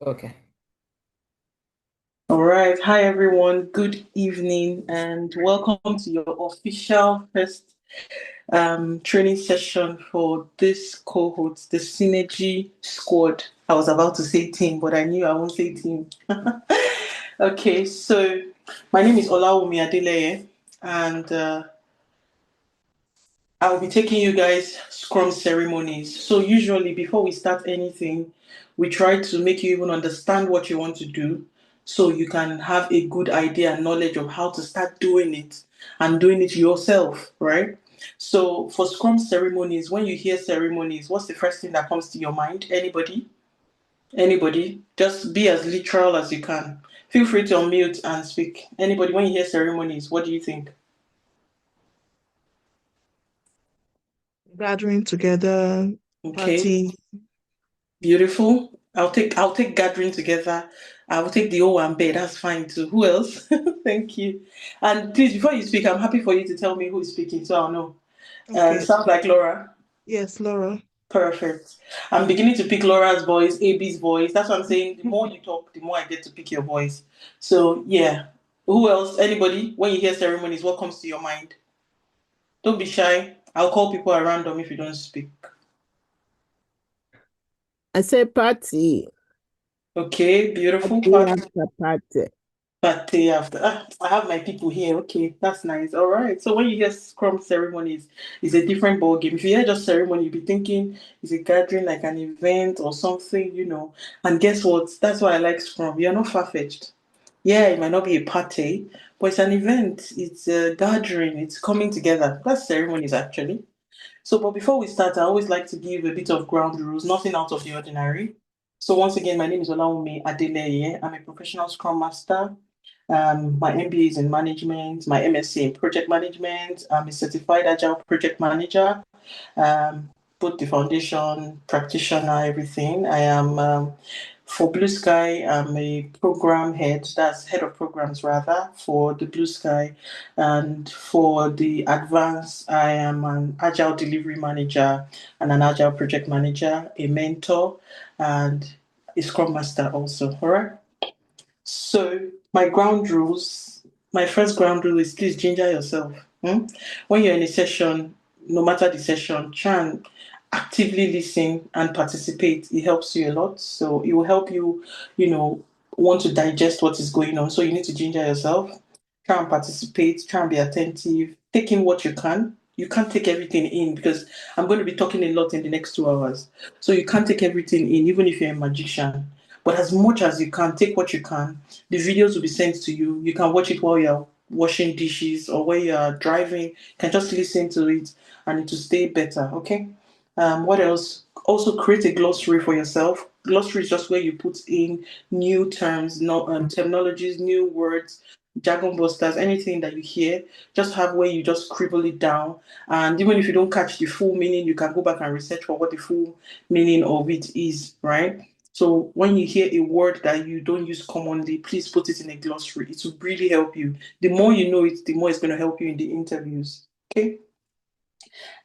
Okay. All right. Hi, everyone. Good evening and welcome to your official first training session for this cohort, the Synergy Squad. I was about to say team, but I knew I won't say team. Okay, so my name is Olawumi Adeleye, and I will be taking you guys Scrum ceremonies. So usually before we start anything, we try to make you even understand what you want to do so you can have a good idea and knowledge of how to start doing it and doing it yourself, right? So for Scrum ceremonies, when you hear ceremonies, what's the first thing that comes to your mind? Anybody? Anybody? Just be as literal as you can. Feel free to unmute and speak. Anybody, when you hear ceremonies, what do you think? Gathering together, Okay. party. Beautiful. I'll take gathering together. I will take the O and B. That's fine too. Who else? Thank you. And please, before you speak, I'm happy for you to tell me who is speaking, so I'll know. Okay. Sounds like Laura. Yes, Laura. Perfect. I'm beginning to pick Laura's voice, AB's voice. That's what I'm saying. The more you talk, the more I get to pick your voice. So yeah. Who else? Anybody? When you hear ceremonies, what comes to your mind? Don't be shy. I'll call people at random if you don't speak. I say party. Okay, beautiful. Party after party. But day after, I have my people here. Okay, that's nice. All right. So when you hear Scrum ceremonies, it's a different ball game. If you hear just ceremony, you'll be thinking it's a gathering, like an event or something. And guess what? That's why I like Scrum. You're not far fetched. Yeah, it might not be a party, but it's an event. It's a gathering. It's coming together. That's ceremonies actually. So, but before we start, I always like to give a bit of ground rules, nothing out of the ordinary. So, once again, my name is Olawumi Adeleye. I'm a professional Scrum Master. My MBA is in management, my MSc in project management. I'm a certified Agile project manager, um, both the foundation, practitioner, everything. I am for Blue Sky, I'm a program head, that's head of programs rather, for the Blue Sky. And for the advanced, I am an Agile delivery manager and an Agile project manager, a mentor, and a Scrum Master also. All right. So my ground rules, my first ground rule is please ginger yourself. When you're in a session, no matter the session, try and actively listen and participate. It helps you a lot. So it will help you, want to digest what is going on. So you need to ginger yourself. Try and participate. Try and be attentive. Take in what you can. You can't take everything in because I'm going to be talking a lot in the next 2 hours. So you can't take everything in, even if you're a magician. But as much as you can, take what you can. The videos will be sent to you. You can watch it while you're washing dishes or while you're driving. You can just listen to it and it will stay better. Okay. What else? Also create a glossary for yourself. Glossary is just where you put in new terms, no terminologies, new words, jargon busters, anything that you hear. Just have where you just scribble it down. And even if you don't catch the full meaning, you can go back and research for what the full meaning of it is, right? So when you hear a word that you don't use commonly, please put it in a glossary. It will really help you. The more you know it, the more it's going to help you in the interviews. Okay.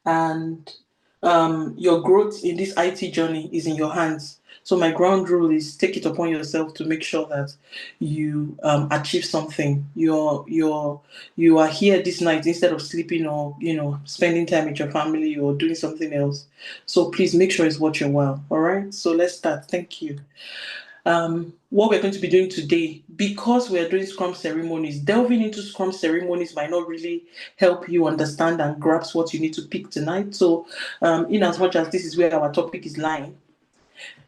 And your growth in this IT journey is in your hands. So my ground rule is take it upon yourself to make sure that you achieve something. You are here this night instead of sleeping or spending time with your family or doing something else. So please make sure it's worth your while. All right. So let's start. Thank you. What we're going to be doing today, because we're doing Scrum ceremonies, delving into Scrum ceremonies might not really help you understand and grasp what you need to pick tonight. So, in as much as this is where our topic is lying,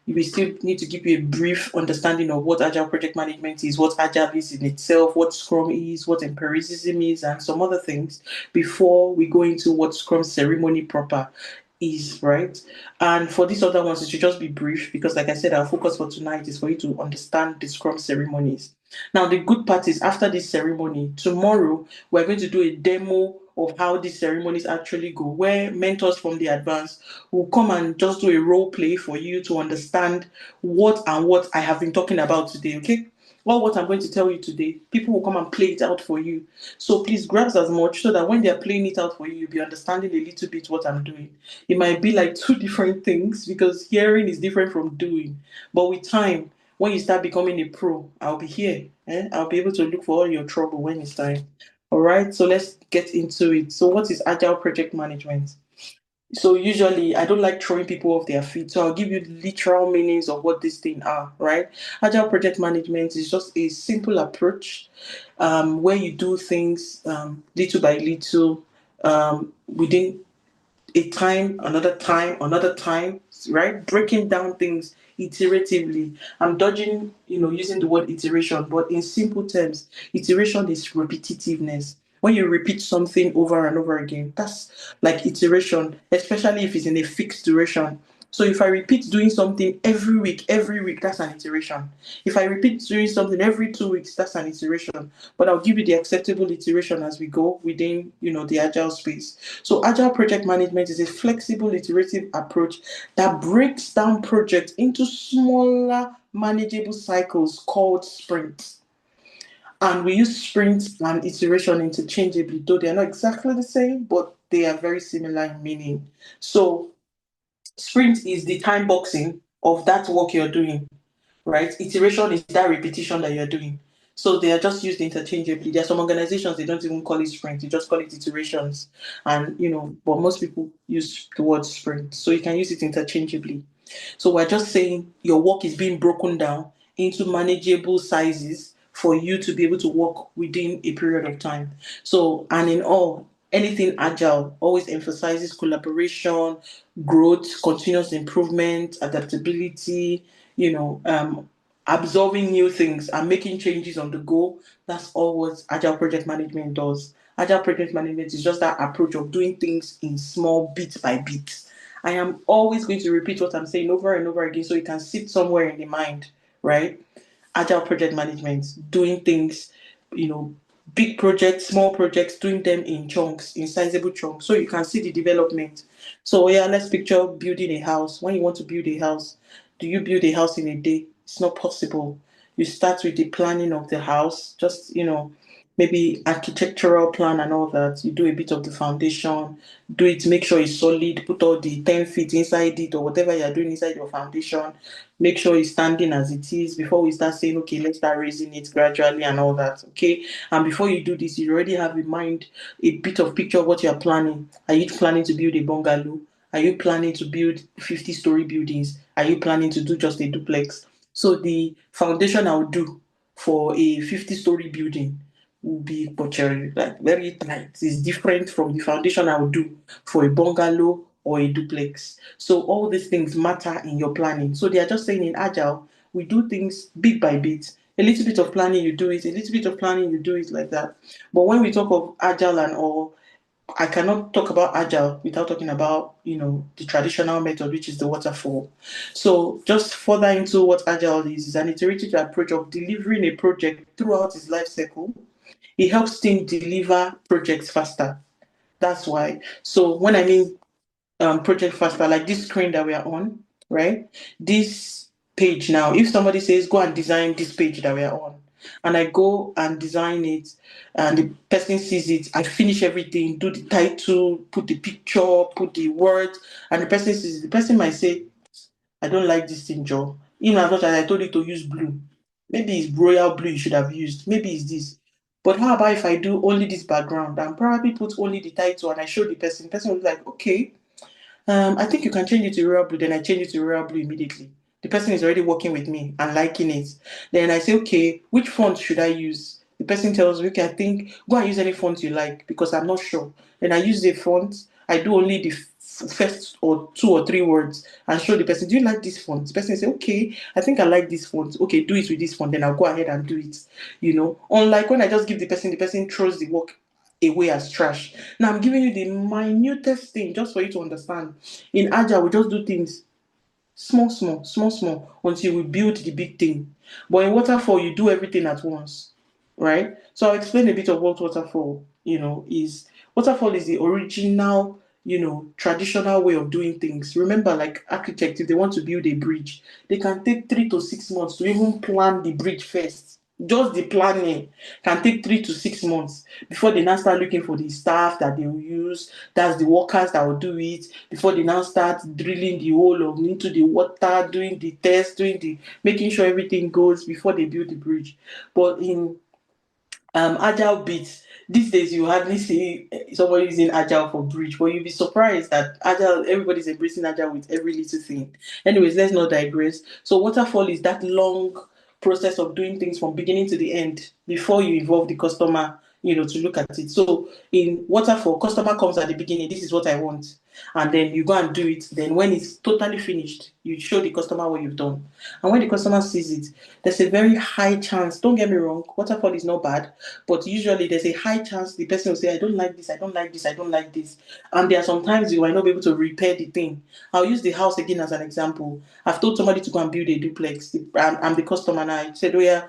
we still need to give you a brief understanding of what Agile project management is, what Agile is in itself, what Scrum is, what empiricism is, and some other things before we go into what Scrum ceremony proper is, right? And for these other ones, it should just be brief because, like I said, our focus for tonight is for you to understand the Scrum ceremonies. Now, the good part is after this ceremony, tomorrow we're going to do a demo of how these ceremonies actually go, where mentors from the advanced will come and just do a role play for you to understand what I have been talking about today, okay? Well, what I'm going to tell you today, people will come and play it out for you. So please grasp as much so that when they're playing it out for you, you'll be understanding a little bit what I'm doing. It might be like two different things because hearing is different from doing. But with time, When you start becoming a pro, I'll be here. I'll be able to look for all your trouble when it's time. All right, so let's get into it. So, what is agile project management? So usually I don't like throwing people off their feet. So I'll give you literal meanings of what these things are, right? Agile project management is just a simple approach where you do things little by little within a time, another time, right? Breaking down things iteratively. I'm dodging, using the word iteration, but in simple terms, iteration is repetitiveness. When you repeat something over and over again, that's like iteration, especially if it's in a fixed duration. So if I repeat doing something every week, that's an iteration. If I repeat doing something every 2 weeks, that's an iteration. But I'll give you the acceptable iteration as we go within, the agile space. So agile project management is a flexible iterative approach that breaks down projects into smaller manageable cycles called sprints. And we use sprints and iteration interchangeably, though they are not exactly the same, but they are very similar in meaning. So sprint is the time boxing of that work you're doing, right? Iteration is that repetition that you're doing. So they are just used interchangeably. There are some organizations, they don't even call it sprint, they just call it iterations. And but most people use the word sprint. So you can use it interchangeably. So we're just saying your work is being broken down into manageable sizes for you to be able to work within a period of time. So, and in all, anything agile always emphasizes collaboration, growth, continuous improvement, adaptability, absorbing new things and making changes on the go. That's all what agile project management does. Agile project management is just that approach of doing things in small bit by bit. I am always going to repeat what I'm saying over and over again so it can sit somewhere in the mind, right? Agile project management, doing things, big projects, small projects, doing them in chunks, in sizable chunks, so you can see the development. So yeah, let's picture building a house. When you want to build a house, do you build a house in a day? It's not possible. You start with the planning of the house, just maybe architectural plan and all that. You do a bit of the foundation, do it, make sure it's solid, put all the 10 feet inside it or whatever you're doing inside your foundation, make sure it's standing as it is before we start saying, okay, let's start raising it gradually and all that. Okay. And before you do this, you already have in mind a bit of picture of what you're planning. Are you planning to build a bungalow? Are you planning to build 50-story buildings? Are you planning to do just a duplex? So the foundation I would do for a 50-story building will be butchery, like very tight. It's different from the foundation I would do for a bungalow or a duplex. So all these things matter in your planning. So they are just saying in agile, we do things bit by bit. A little bit of planning, you do it. A little bit of planning, you do it like that. But when we talk of agile and all, I cannot talk about agile without talking about, the traditional method, which is the waterfall. So just further into what agile is an iterative approach of delivering a project throughout its life cycle. It helps team deliver projects faster. That's why. So when I mean project faster, like this screen that we are on, right? This page now, if somebody says go and design this page that we are on, and I go and design it, and the person sees it, I finish everything, do the title, put the picture, put the words, and the person sees it, the person might say, I don't like this thing, Joe. In as much as I told you to use blue. Maybe it's royal blue you should have used. Maybe it's this. But how about if I do only this background and probably put only the title and I show the person will be like, okay, I think you can change it to royal blue. Then I change it to royal blue immediately. The person is already working with me and liking it. Then I say, okay, which font should I use? The person tells me, okay, I think go and use any font you like because I'm not sure. Then I use the font. I do only the first or 2 or 3 words and show the person, do you like this font? The person say, okay, I think I like this font. Okay, do it with this font. Then I'll go ahead and do it. Unlike when I just give the person throws the work away as trash. Now I'm giving you the minutest thing just for you to understand. In Agile, we just do things small until we build the big thing. But in waterfall, you do everything at once, right? So I'll explain a bit of what waterfall, is. Waterfall is the original, traditional way of doing things. Remember, like architects, if they want to build a bridge, they can take 3 to 6 months to even plan the bridge first. Just the planning can take 3 to 6 months before they now start looking for the staff that they will use. That's the workers that will do it. Before they now start drilling the hole of into the water, doing the test, making sure everything goes before they build the bridge. But in agile bits, these days you hardly see somebody using agile for bridge, but you'll be surprised that agile, everybody's embracing agile with every little thing. Anyways, let's not digress. So waterfall is that long process of doing things from beginning to the end before you involve the customer, to look at it. So in waterfall, customer comes at the beginning, this is what I want, and then you go and do it. Then when it's totally finished, you show the customer what you've done. And when the customer sees it, there's a very high chance, don't get me wrong, waterfall is not bad, but usually there's a high chance the person will say, I don't like this, I don't like this, I don't like this. And there are sometimes you might not be able to repair the thing. I'll use the house again as an example. I've told somebody to go and build a duplex. I'm the customer and I said, oh yeah,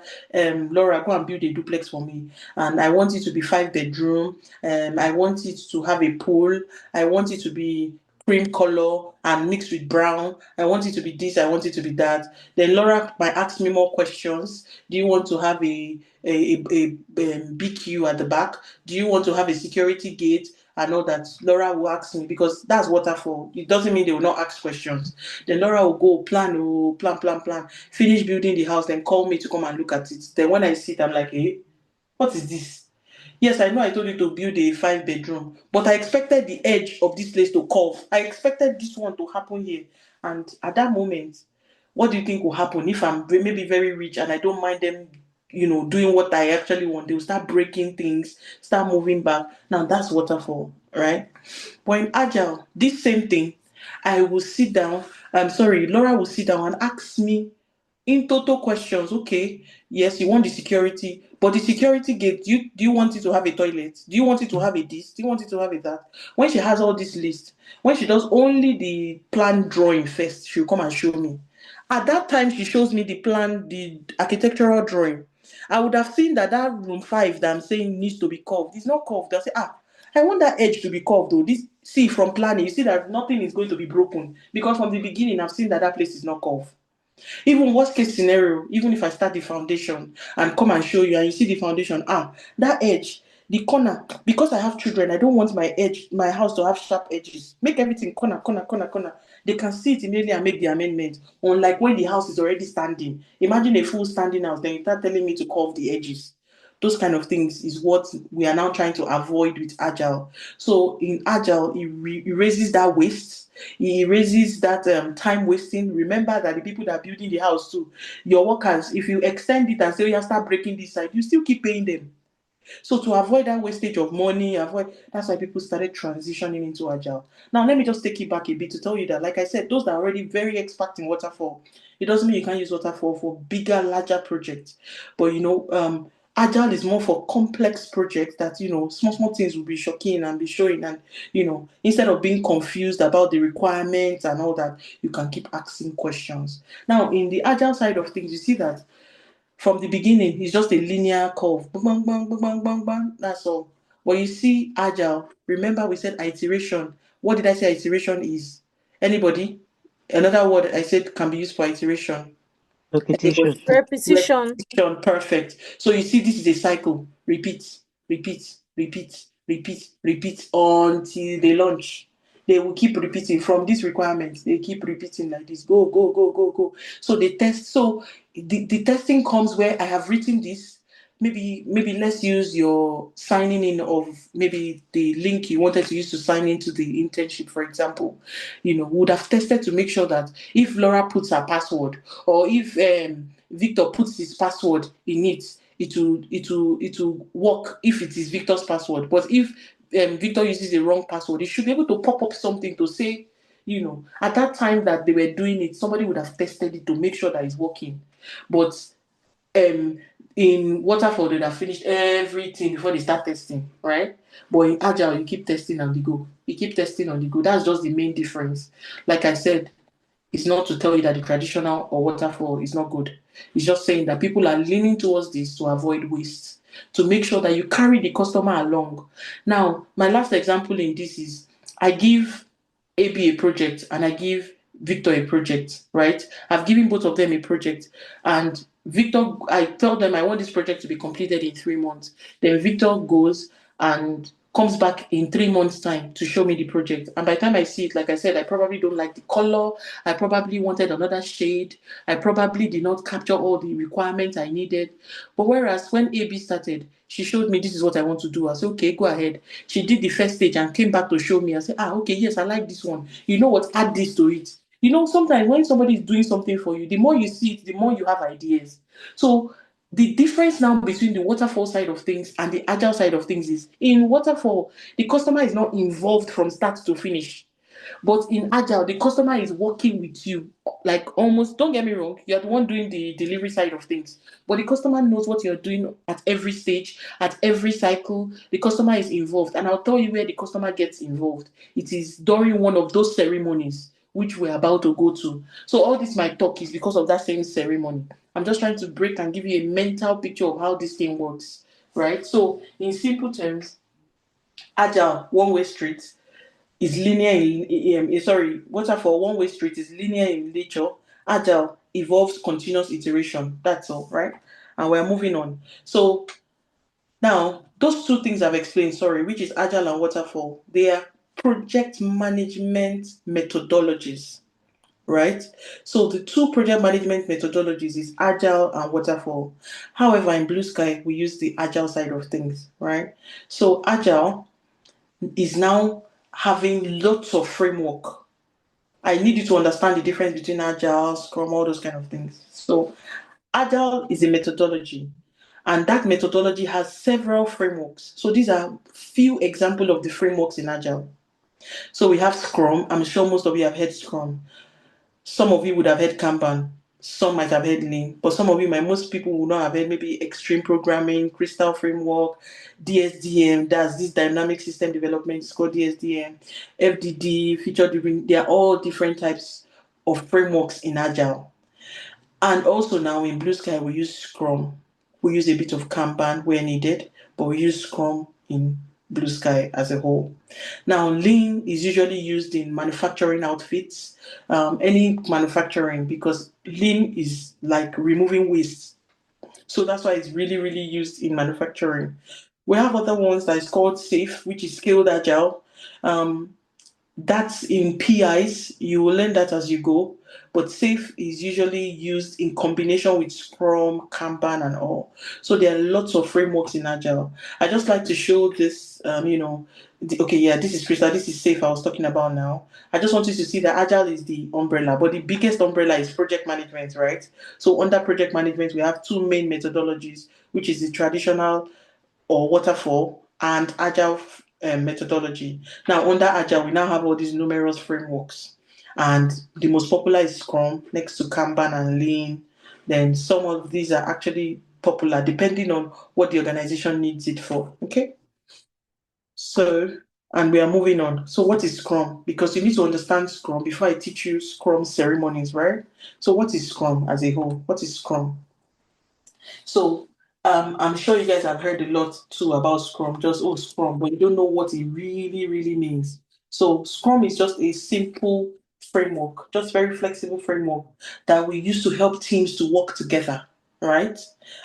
Laura, go and build a duplex for me. And I want it to be 5-bedroom. I want it to have a pool. I want it to be cream color and mixed with brown. I want it to be this, I want it to be that. Then Laura might ask me more questions. Do you want to have a BQ at the back? Do you want to have a security gate? And all that. Laura will ask me, because that's waterfall. It doesn't mean they will not ask questions. Then Laura will go plan, finish building the house, then call me to come and look at it. Then when I sit, I'm like, hey, what is this? Yes, I know I told you to build a 5-bedroom, but I expected the edge of this place to curve. I expected this one to happen here. And at that moment, what do you think will happen if I'm maybe very rich and I don't mind them, doing what I actually want? They'll start breaking things, start moving back. Now that's waterfall, right? But in agile, this same thing, I will sit down. I'm sorry, Laura will sit down and ask me in total questions. Okay, yes, you want the security, but the security gate, do you want it to have a toilet? Do you want it to have a this? Do you want it to have a that? When she has all this list, when she does only the plan drawing first, she'll come and show me. At that time, she shows me the plan, the architectural drawing. I would have seen that room 5 that I'm saying needs to be curved. It's not curved. They'll say, I want that edge to be curved though. This, see, from planning, you see that nothing is going to be broken, because from the beginning, I've seen that place is not curved. Even worst case scenario, even if I start the foundation and come and show you and you see the foundation, that edge, the corner, because I have children, I don't want my house to have sharp edges. Make everything corner. They can see it immediately and make the amendment. Unlike when the house is already standing. Imagine a full standing house, then you start telling me to curve the edges. Those kind of things is what we are now trying to avoid with agile. So in agile, it raises that waste. It raises that time wasting. Remember that the people that are building the house too, your workers, if you extend it and say, you start breaking this side, you still keep paying them. So to avoid that wastage of money, that's why people started transitioning into agile. Now let me just take it back a bit to tell you that, like I said, those that are already very expert in waterfall, it doesn't mean you can't use waterfall for bigger, larger projects. But agile is more for complex projects that small things will be shocking and be showing, and instead of being confused about the requirements and all that, you can keep asking questions. Now in the agile side of things, you see that from the beginning, it's just a linear curve. Bang, bang, bang, bang, bang, bang. That's all. But you see, agile, remember we said iteration. What did I say iteration is? Anybody? Another word I said can be used for iteration. Repetition. Anybody? Repetition. Repetition, perfect. So you see, this is a cycle. Repeat, repeat, repeat, repeat, repeat until they launch. They will keep repeating from these requirements. They keep repeating like this. Go, go, go, go, go. So they test. So the testing comes where I have written this. Maybe let's use your signing in of maybe the link you wanted to use to sign into the internship, for example. Would have tested to make sure that if Laura puts her password, or if Victor puts his password in it, it will work if it is Victor's password. But if Victor uses the wrong password, it should be able to pop up something to say, at that time that they were doing it, somebody would have tested it to make sure that it's working. But in waterfall, they'd have finished everything before they start testing, right? But in agile, you keep testing on the go. You keep testing on the go. That's just the main difference. Like I said, it's not to tell you that the traditional or waterfall is not good. It's just saying that people are leaning towards this to avoid waste, to make sure that you carry the customer along. Now, my last example in this is I give AB a project and I give Victor a project, right? I've given both of them a project, and Victor, I tell them I want this project to be completed in 3 months. Then Victor goes and comes back in 3 months' time to show me the project. And by the time I see it, like I said, I probably don't like the color. I probably wanted another shade. I probably did not capture all the requirements I needed. But whereas when AB started, she showed me this is what I want to do. I said, okay, go ahead. She did the first stage and came back to show me. I said, okay, yes, I like this one. You know what? Add this to it. Sometimes when somebody is doing something for you, the more you see it, the more you have ideas. So the difference now between the waterfall side of things and the agile side of things is in waterfall, the customer is not involved from start to finish. But in agile, the customer is working with you. Like almost, don't get me wrong, you're the one doing the delivery side of things. But the customer knows what you're doing at every stage, at every cycle. The customer is involved. And I'll tell you where the customer gets involved. It is during one of those ceremonies which we're about to go to. So all this my talk is because of that same ceremony. I'm just trying to break and give you a mental picture of how this thing works, right? So in simple terms, agile, one-way street, is linear waterfall, one-way street is linear in nature. Agile involves continuous iteration. That's all, right? And we're moving on. So now, those two things I've explained, which is agile and waterfall, they are project management methodologies, right? So the two project management methodologies is agile and waterfall. However, in BlueSky, we use the agile side of things, right? So agile is now having lots of framework. I need you to understand the difference between agile, Scrum, all those kind of things. So agile is a methodology, and that methodology has several frameworks. So these are few examples of the frameworks in agile. So we have Scrum. I'm sure most of you have heard Scrum. Some of you would have heard Kanban. Some might have heard Lean, but most people will not have heard maybe Extreme Programming, Crystal Framework, DSDM. That's this Dynamic System Development. It's called DSDM, FDD, Feature Driven. They are all different types of frameworks in Agile. And also now in BlueSky, we use Scrum. We use a bit of Kanban where needed, but we use Scrum in BlueSky as a whole. Now, Lean is usually used in manufacturing outfits, any manufacturing, because Lean is like removing waste. So that's why it's really, really used in manufacturing. We have other ones that is called SAFe, which is Scaled Agile. That's in PIs. You will learn that as you go. But SAFe is usually used in combination with Scrum, Kanban, and all. So there are lots of frameworks in Agile. I just like to show this, this is Krista, this is SAFe I was talking about now. I just want you to see that Agile is the umbrella, but the biggest umbrella is project management, right? So under project management, we have two main methodologies, which is the traditional or waterfall and agile methodology. Now, under agile, we now have all these numerous frameworks, and the most popular is Scrum, next to Kanban and Lean. Then some of these are actually popular depending on what the organization needs it for. Okay. So, and we are moving on. So, what is Scrum? Because you need to understand Scrum before I teach you Scrum ceremonies, right? So, what is Scrum as a whole? What is Scrum? So I'm sure you guys have heard a lot too about Scrum, just Scrum, but you don't know what it really, really means. So Scrum is just a simple framework, just very flexible framework that we use to help teams to work together, right?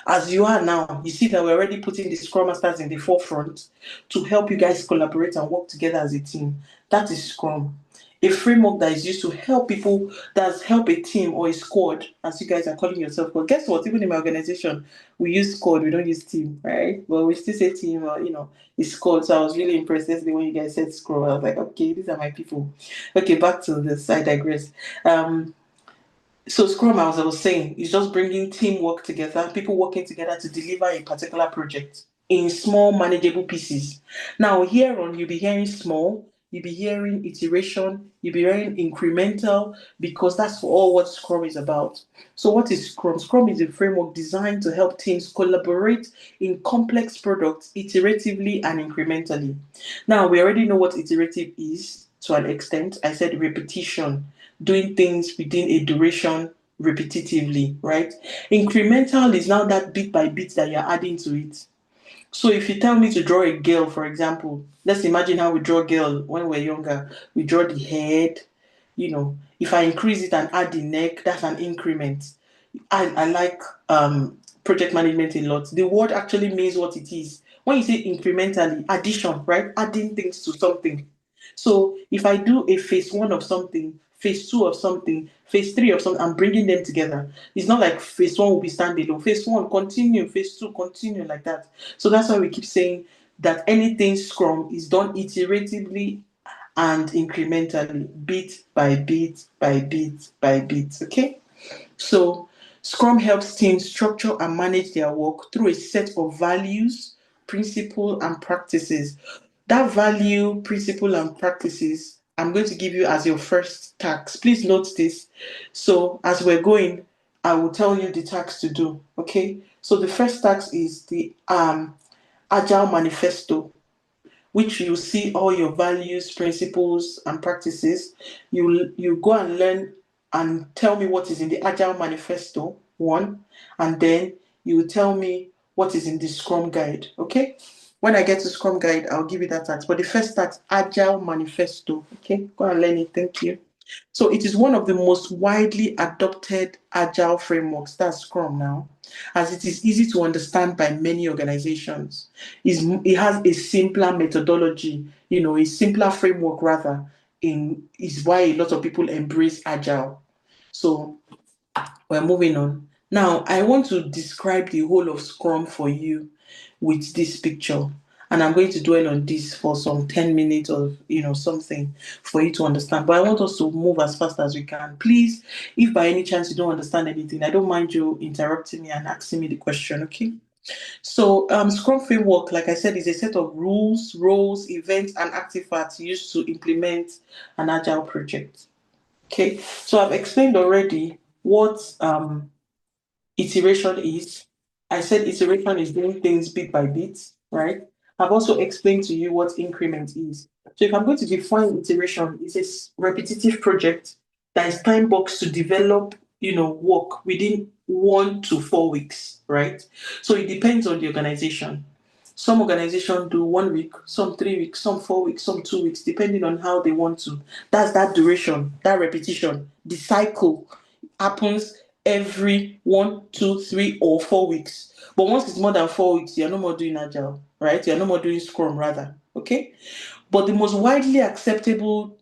As you are now, you see that we're already putting the Scrum Masters in the forefront to help you guys collaborate and work together as a team. That is Scrum. A framework that is used to help people, that's help a team or a squad, as you guys are calling yourself. But guess what? Even in my organization, we use squad, we don't use team, right? But we still say team, or it's squad. So I was really impressed yesterday when you guys said scroll. I was like, okay, these are my people. Okay, back to this. I digress. So Scrum, as I was saying, is just bringing teamwork together, people working together to deliver a particular project in small, manageable pieces. Now, here on, you'll be hearing small, you'll be hearing iteration, you'll be hearing incremental, because that's all what Scrum is about. So what is Scrum? Scrum is a framework designed to help teams collaborate in complex products iteratively and incrementally. Now, we already know what iterative is to an extent. I said repetition, doing things within a duration repetitively, right? Incremental is now that bit by bit that you're adding to it. So if you tell me to draw a girl, for example, let's imagine how we draw a girl when we're younger. We draw the head, if I increase it and add the neck, that's an increment. I like project management a lot. The word actually means what it is. When you say incrementally, addition, right? Adding things to something. So if I do a phase 1 of something, phase 2 of something, phase 3 of something, I'm bringing them together. It's not like phase 1 will be standalone. Phase 1 continue, phase 2 continue, like that. So that's why we keep saying that anything Scrum is done iteratively and incrementally, bit by bit by bit by bit. Okay? So Scrum helps teams structure and manage their work through a set of values, principles, and practices. That value, principle, and practices, I'm going to give you as your first task. Please note this. So as we're going, I will tell you the tasks to do. Okay. So the first task is the Agile Manifesto, which you see all your values, principles, and practices. You go and learn and tell me what is in the Agile Manifesto, one, and then you will tell me what is in the Scrum Guide, okay? When I get to Scrum Guide, I'll give you that task. But the first task, Agile Manifesto, okay? Go and learn it, thank you. So it is one of the most widely adopted Agile frameworks, that's Scrum now, as it is easy to understand by many organizations. It has a simpler methodology, a simpler framework rather, is why a lot of people embrace Agile. So we're moving on. Now, I want to describe the whole of Scrum for you with this picture. And I'm going to dwell on this for some 10 minutes or something for you to understand. But I want us to move as fast as we can. Please, if by any chance you don't understand anything, I don't mind you interrupting me and asking me the question, okay? So Scrum framework, like I said, is a set of rules, roles, events, and artifacts used to implement an agile project. Okay, so I've explained already what iteration is. I said iteration is doing things bit by bit, right? I've also explained to you what increment is. So if I'm going to define iteration, it's a repetitive project that is time boxed to develop, work within 1 to 4 weeks, right? So it depends on the organization. Some organizations do 1 week, some 3 weeks, some 4 weeks, some 2 weeks, depending on how they want to. That's that duration, that repetition. The cycle happens every 1, 2, 3, or 4 weeks. But once it's more than 4 weeks, you're no more doing agile, right? You're no more doing Scrum rather. Okay. But the most widely acceptable,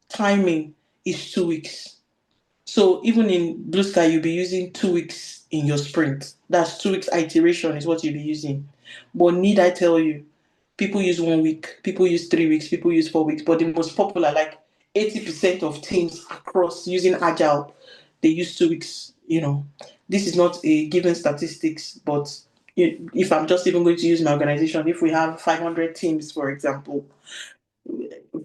timing is 2 weeks. So even in BlueSky, you'll be using 2 weeks in your sprint. That's 2 weeks iteration is what you'll be using. But need I tell you, people use 1 week, people use 3 weeks, people use 4 weeks. But the most popular, like 80% of teams across using Agile, they use 2 weeks. This is not a given statistics, but if I'm just even going to use my organization, if we have 500 teams, for example,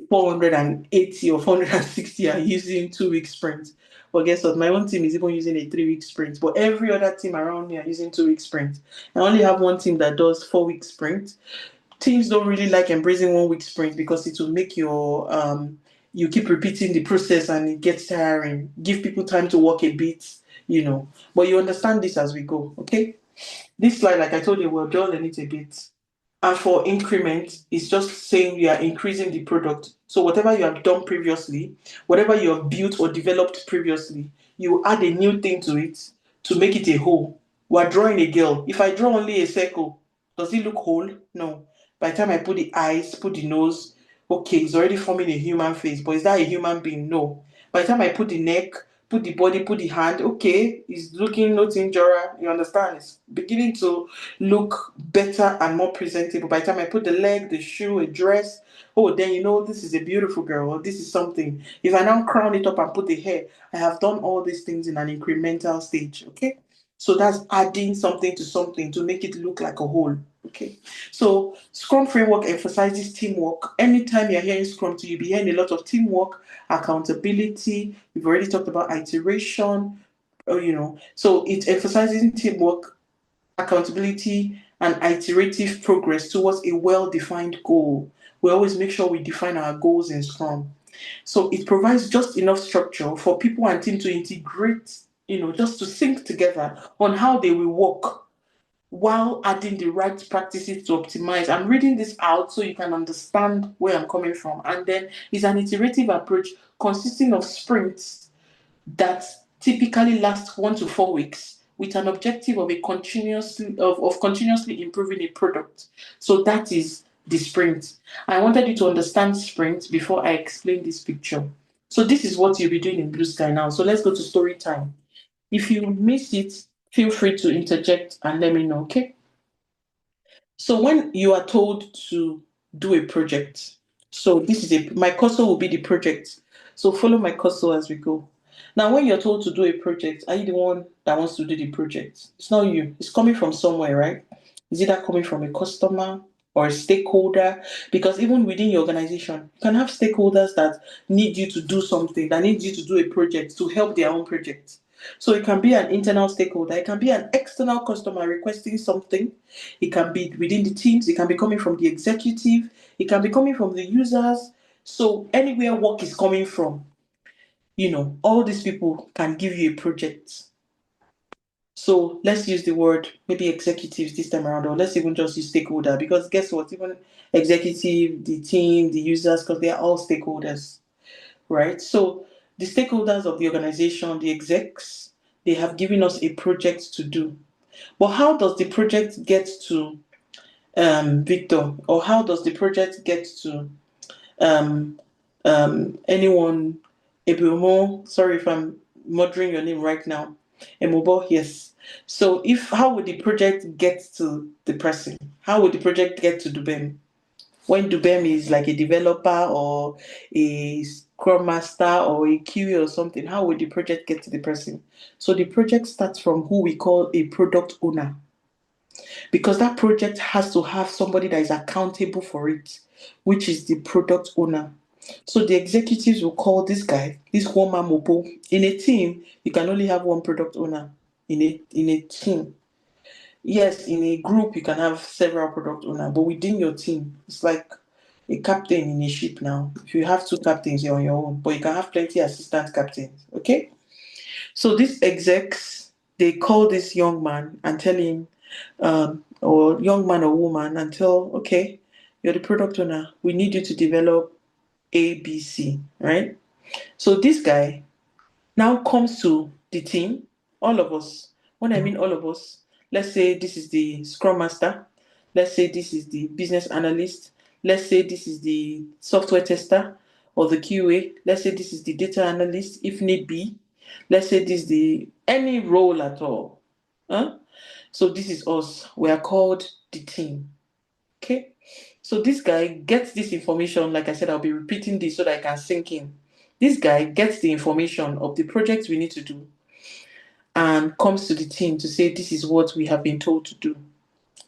480 or 460 are using 2 week sprints. But guess what? My own team is even using a 3 week sprint. But every other team around me are using 2 week sprints. I only have one team that does 4 week sprints. Teams don't really like embracing 1 week sprint because it will make your you keep repeating the process and it gets tiring. Give people time to work a bit, But you understand this as we go, okay? This slide, like I told you, we'll dwell on it a bit. And for increment, it's just saying you are increasing the product. So whatever you have done previously, whatever you have built or developed previously, you add a new thing to it to make it a whole. We're drawing a girl. If I draw only a circle, does it look whole? No. By the time I put the eyes, put the nose, okay, it's already forming a human face. But is that a human being? No. By the time I put the neck, put the body, put the hand, okay, it's looking nothing Jora. You understand? It's beginning to look better and more presentable. By the time I put the leg, the shoe, a dress, oh, then this is a beautiful girl, or this is something. If I now crown it up and put the hair, I have done all these things in an incremental stage, okay? So that's adding something to make it look like a whole, okay? So Scrum framework emphasizes teamwork. Anytime you're hearing Scrum, you'll be hearing a lot of teamwork, accountability. We've already talked about iteration, so it emphasizes teamwork, accountability, and iterative progress towards a well-defined goal. We always make sure we define our goals in Scrum. So it provides just enough structure for people and team to integrate, just to sync together on how they will work while adding the right practices to optimize. I'm reading this out so you can understand where I'm coming from. And then it's an iterative approach consisting of sprints that typically last 1 to 4 weeks with an objective of continuously improving a product. So that is the sprint. I wanted you to understand sprint before I explain this picture. So this is what you'll be doing in BlueSky now. So let's go to story time. If you miss it, feel free to interject and let me know, okay? So when you are told to do a project, so this is my cursor will be the project. So follow my cursor as we go. Now, when you're told to do a project, are you the one that wants to do the project? It's not you. It's coming from somewhere, right? Is it that coming from a customer or a stakeholder? Because even within your organization, you can have stakeholders that need you to do something, that need you to do a project to help their own project. So it can be an internal stakeholder, it can be an external customer requesting something, it can be within the teams, it can be coming from the executive, it can be coming from the users. So anywhere work is coming from, all these people can give you a project. So let's use the word maybe executives this time around, or let's even just use stakeholder, because guess what? Even executive, the team, the users, because they are all stakeholders, right? So the stakeholders of the organization, the execs, they have given us a project to do. But how does the project get to Victor? Or how does the project get to um, anyone? Ebumo, sorry if I'm murdering your name right now. Emobo, yes. So how would the project get to the person? How would the project get to Dubem? When Dubem is like a developer or a Scrum Master or a QA or something, how would the project get to the person? So the project starts from who we call a product owner, because that project has to have somebody that is accountable for it, which is the product owner. So the executives will call this guy, this woman mopo. In a team, you can only have one product owner in a team. Yes, in a group you can have several product owners, but within your team, it's like a captain in a ship now. If you have two captains, you're on your own, but you can have plenty assistant captains. Okay? So these execs, they call this young man and tell him, or young man or woman, and tell, okay, you're the product owner. We need you to develop ABC, right? So this guy now comes to the team, all of us. When I mean all of us, let's say this is the Scrum Master, let's say this is the business analyst, let's say this is the software tester or the QA, let's say this is the data analyst, if need be, let's say this is the any role at all. Huh? So this is us. We are called the team. Okay. So this guy gets this information. Like I said, I'll be repeating this so that I can sink in. This guy gets the information of the project we need to do and comes to the team to say, this is what we have been told to do.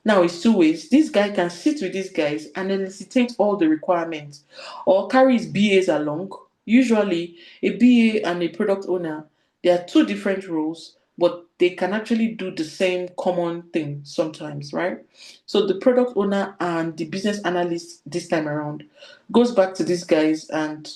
Now, it's two ways. This guy can sit with these guys and elicitate all the requirements or carry his BAs along. Usually, a BA and a product owner, they are two different roles, but they can actually do the same common thing sometimes, right? So the product owner and the business analyst this time around goes back to these guys and,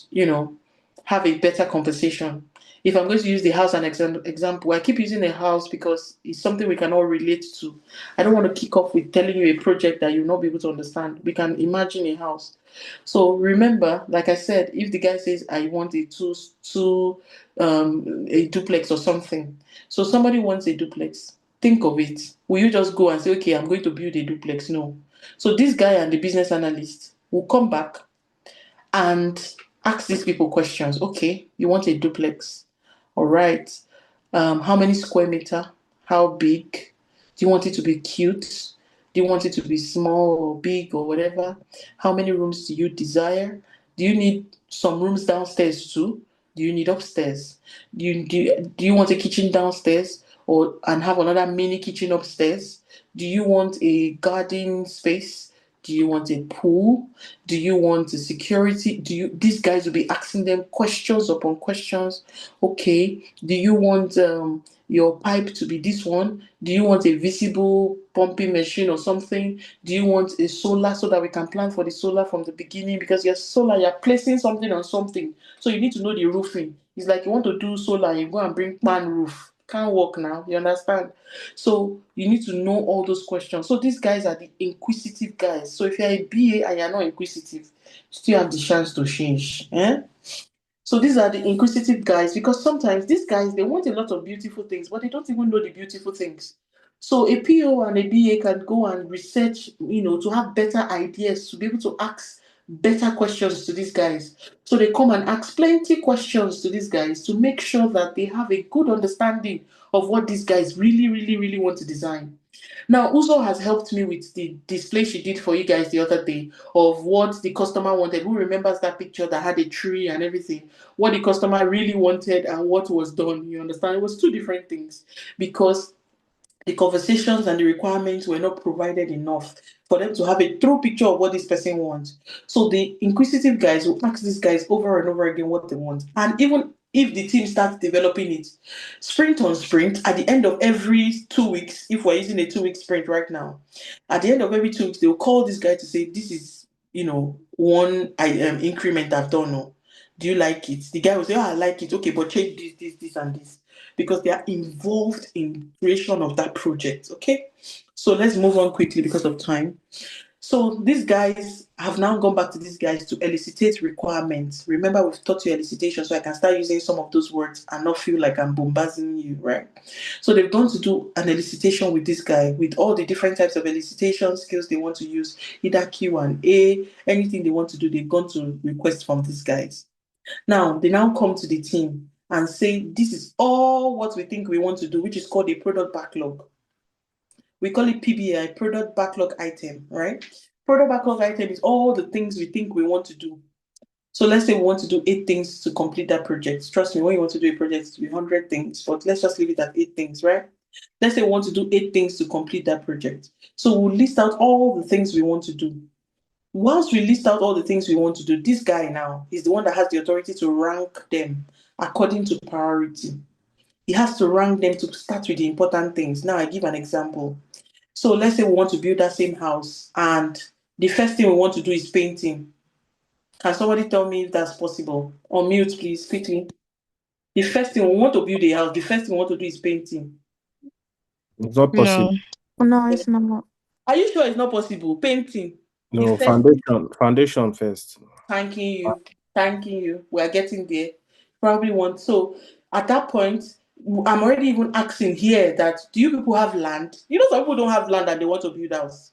have a better conversation. If I'm going to use the house as an example, I keep using a house because it's something we can all relate to. I don't want to kick off with telling you a project that you'll not be able to understand. We can imagine a house. So remember, like I said, if the guy says, I want a a duplex or something. So somebody wants a duplex. Think of it. Will you just go and say, okay, I'm going to build a duplex? No. So this guy and the business analyst will come back and ask these people questions. Okay, you want a duplex. All right. How many square meter? How big? Do you want it to be cute? Do you want it to be small or big or whatever? How many rooms do you desire? Do you need some rooms downstairs too? Do you need upstairs? Do you want a kitchen downstairs and have another mini kitchen upstairs? Do you want a garden space? Do you want a pool? Do you want a security? These guys will be asking them questions upon questions. Okay, do you want your pipe to be this one? Do you want a visible pumping machine or something? Do you want a solar so that we can plan for the solar from the beginning? Because your solar, you're placing something on something. So you need to know the roofing. It's like you want to do solar and you go and bring pan roof. Can't work now, you understand? So you need to know all those questions. So these guys are the inquisitive guys. So if you're a BA and you're not inquisitive, you still have the chance to change. So these are the inquisitive guys, because sometimes these guys, they want a lot of beautiful things, but they don't even know the beautiful things. So a PO and a BA can go and research, to have better ideas, to be able to ask better questions to these guys. So they come and ask plenty questions to these guys to make sure that they have a good understanding of what these guys really, really, really want to design. Now, Uzo has helped me with the display she did for you guys the other day of what the customer wanted. Who remembers that picture that had a tree and everything? What the customer really wanted and what was done. You understand? It was two different things because the conversations and the requirements were not provided enough for them to have a true picture of what this person wants. So the inquisitive guys will ask these guys over and over again what they want. And even if the team starts developing it, sprint on sprint, at the end of every 2 weeks, if we're using a 2 week sprint right now, at the end of every 2 weeks, they'll call this guy to say, this is, one increment I've done. No. Do you like it? The guy will say, oh, I like it. Okay, but change this, and this, because they are involved in creation of that project. Okay, so let's move on quickly because of time. So these guys have now gone back to these guys to elicitate requirements. Remember, we've taught you elicitation, so I can start using some of those words and not feel like I'm bombarding you, right? So they've gone to do an elicitation with this guy with all the different types of elicitation skills they want to use, either Q&A, anything they want to do, they've gone to request from these guys. Now, they now come to the team and say, this is all what we think we want to do, which is called a product backlog. We call it PBI, product backlog item, right? Product backlog item is all the things we think we want to do. So let's say we want to do 8 things to complete that project. Trust me, when you want to do a project, it's 100 things, but let's just leave it at 8 things, right? Let's say we want to do 8 things to complete that project. So we'll list out all the things we want to do. Once we list out all the things we want to do, this guy now is the one that has the authority to rank them according to priority. He has to rank them to start with the important things. Now I give an example. So let's say we want to build that same house and the first thing we want to do is painting. Can somebody tell me if that's possible? On mute, please, quickly. The first thing we want to build a house, the first thing we want to do is painting. It's not possible. No, it's not. Are you sure it's not possible? Painting. No, The first foundation first. Thanking you. We are getting there. Probably want. So at that point, I'm already even asking here that do you people have land? Some people don't have land and they want to build house.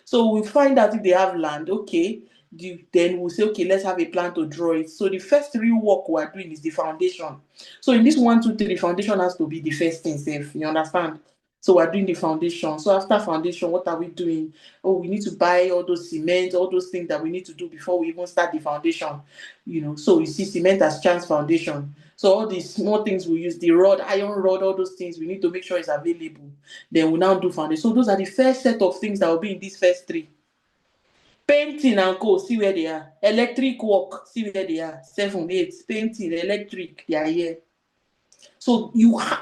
So we find out if they have land. Okay, then we'll say, okay, let's have a plan to draw it. So the first real work we're doing is the foundation. So in this 1, 2, 3, the foundation has to be the first thing safe. You understand? So we're doing the foundation. So after foundation, what are we doing? Oh, we need to buy all those cement, all those things that we need to do before we even start the foundation. So you see cement as chance foundation. So all these small things we use, the rod, iron rod, all those things, we need to make sure it's available. Then we now do foundation. So those are the first set of things that will be in these first 3. Painting and co, see where they are. Electric work, see where they are. 7, 8, painting, electric, they are here. So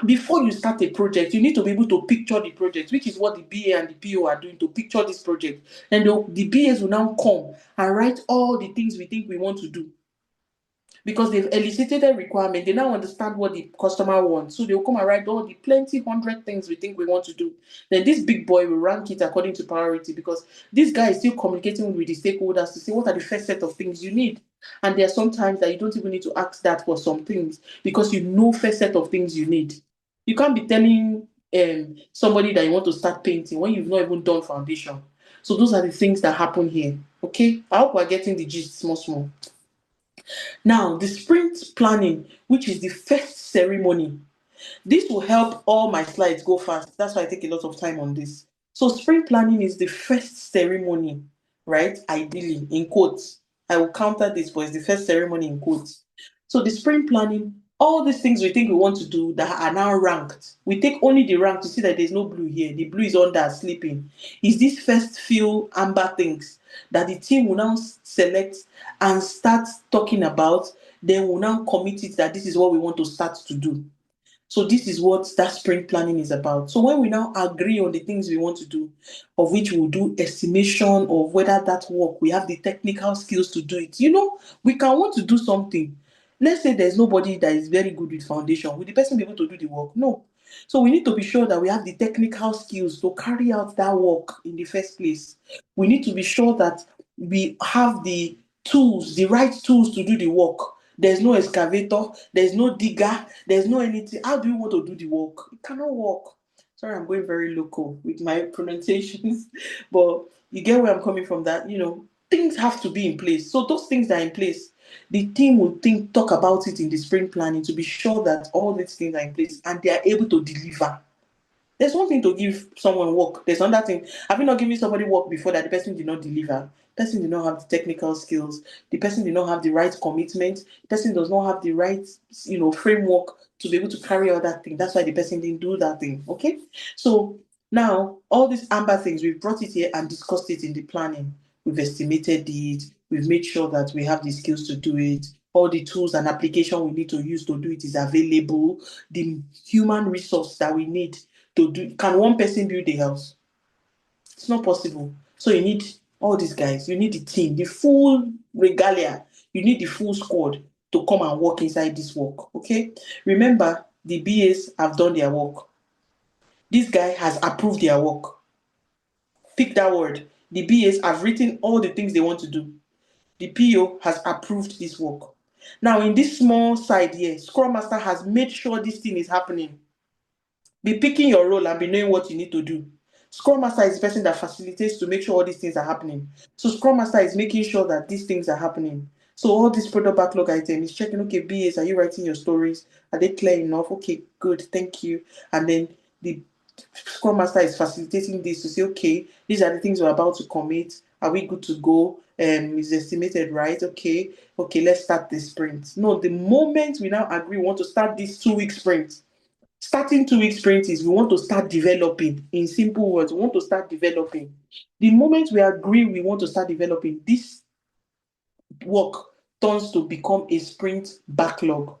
before you start a project, you need to be able to picture the project, which is what the BA and the PO are doing, to picture this project. And the BAs will now come and write all the things we think we want to do. Because they've elicited a requirement, they now understand what the customer wants. So they'll come and write all the plenty 100 things we think we want to do. Then this big boy will rank it according to priority, because this guy is still communicating with the stakeholders to say what are the first set of things you need. And there are some times that you don't even need to ask that for some things, because first set of things you need. You can't be telling somebody that you want to start painting when you've not even done foundation. So those are the things that happen here. Okay, I hope we're getting the gist small. Now, the sprint planning, which is the first ceremony. This will help all my slides go fast. That's why I take a lot of time on this. So sprint planning is the first ceremony, right? Ideally, in quotes. I will counter this, but it's the first ceremony in quotes. So the sprint planning, all these things we think we want to do that are now ranked. We take only the rank to see that there's no blue here. The blue is under sleeping. Is these first few amber things that the team will now select and start talking about, then we'll now commit it that this is what we want to start to do. So this is what that sprint planning is about. So when we now agree on the things we want to do, of which we'll do estimation of whether that work, we have the technical skills to do it. We can want to do something. Let's say there's nobody that is very good with foundation. Will the person be able to do the work? No. So we need to be sure that we have the technical skills to carry out that work in the first place. We need to be sure that we have the tools, the right tools to do the work. there's no excavator, there's no digger, there's no anything. How do you want to do the work? It cannot work. Sorry, I'm going very local with my pronunciations, but you get where I'm coming from. That things have to be in place. So those things are in place. The team will talk about it in the sprint planning to be sure that all these things are in place and they are able to deliver. There's one thing to give someone work. There's another thing. Have you not given somebody work before that the person did not deliver? The person did not have the technical skills. The person did not have the right commitment. The person does not have the right, framework to be able to carry out that thing. That's why the person didn't do that thing. Okay? So now all these amber things, we've brought it here and discussed it in the planning. We've estimated it. We've made sure that we have the skills to do it. All the tools and application we need to use to do it is available. The human resource that we need to do. Can one person build a house? It's not possible. So you need all these guys. You need the team, the full regalia. You need the full squad to come and work inside this work. Okay? Remember, the BAs have done their work. This guy has approved their work. Pick that word. The BAs have written all the things they want to do. The PO has approved this work. Now, in this small side here, Scrum Master has made sure this thing is happening. Be picking your role and be knowing what you need to do. Scrum Master is the person that facilitates to make sure all these things are happening. So Scrum Master is making sure that these things are happening. So all this product backlog item is checking, okay, BAs, are you writing your stories? Are they clear enough? Okay, good, thank you. And then the Scrum Master is facilitating this to say, okay, these are the things we're about to commit. Are we good to go? Is estimated right? Okay, let's start the sprint. No, the moment we now agree we want to start this 2-week sprint, starting 2-week sprint is we want to start developing. In simple words, we want to start developing. The moment we agree we want to start developing, this work turns to become a sprint backlog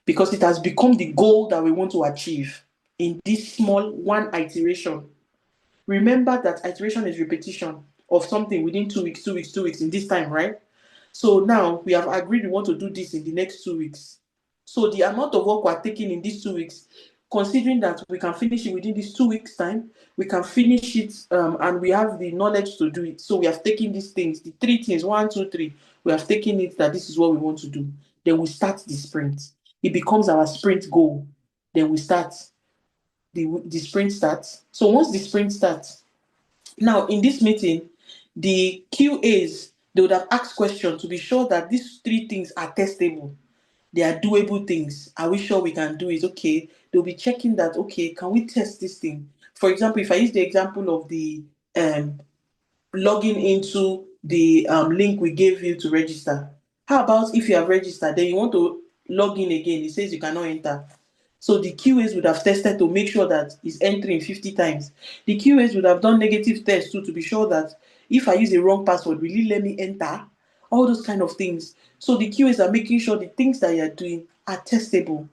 because it has become the goal that we want to achieve in this small one iteration. Remember that iteration is repetition of something within 2 weeks, 2 weeks, 2 weeks in this time, right? So now we have agreed we want to do this in the next 2 weeks. So the amount of work we're taking in these 2 weeks, considering that we can finish it within these 2 weeks' time, we can finish it and we have the knowledge to do it. So we have taken these things, the 3 things, 1, 2, 3, we have taken it that this is what we want to do. Then we start the sprint. It becomes our sprint goal. Then we start. The sprint starts. So once the sprint starts, now in this meeting, the QAs, they would have asked questions to be sure that these 3 things are testable. They are doable things. Are we sure we can do it? Okay. They'll be checking that, okay, can we test this thing? For example, if I use the example of the logging into the link we gave you to register. How about if you have registered, then you want to log in again, it says you cannot enter. So the QAs would have tested to make sure that it's entering 50 times. The QAs would have done negative tests too to be sure that if I use a wrong password, will it let me enter? All those kind of things. So the QAs are making sure the things that you're doing are testable.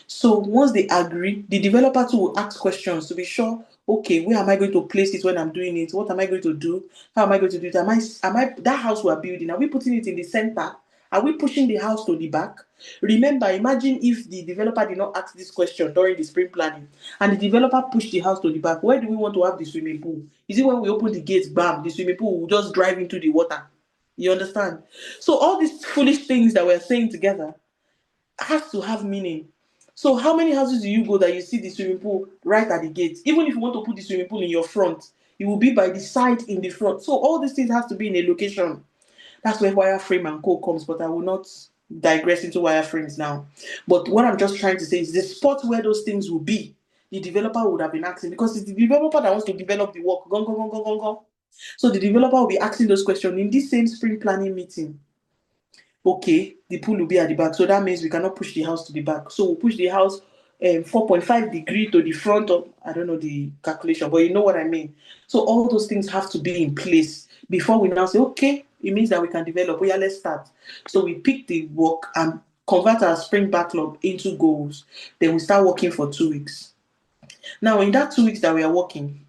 So once they agree, the developer too will ask questions to be sure, okay, where am I going to place it when I'm doing it? What am I going to do? How am I going to do it? Am I that house we're building? Are we putting it in the center? Are we pushing the house to the back? Remember, imagine if the developer did not ask this question during the sprint planning and the developer pushed the house to the back. Where do we want to have the swimming pool? Is it when we open the gates, bam, the swimming pool will just drive into the water? You understand? So all these foolish things that we're saying together has to have meaning. So how many houses do you go that you see the swimming pool right at the gate? Even if you want to put the swimming pool in your front, it will be by the side in the front. So all these things have to be in a location. That's where wireframe and co comes, but I will not digress into wireframes now. But what I'm just trying to say is the spot where those things will be, the developer would have been asking, because it's the developer that wants to develop the work. Gong, gong, gong, gong, gong, gong. So the developer will be asking those questions in this same sprint planning meeting. Okay, the pool will be at the back. So that means we cannot push the house to the back. So we'll push the house 4.5 degrees to the front of, I don't know the calculation, but you know what I mean. So all those things have to be in place before we now say, okay, it means that we can develop. Oh yeah, let's start. So we pick the work and convert our sprint backlog into goals. Then we start working for 2 weeks. Now, in that 2 weeks that we are working,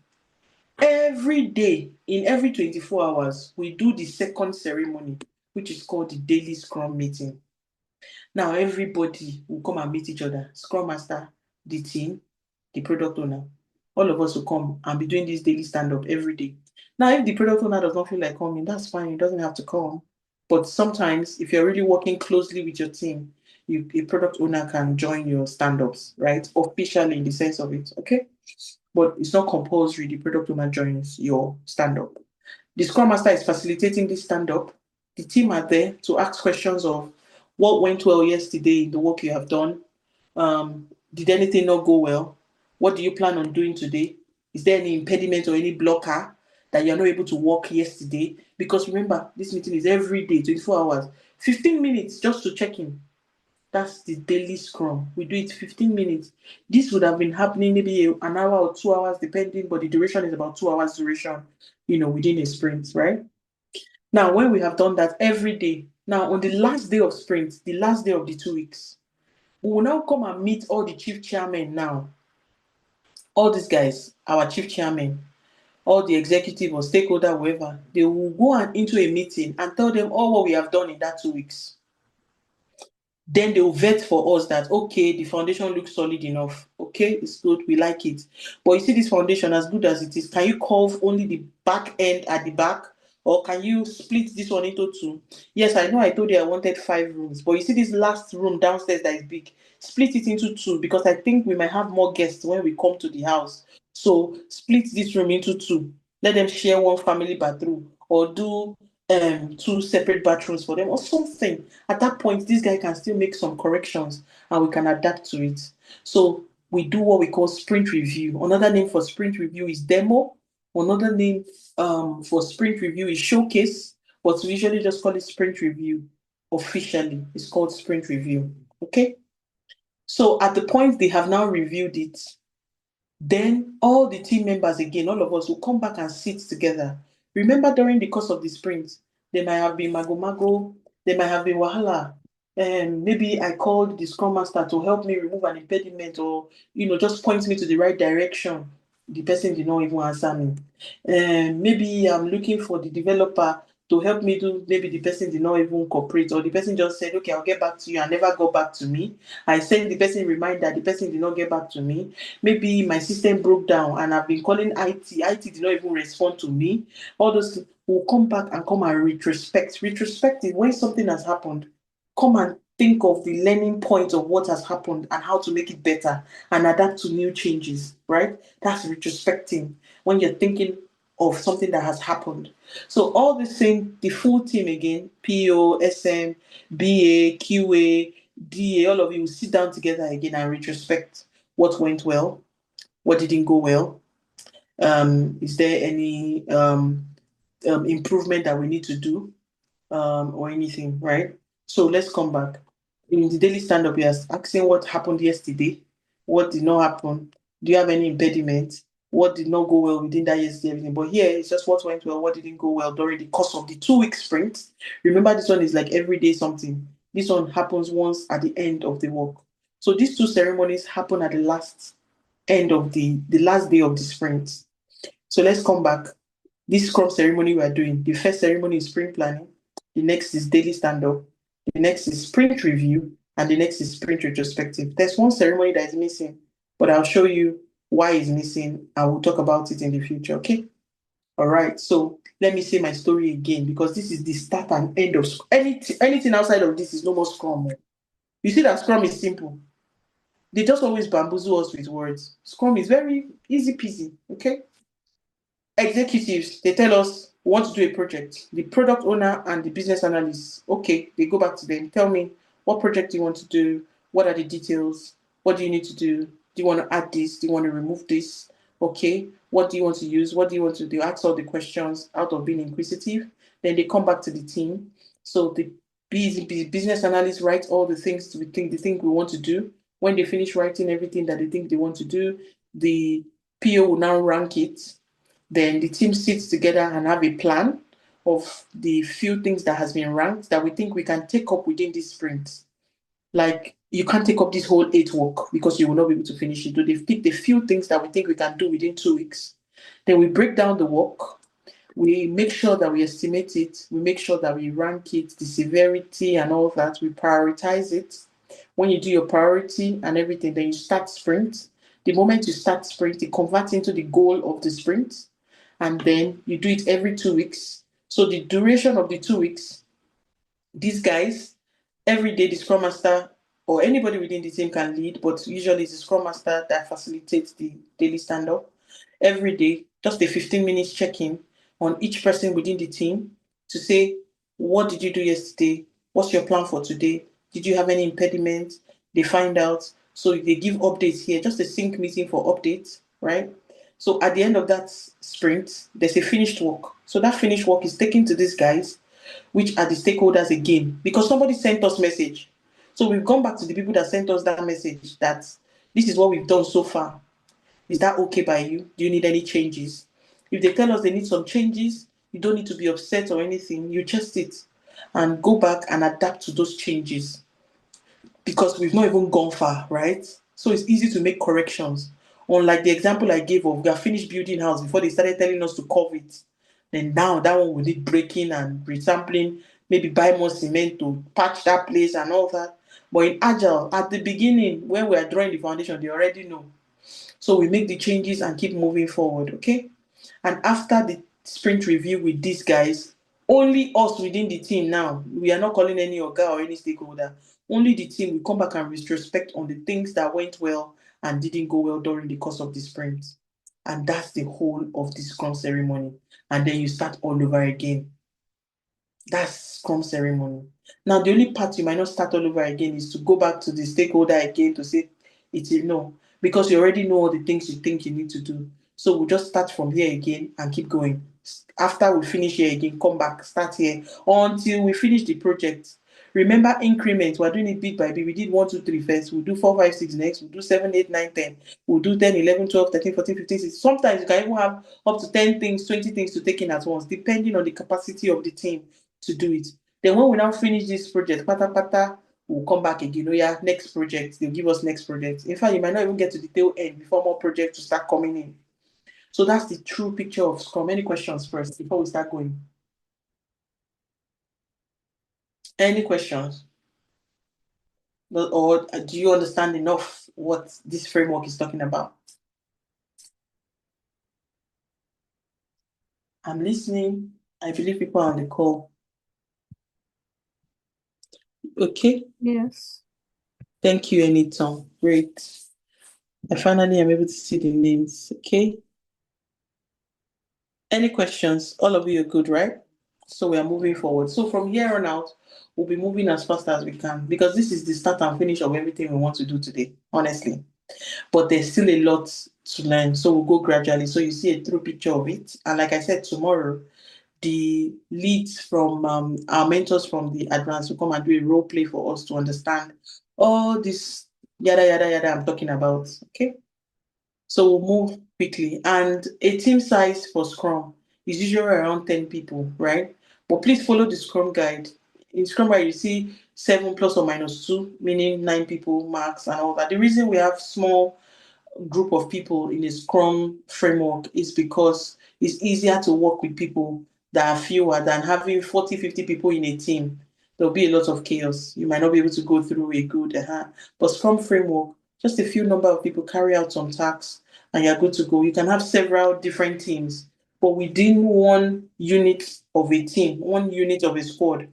every day, in every 24 hours, we do the second ceremony, which is called the daily Scrum meeting. Now, everybody will come and meet each other. Scrum Master, the team, the product owner. All of us will come and be doing this daily stand-up every day. Now, if the product owner does not feel like coming, that's fine. He doesn't have to come. But sometimes, if you're really working closely with your team, a product owner can join your stand-ups, right? Officially in the sense of it, okay? But it's not compulsory. The product owner joins your stand-up. The Scrum Master is facilitating this stand-up. The team are there to ask questions of what went well yesterday in the work you have done. Did anything not go well? What do you plan on doing today? Is there any impediment or any blocker that you're not able to work yesterday? Because remember, this meeting is every day, 24 hours, 15 minutes just to check in. That's the daily Scrum. We do it 15 minutes. This would have been happening maybe an hour or 2 hours, depending, but the duration is about 2 hours duration, within a sprint, right? Now, when we have done that every day, now on the last day of sprint, the last day of the 2 weeks, we will now come and meet all the chief chairmen now. All these guys, our chief chairmen, all the executive or stakeholder, whoever, they will go into a meeting and tell them all what we have done in that 2 weeks. Then they will vet for us that, okay, the foundation looks solid enough. Okay, it's good, we like it. But you see this foundation, as good as it is, can you carve only the back end at the back? Or can you split this one into 2? Yes, I know I told you I wanted 5 rooms, but you see this last room downstairs that is big, split it into 2 because I think we might have more guests when we come to the house. So split this room into 2. Let them share one family bathroom or do 2 separate bathrooms for them or something. At that point, this guy can still make some corrections and we can adapt to it. So we do what we call sprint review. Another name for sprint review is demo. Another name for sprint review is showcase, but we usually just call it sprint review. Officially, it's called sprint review. Okay. So at the point they have now reviewed it, then all the team members again, all of us will come back and sit together. Remember, during the course of the sprint, there might have been mago, there might have been wahala. Maybe I called the Scrum Master to help me remove an impediment or, just point me to the right direction. The person did not even answer me. Maybe I'm looking for the developer to help me do, maybe the person did not even cooperate, or the person just said, okay, I'll get back to you and never got back to me. I sent the person a reminder, the person did not get back to me. Maybe my system broke down and I've been calling IT. IT did not even respond to me. All those will come back and come and retrospect. Retrospective, when something has happened, come and think of the learning point of what has happened and how to make it better and adapt to new changes, right? That's retrospecting when you're thinking of something that has happened. So all the same, the full team again, PO, SM, BA, QA, DA, all of you will sit down together again and retrospect what went well, what didn't go well. Is there any improvement that we need to do or anything, right? So let's come back. In the daily stand-up, you're asking what happened yesterday, what did not happen, do you have any impediment, what did not go well within that yesterday, everything. But here, it's just what went well, what didn't go well during the course of the 2-week sprint. Remember, this one is like every day something. This one happens once at the end of the work. So these 2 ceremonies happen at the last end of the last day of the sprint. So let's come back. This Scrum ceremony we are doing, the first ceremony is sprint planning, the next is daily stand-up, the next is sprint review, and the next is sprint retrospective. There's one ceremony that is missing, but I'll show you why it's missing and we'll talk about it in the future, okay? All right, so let me say my story again because this is the start and end of anything outside of this is no more Scrum. You see that Scrum is simple. They just always bamboozle us with words. Scrum is very easy peasy, okay? Executives, they tell us we want to do a project. The product owner and the business analyst, okay, they go back to them. Tell me, what project do you want to do? What are the details? What do you need to do? Do you want to add this? Do you want to remove this? Okay, what do you want to use? What do you want to do? Ask all the questions out of being inquisitive. Then they come back to the team. So the business analyst writes all the things we think we want to do. When they finish writing everything that they think they want to do, the PO will now rank it. Then the team sits together and have a plan of the few things that has been ranked that we think we can take up within this sprint. Like, you can't take up this whole 8 work because you will not be able to finish it. So they've picked a few things that we think we can do within 2 weeks. Then we break down the work. We make sure that we estimate it. We make sure that we rank it, the severity and all that. We prioritize it. When you do your priority and everything, then you start sprint. The moment you start sprint, it converts into the goal of the sprint. And then you do it every 2 weeks. So the duration of the 2 weeks these guys, every day the Scrum Master or anybody within the team can lead, but usually it's the Scrum Master that facilitates the daily stand-up. Every day, just a 15 minutes check-in on each person within the team to say, what did you do yesterday? What's your plan for today? Did you have any impediments? They find out. So they give updates here, just a sync meeting for updates, right? So at the end of that sprint, there's a finished work. So that finished work is taken to these guys, which are the stakeholders again, because somebody sent us message. So we've gone back to the people that sent us that message that this is what we've done so far. Is that okay by you? Do you need any changes? If they tell us they need some changes, you don't need to be upset or anything. You just it and go back and adapt to those changes because we've not even gone far, right? So it's easy to make corrections. Unlike the example I gave of we have finished building house before they started telling us to cover it. Then now that one will need breaking and resampling, maybe buy more cement to patch that place and all that. But in Agile, at the beginning, when we are drawing the foundation, they already know. So we make the changes and keep moving forward, okay? And after the sprint review with these guys, only us within the team now, we are not calling any Oga or any stakeholder, only the team will come back and retrospect on the things that went well and didn't go well during the course of the sprint. And that's the whole of the Scrum ceremony. And then you start all over again. That's Scrum ceremony. Now, the only part you might not start all over again is to go back to the stakeholder again to say, it's a no, because you already know all the things you think you need to do. So we'll just start from here again and keep going. After we finish here again, come back, start here until we finish the project. Remember increments, we're doing it bit by bit. We did 1, 2, 3 first, we'll do 4, 5, 6 next, we'll do 7, 8, 9, 10, we'll do 10, 11, 12, 13, 14, 15, 16. Sometimes you can even have up to 10 things, 20 things to take in at once, depending on the capacity of the team to do it. Then when we now finish this project, we'll come back again. Oh yeah, next project. They'll give us next project. In fact, you might not even get to the tail end before more projects to start coming in. So that's the true picture of Scrum. Any questions first before we start going? Any questions? Or do you understand enough what this framework is talking about? I'm listening. I believe people are on the call. Okay. Yes. Thank you, Anyton. Great. I finally am able to see the names. Okay. Any questions? All of you are good, right? So we are moving forward. So from here on out, we'll be moving as fast as we can because this is the start and finish of everything we want to do today, honestly. But there's still a lot to learn. So we'll go gradually. So you see a true picture of it. And like I said, tomorrow, the leads from our mentors from the advance will come and do a role play for us to understand all this yada, yada, yada I'm talking about. Okay. So we'll move quickly. And a team size for Scrum is usually around 10 people, right? But please follow the Scrum guide. In Scrum guide, you see 7 plus or minus 2, meaning 9 people max and all that. The reason we have small group of people in a Scrum framework is because it's easier to work with people that are fewer than having 40, 50 people in a team. There'll be a lot of chaos. You might not be able to go through a good, but Scrum framework, just a few number of people carry out some tasks and you're good to go. You can have several different teams, but within one unit of a team, one unit of a squad,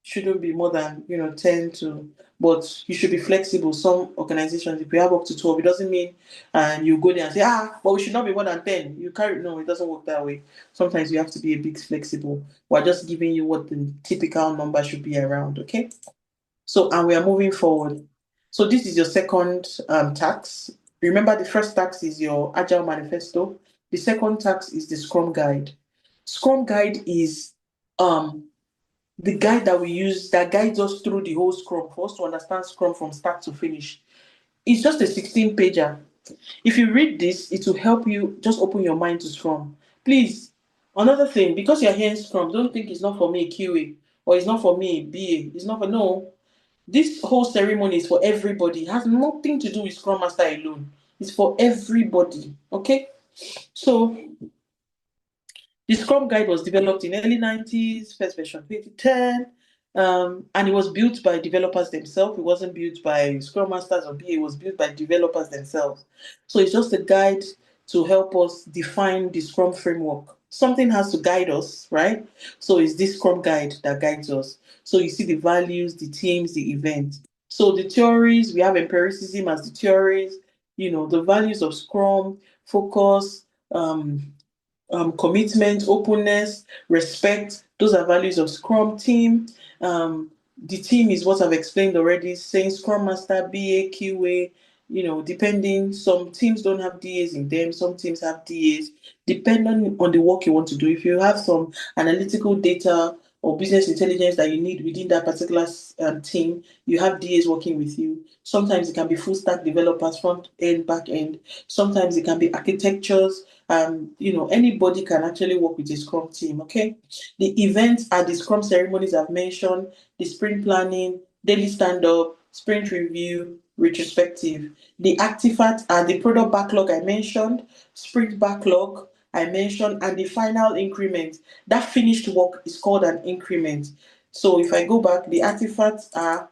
shouldn't be more than 10 to, but you should be flexible. Some organizations, if you have up to 12, it doesn't mean and you go there and say, but we should not be more than 10. You carry no, it doesn't work that way. Sometimes you have to be a bit flexible. We're just giving you what the typical number should be around, okay? So, and we are moving forward. So this is your second tax. Remember, the first tax is your Agile Manifesto. The second tax is the Scrum Guide. Scrum Guide is the guide that we use that guides us through the whole Scrum for us to understand Scrum from start to finish. It's just a 16-pager. If you read this, it will help you just open your mind to Scrum. Please, another thing, because you're hearing Scrum, don't think it's not for me, QA, or it's not for me, BA. It's not for, no. This whole ceremony is for everybody. It has nothing to do with Scrum Master alone. It's for everybody, okay? So, the Scrum Guide was developed in early 90s, first version 2010, and it was built by developers themselves. It wasn't built by Scrum Masters or BA, it was built by developers themselves. So it's just a guide to help us define the Scrum framework. Something has to guide us, right? So it's this Scrum guide that guides us. So you see the values, the teams, the event. So the theories, we have empiricism as the theories, the values of Scrum, focus, commitment, openness, respect. Those are values of Scrum team. The team is what I've explained already, saying Scrum Master, BA, QA, depending. Some teams don't have DAs in them, some teams have DAs, depending on the work you want to do. If you have some analytical data or business intelligence that you need within that particular team, you have DAs working with you. Sometimes it can be full stack developers, front end, back end. Sometimes it can be architectures. Anybody can actually work with a Scrum team, okay? The events are the Scrum ceremonies I've mentioned, the sprint planning, daily stand-up, sprint review, retrospective. The artifacts are the product backlog I mentioned, sprint backlog I mentioned, and the final increment. That finished work is called an increment. So if I go back, the artifacts are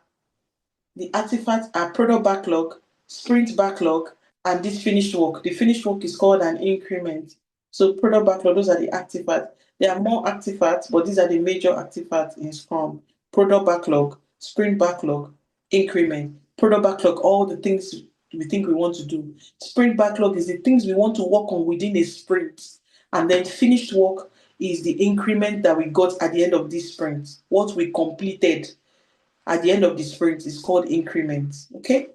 product backlog, sprint backlog, and this finished work. The finished work is called an increment. So product backlog, those are the artifacts. There are more artifacts, but these are the major artifacts in Scrum. Product backlog, sprint backlog, increment. Product backlog, all the things we think we want to do. Sprint backlog is the things we want to work on within a sprint. And then finished work is the increment that we got at the end of this sprint, what we completed at the end of the sprint is called increments. Okay?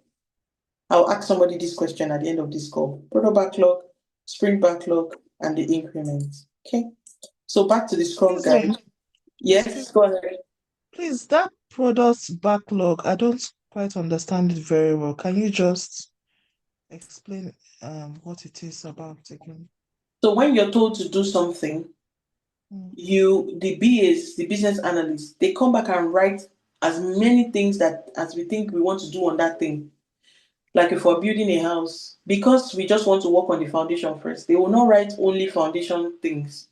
I'll ask somebody this question at the end of this call. Product backlog, sprint backlog, and the increments. Okay? So back to the Scrum guide. Yes, go ahead. Please, that product backlog, I don't quite understand it very well. Can you just explain what it is about again? So when you're told to do something, the BAs, the business analysts, they come back and write as many things as we think we want to do on that thing. Like if we're building a house, because we just want to work on the foundation first, they will not write only foundation things.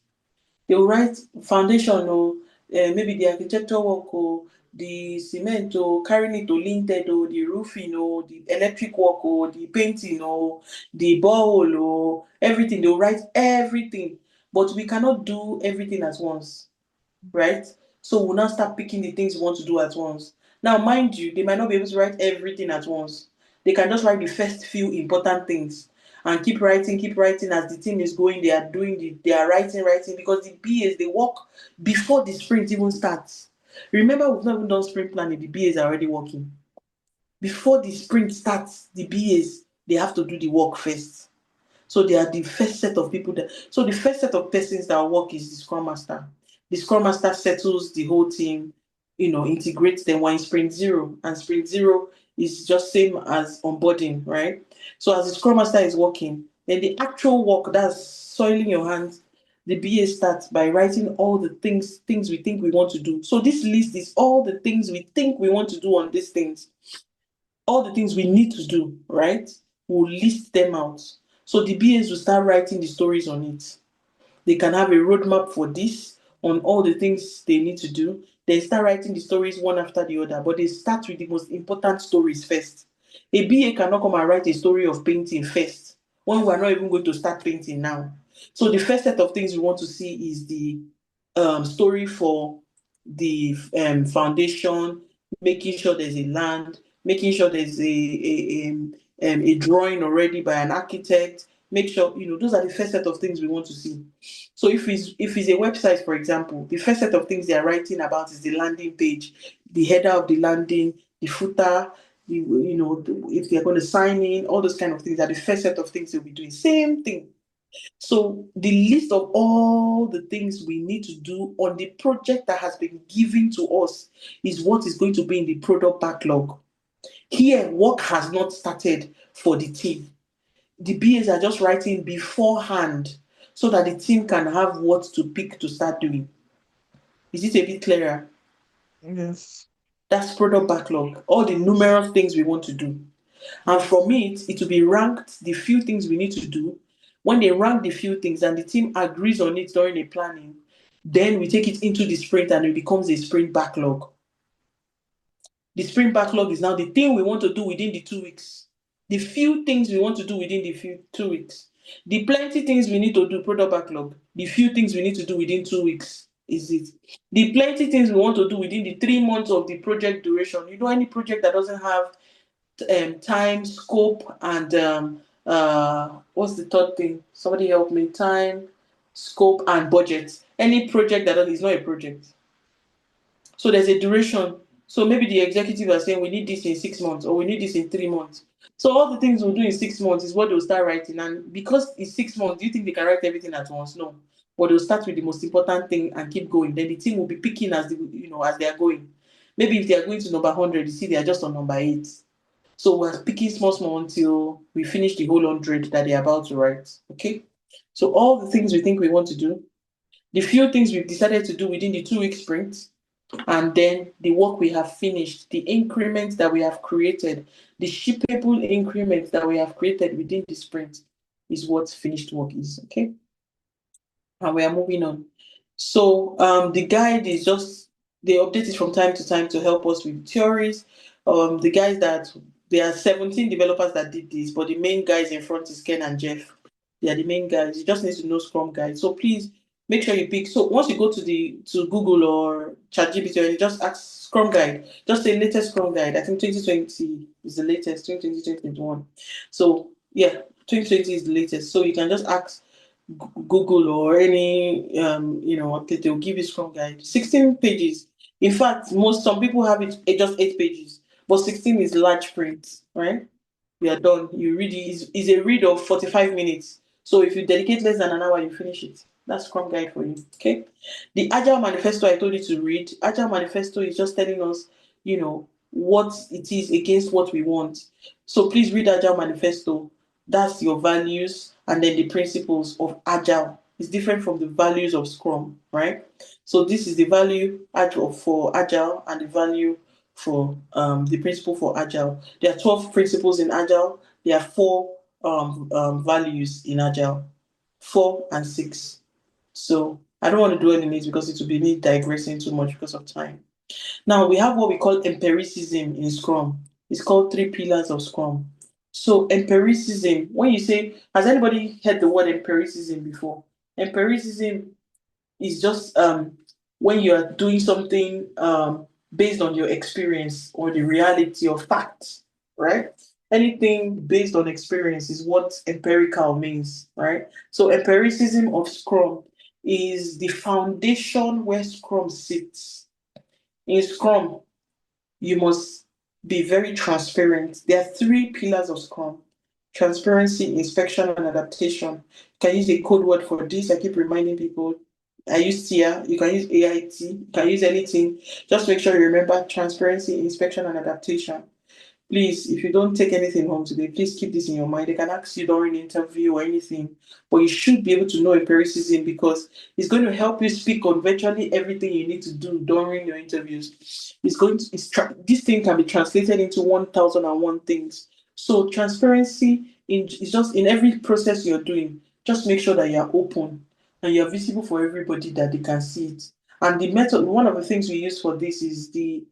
They will write foundation or maybe the architectural work or the cement or carrying it to linted or the roofing or the electric work or the painting or the borehole or everything. They will write everything, but we cannot do everything at once, right? So we'll now start picking the things we want to do at once. Now, mind you, they might not be able to write everything at once. They can just write the first few important things and keep writing as the team is going. They are writing because the BAs, they work before the sprint even starts. Remember, we've not even done sprint planning. The BAs are already working. Before the sprint starts, the BAs, they have to do the work first. So they are the first set of people so the first set of persons that work is the Scrum Master. The Scrum Master settles the whole team, integrates them. We're in sprint zero, and sprint zero is just same as onboarding, right? So as the Scrum Master is working, then the actual work, that's soiling your hands, the BA starts by writing all the things we think we want to do. So this list is all the things we think we want to do on these things. All the things we need to do, right? We'll list them out. So the BAs will start writing the stories on it. They can have a roadmap for this, on all the things they need to do. They start writing the stories one after the other, but they start with the most important stories first. A BA cannot come and write a story of painting first, when we're not even going to start painting now. So the first set of things we want to see is the story for the foundation, making sure there's a land, making sure there's a drawing already by an architect. Make sure, those are the first set of things we want to see. So if it's a website, for example, the first set of things they are writing about is the landing page, the header of the landing, the footer, if they're going to sign in, all those kind of things are the first set of things they'll be doing. Same thing. So the list of all the things we need to do on the project that has been given to us is what is going to be in the product backlog. Here, work has not started for the team. The BAs are just writing beforehand so that the team can have what to pick to start doing. Is it a bit clearer? Yes. That's product backlog, all the numerous things we want to do. And from it will be ranked the few things we need to do. When they rank the few things and the team agrees on it during the planning, then we take it into the sprint and it becomes a sprint backlog. The sprint backlog is now the thing we want to do within the 2 weeks. The few things we want to do within the 2 weeks. The plenty things we need to do, product backlog. The few things we need to do within 2 weeks is it. The plenty things we want to do within the 3 months of the project duration. Any project that doesn't have time, scope, and what's the third thing? Somebody help me. Time, scope, and budget. Any project that is not a project. So there's a duration. So maybe the executive are saying we need this in 6 months or we need this in 3 months. So all the things we'll do in 6 months is what they'll start writing. And because it's 6 months, do you think they can write everything at once? No. But they'll start with the most important thing and keep going. Then the team will be picking as they are going. Maybe if they are going to number 100, you see they are just on number 8. So we're picking small until we finish the whole 100 that they're about to write. Okay. So all the things we think we want to do, the few things we've decided to do within the 2-week sprint, and then the work we have finished, the increments that we have created, the shippable increments that we have created within the sprint is what finished work is. Okay. And we are moving on. So the guide is just, they update it from time to time to help us with theories. The guys there are 17 developers that did this, but the main guys in front is Ken and Jeff. They are the main guys. You just need to know Scrum Guide. So please make sure you pick. So once you go to Google or ChatGPT, or you just ask Scrum Guide, just say latest Scrum Guide. I think 2020 is the latest, 2020, 2021. So yeah, 2020 is the latest. So you can just ask Google or any they'll give you Scrum Guide. 16 pages. In fact, some people have it just 8 pages, but 16 is large print, right? You are done. You read it. Is a read of 45 minutes. So if you dedicate less than an hour, you finish it. That's Scrum Guide for you. Okay. The Agile Manifesto I told you to read. Agile Manifesto is just telling us, what it is against what we want. So please read Agile Manifesto. That's your values and then the principles of Agile. It's different from the values of Scrum, right? So this is the value for Agile and the value for the principle for Agile. There are 12 principles in Agile. There are 4 values in Agile, 4 and 6. So I don't want to dwell in it because it will be me digressing too much because of time. Now we have what we call empiricism in Scrum. It's called 3 pillars of Scrum. So empiricism, when you say, has anybody heard the word empiricism before? Empiricism is just when you are doing something based on your experience or the reality of facts, right? Anything based on experience is what empirical means, right? So empiricism of Scrum is the foundation where Scrum sits. In Scrum, you must be very transparent. There are 3 pillars of Scrum: transparency, inspection, and adaptation. You can use a code word for this. I keep reminding people. I use TIA. You can use AIT. You can use anything. Just make sure you remember transparency, inspection, and adaptation. Please, if you don't take anything home today, please keep this in your mind. They can ask you during an interview or anything, but you should be able to know empiricism because it's going to help you speak on virtually everything you need to do during your interviews. This thing can be translated into 1001 things. So transparency is just in every process you're doing. Just make sure that you're open and you're visible for everybody that they can see it. And the method, one of the things we use for this is the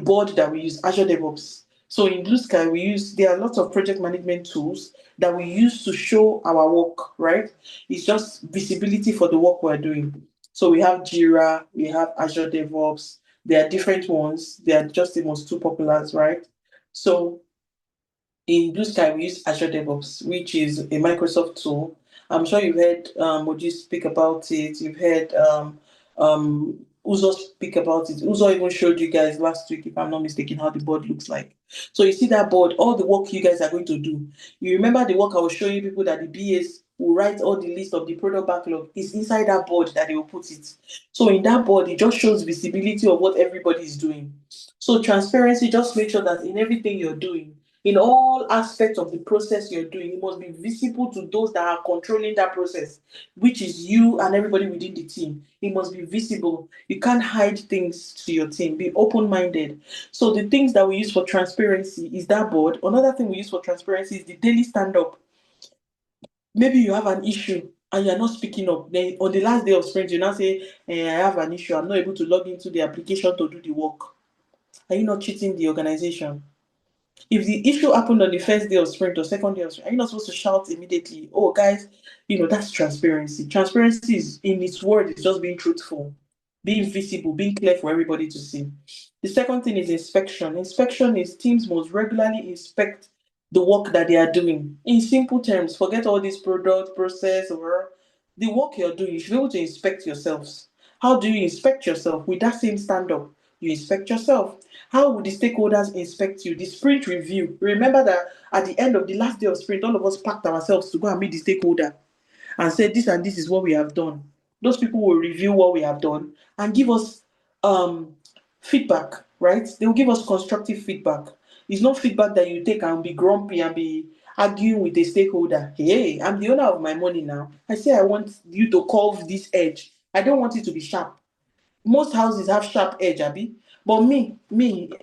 board that we use, Azure DevOps. So in BlueSky, there are lots of project management tools that we use to show our work, right? It's just visibility for the work we're doing. So we have Jira, we have Azure DevOps. There are different ones. They are just the most 2 popular, right? So in BlueSky, we use Azure DevOps, which is a Microsoft tool. I'm sure you've heard Moji speak about it. You've heard Uzo speak about it. Uzo even showed you guys last week, if I'm not mistaken, how the board looks like. So you see that board, all the work you guys are going to do. You remember the work I was showing people that the BAs will write all the list of the product backlog is inside that board that they will put it. So in that board, it just shows visibility of what everybody is doing. So transparency, just make sure that in everything you're doing, in all aspects of the process you're doing, it must be visible to those that are controlling that process, which is you and everybody within the team. It must be visible. You can't hide things to your team. Be open-minded. So the things that we use for transparency is that board. Another thing we use for transparency is the daily stand-up. Maybe you have an issue and you're not speaking up. Then on the last day of sprint, you now say, I have an issue. I'm not able to log into the application to do the work. Are you not cheating the organization? If the issue happened on the first day of sprint or second day of sprint, are you not supposed to shout immediately, oh guys, that's transparency. Transparency is, in its word, it's just being truthful, being visible, being clear for everybody to see. The second thing is inspection. Inspection is teams must regularly inspect the work that they are doing. In simple terms, forget all this product, process, or the work you're doing. You should be able to inspect yourselves. How do you inspect yourself? With that same stand-up, you inspect yourself. How would the stakeholders inspect you? The sprint review. Remember that at the end of the last day of sprint, all of us packed ourselves to go and meet the stakeholder and say, this and this is what we have done. Those people will review what we have done and give us feedback, right? They will give us constructive feedback. It's not feedback that you take and be grumpy and be arguing with a stakeholder. Hey, I'm the owner of my money now. I say I want you to curve this edge. I don't want it to be sharp. Most houses have sharp edge, Abby. But me,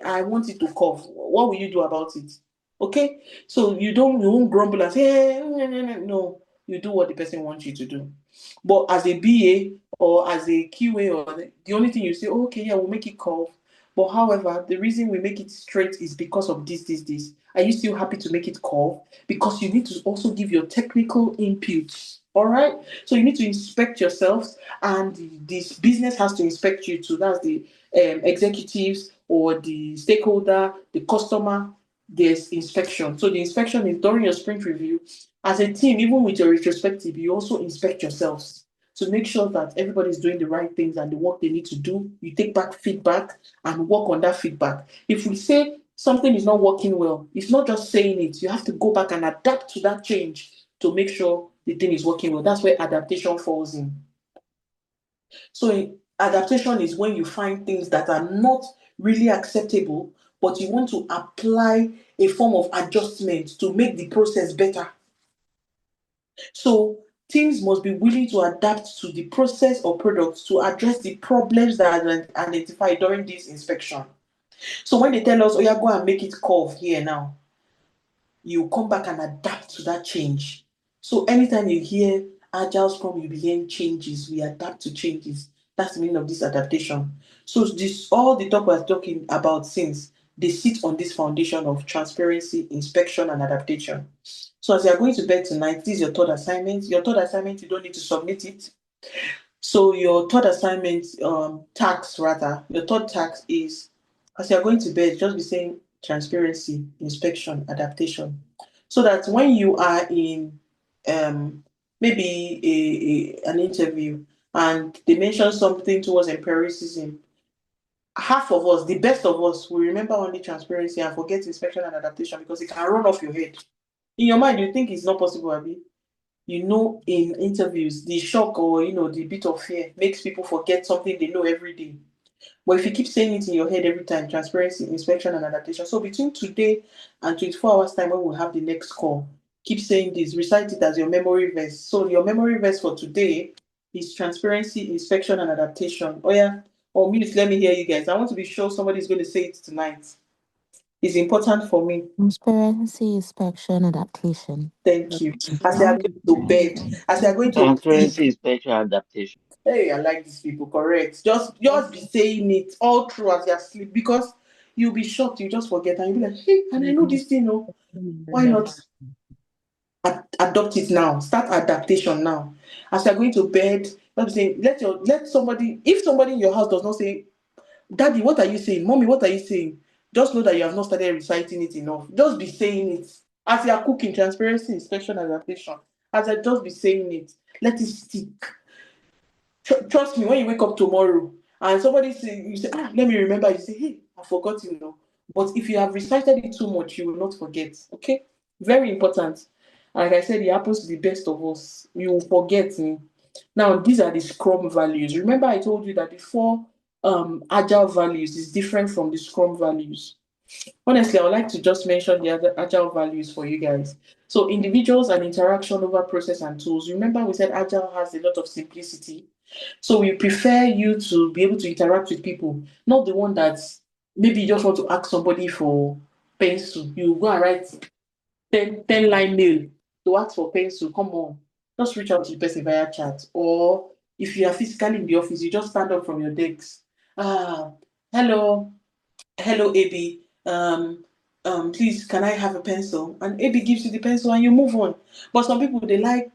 I want it to curve. What will you do about it? Okay? So you won't grumble and say, hey, no. You do what the person wants you to do. But as a BA or as a QA, or the only thing you say, oh, okay, yeah, we'll make it curve. But however, the reason we make it straight is because of this. Are you still happy to make it curve? Because you need to also give your technical inputs. All right. So you need to inspect yourselves, and this business has to inspect you too. That's the executives or the stakeholder, the customer. There's inspection. So the inspection is during your sprint review. As a team, even with your retrospective, you also inspect yourselves to make sure that everybody is doing the right things and the work they need to do. You take back feedback and work on that feedback. If we say something is not working well, it's not just saying it. You have to go back and adapt to that change to make sure the thing is working well. That's where adaptation falls in. So adaptation is when you find things that are not really acceptable, but you want to apply a form of adjustment to make the process better. So teams must be willing to adapt to the process or product to address the problems that are identified during this inspection. So when they tell us, oh yeah, go and make it curve here now, you come back and adapt to that change. So anytime you hear Agile Scrum, you'll be hearing changes. We adapt to changes. That's the meaning of this adaptation. So this, all the talk we're talking about since, they sit on this foundation of transparency, inspection, and adaptation. So as you're going to bed tonight, this is your third assignment. Your third assignment, you don't need to submit it. So your third assignment, your third task is, as you're going to bed, just be saying transparency, inspection, adaptation. So that when you are in maybe an interview and they mention something towards empiricism, half of us, the best of us, will remember only transparency and forget inspection and adaptation because it can run off your head. In your mind, you think it's not possible, Abby. In interviews, the shock or the bit of fear makes people forget something they know every day. But if you keep saying it in your head every time, transparency, inspection, and adaptation. So between today and 24 hours time when we'll have the next call, keep saying this, recite it as your memory verse. So your memory verse for today is transparency, inspection, and adaptation. Oh yeah, or mute, let me hear you guys. I want to be sure somebody's going to say it tonight. It's important for me. Transparency, inspection, adaptation. Thank you. As they are going to bed, as they are going to Transparency, inspection, adaptation. hey, I like these people, correct. Just be saying it all through as you sleep because you'll be shocked, you just forget, and you'll be like, hey, and I know this thing, no. Why not adopt it now? Start adaptation now. As you're going to bed, let somebody, if somebody in your house does not say, Daddy, what are you saying? Mommy, what are you saying? Just know that you have not started reciting it enough. Just be saying it. As you are cooking, transparency, inspection, adaptation. As I just be saying it, let it stick. Trust me, when you wake up tomorrow and somebody say, you say, let me remember, you say, hey, I forgot, But if you have recited it too much, you will not forget. Okay? Very important. Like I said, it happens to the best of us. You will forget. Now, these are the Scrum values. Remember, I told you that the 4 Agile values is different from the Scrum values. Honestly, I would like to just mention the other Agile values for you guys. So individuals and interaction over process and tools. Remember, we said Agile has a lot of simplicity. So we prefer you to be able to interact with people, not the one that maybe you just want to ask somebody for pencil. You go and write 10-line mail to ask for pencil. Come on. Just reach out to the person via chat. Or if you are physically in the office, you just stand up from your desk. Hello, AB. please, can I have a pencil? And AB gives you the pencil and you move on. But some people, they like,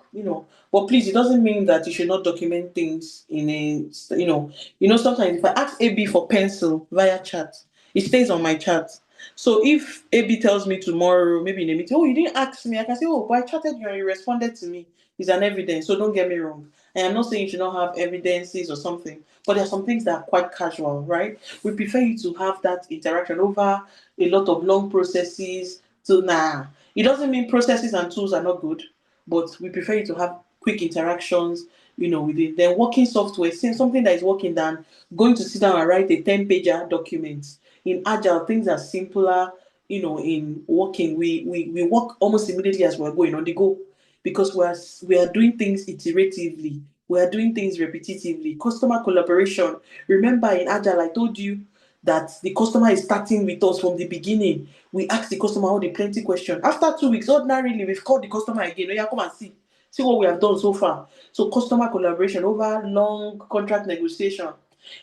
but please, it doesn't mean that you should not document things in sometimes if I ask AB for pencil via chat, it stays on my chat. So if AB tells me tomorrow, maybe in a meeting, oh, you didn't ask me, I can say, oh, but I chatted you and you responded to me. It's an evidence. So don't get me wrong. I am not saying you should not have evidences or something, but there are some things that are quite casual, right? We prefer you to have that interaction over a lot of long processes. So it doesn't mean processes and tools are not good, but we prefer you to have quick interactions, with it. Then working software, saying something that is working than going to sit down and write a 10-pager document. In agile, things are simpler. In working, we work almost immediately as we're going on the go, because we are doing things iteratively. We are doing things repetitively. Customer collaboration. Remember in agile, I told you that the customer is starting with us from the beginning. We ask the customer all the plenty questions. After 2 weeks, ordinarily, we've called the customer again. Oh, yeah, come and see what we have done so far. So customer collaboration over long contract negotiation.